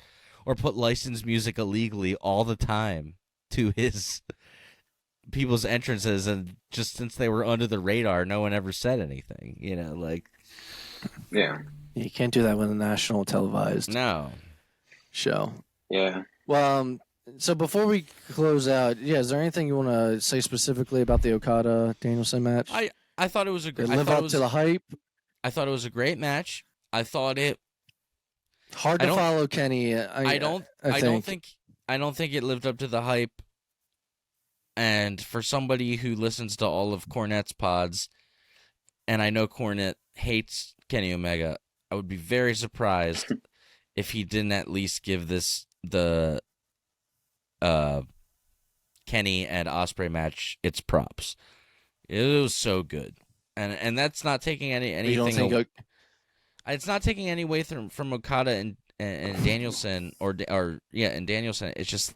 [SPEAKER 1] or put licensed music illegally all the time to his people's entrances, and just since they were under the radar, no one ever said anything. You know, like.
[SPEAKER 3] Yeah.
[SPEAKER 2] You can't do that with a national televised show.
[SPEAKER 3] Yeah.
[SPEAKER 2] Well, so before we close out, is there anything you want to say specifically about the Okada-Danielson match?
[SPEAKER 1] I thought it was a great.
[SPEAKER 2] Live up to the hype.
[SPEAKER 1] I thought it was a great match. I thought it
[SPEAKER 2] hard to follow Kenny.
[SPEAKER 1] I don't think it lived up to the hype. And for somebody who listens to all of Cornette's pods, and I know Cornette hates Kenny Omega, I would be very surprised if he didn't at least give the Kenny and Ospreay match its props. It was so good, and that's not taking anything. It's not taking any away from Okada and Danielson and Danielson. It's just,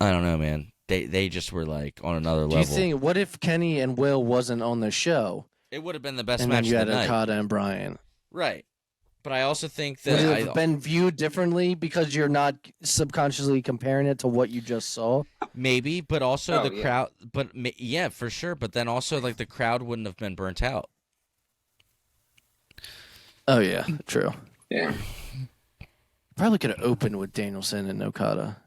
[SPEAKER 1] I don't know, man. They just were like on another level.
[SPEAKER 2] Do you think? What if Kenny and Will wasn't on the show?
[SPEAKER 1] It would have been the best
[SPEAKER 2] and
[SPEAKER 1] match.
[SPEAKER 2] And you had
[SPEAKER 1] of the
[SPEAKER 2] Okada
[SPEAKER 1] night.
[SPEAKER 2] and Bryan.
[SPEAKER 1] Right. But I also think that
[SPEAKER 2] would it have been viewed differently because you're not subconsciously comparing it to what you just saw?
[SPEAKER 1] Maybe, but also crowd. But yeah, for sure. But then also, like, the crowd wouldn't have been burnt out.
[SPEAKER 2] Oh yeah, true.
[SPEAKER 3] Yeah.
[SPEAKER 2] Probably could have opened with Danielson and Okada.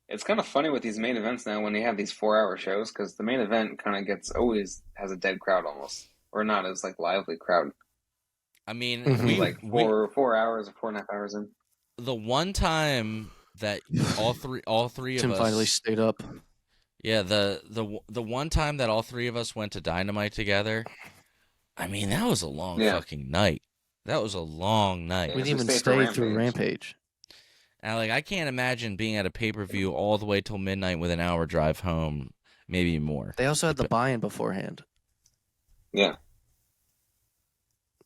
[SPEAKER 3] It's kind of funny with these main events now when they have these 4-hour shows, because the main event kind of always has a dead crowd almost. or not as like lively crowd.
[SPEAKER 1] I mean,
[SPEAKER 2] Mhm.
[SPEAKER 3] Like 4 hours or 4.5 hours in.
[SPEAKER 1] the one time that all three of
[SPEAKER 2] Tim finally
[SPEAKER 1] us,
[SPEAKER 2] stayed up.
[SPEAKER 1] yeah, the one time that all three of us went to Dynamite together, I mean, that was a long
[SPEAKER 3] Yeah.
[SPEAKER 1] fucking night. That was a long night.
[SPEAKER 2] We
[SPEAKER 3] Yeah,
[SPEAKER 2] didn't
[SPEAKER 3] so
[SPEAKER 2] even
[SPEAKER 3] stay for
[SPEAKER 2] stay through
[SPEAKER 3] Rampage.
[SPEAKER 2] Rampage.
[SPEAKER 1] And like, I can't imagine being at a pay-per-view all the way till midnight with an hour drive home, maybe more.
[SPEAKER 2] They also had the buy-in beforehand.
[SPEAKER 3] Yeah.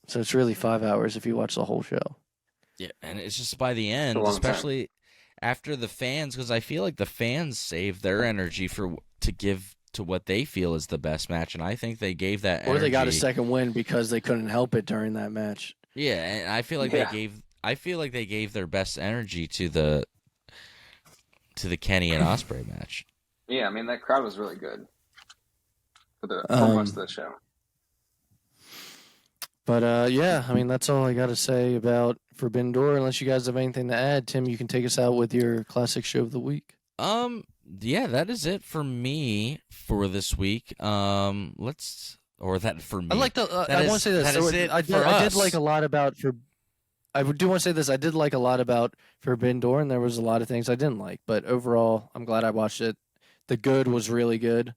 [SPEAKER 2] So it's really 5 hours if you watch the whole show.
[SPEAKER 1] Yeah, and it's just by the end,
[SPEAKER 3] long time.
[SPEAKER 1] especially after the fans, because I feel like the fans save their energy to give to what they feel is the best match, and I think they gave that
[SPEAKER 2] Or they got a
[SPEAKER 1] energy.
[SPEAKER 2] second win because they couldn't help it during that match.
[SPEAKER 1] Yeah, and I feel like
[SPEAKER 3] Yeah.
[SPEAKER 1] they gave their best energy to the Kenny and Ospreay match.
[SPEAKER 3] Yeah, I mean, that crowd was really good for most of the show.
[SPEAKER 2] But yeah, I mean that's all I got to say about Forbidden Door. Unless you guys have anything to add, Tim, you can take us out with your classic show of the week.
[SPEAKER 1] Yeah, that is it for me for this week. Let's or that for me.
[SPEAKER 2] I like the. I want to say this.
[SPEAKER 1] That
[SPEAKER 2] So
[SPEAKER 1] is it
[SPEAKER 2] I
[SPEAKER 1] for
[SPEAKER 2] did
[SPEAKER 1] us.
[SPEAKER 2] like a lot about for. I do want to say this. I did like a lot about Forbidden Door, and there was a lot of things I didn't like. But overall, I'm glad I watched it. The good was really good.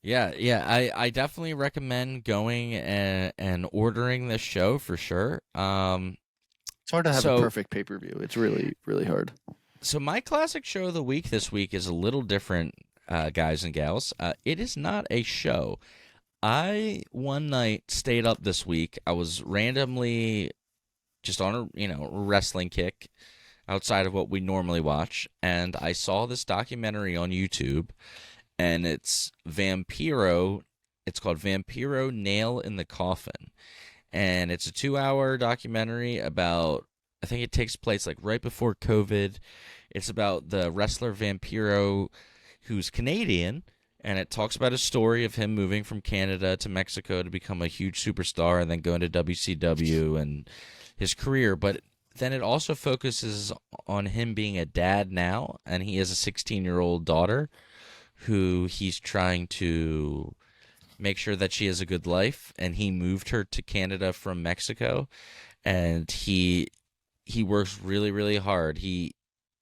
[SPEAKER 1] Yeah, I definitely recommend going and ordering this show for sure.
[SPEAKER 2] It's hard to have a perfect pay-per-view. It's really, really hard.
[SPEAKER 1] So my classic show of the week this week is a little different, guys and gals. It is not a show. I one night stayed up this week. I was randomly just on a wrestling kick outside of what we normally watch, and I saw this documentary on YouTube, and it's Vampiro. It's called Vampiro: Nail in the Coffin, and it's a 2-hour documentary about. I think it takes place like right before COVID. It's about the wrestler Vampiro, who's Canadian, and it talks about a story of him moving from Canada to Mexico to become a huge superstar and then going to WCW and his career. But then it also focuses on him being a dad now, and he has a 16-year-old daughter who he's trying to make sure that she has a good life, and he moved her to Canada from Mexico, and he works really, really hard.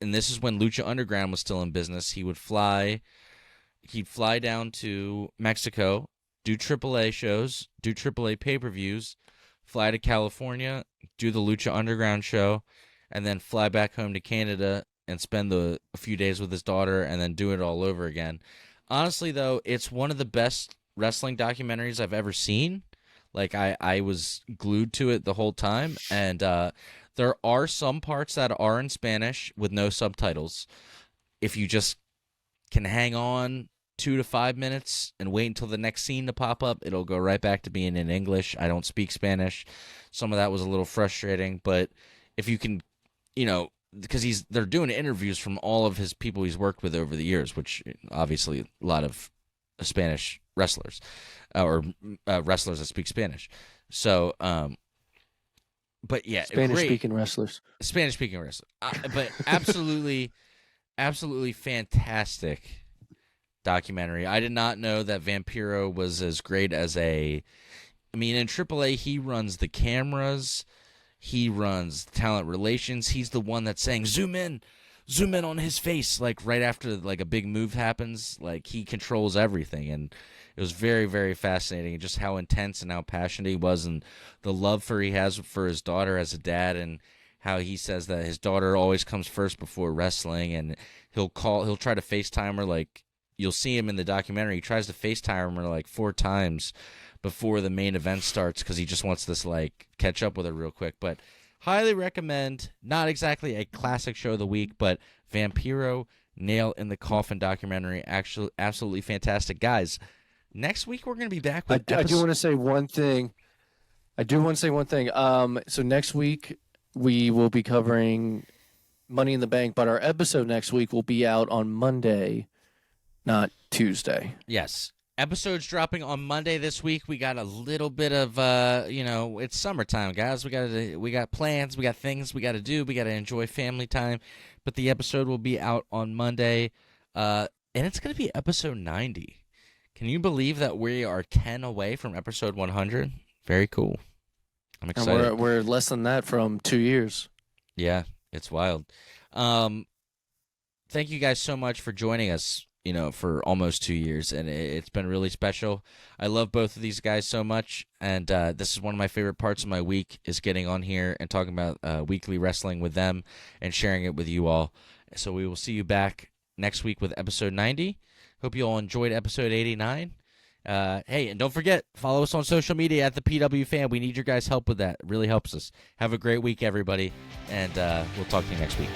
[SPEAKER 1] And this is when Lucha Underground was still in business. He'd fly down to Mexico, do AAA shows, do AAA pay-per-views, fly to California, do the Lucha Underground show, and then fly back home to Canada and spend a few days with his daughter and then do it all over again. Honestly, though, it's one of the best wrestling documentaries I've ever seen. Like, I was glued to it the whole time, and there are some parts that are in Spanish with no subtitles. If you just can hang on 2 to 5 minutes and wait until the next scene to pop up, it'll go right back to being in English. I don't speak Spanish. Some of that was a little frustrating, but if you can, because they're doing interviews from all of his people he's worked with over the years, which obviously a lot of Spanish wrestlers or wrestlers that speak Spanish. So, but yeah,
[SPEAKER 2] Spanish-speaking wrestlers.
[SPEAKER 1] Spanish-speaking wrestlers. But absolutely, absolutely fantastic documentary. I did not know that Vampiro was as great as in AAA, he runs the cameras, he runs talent relations. He's the one that's saying, zoom in on his face, like right after like a big move happens. Like, he controls everything, and it was very, very fascinating just how intense and how passionate he was, and the love he has for his daughter as a dad, and how he says that his daughter always comes first before wrestling, and he'll try to FaceTime her. Like, you'll see him in the documentary, he tries to FaceTime her like 4 times before the main event starts because he just wants to like catch up with her real quick. But highly recommend. Not exactly a classic show of the week, but Vampiro: Nail in the Coffin documentary, actually absolutely fantastic. Guys, next week we're going to be back with
[SPEAKER 2] I do want to say one thing. So next week we will be covering Money in the Bank, but our episode next week will be out on Monday, not Tuesday.
[SPEAKER 1] Yes. Episodes dropping on Monday this week. We got a little bit of it's summertime, guys. We got plans, we got things we got to do. We got to enjoy family time. But the episode will be out on Monday. And it's going to be episode 90. Can you believe that we are 10 away from episode 100? Very cool. I'm
[SPEAKER 2] And
[SPEAKER 1] excited.
[SPEAKER 2] we're less than that from 2 years.
[SPEAKER 1] Yeah, it's wild. Thank you guys so much for joining us, for almost 2 years, and it's been really special. I love both of these guys so much, and this is one of my favorite parts of my week is getting on here and talking about weekly wrestling with them and sharing it with you all. So we will see you back next week with episode 90. Hope you all enjoyed episode 89. Hey, and don't forget, follow us on social media at the PW Fan. We need your guys' help with that. It really helps us. Have a great week, everybody, and we'll talk to you next week.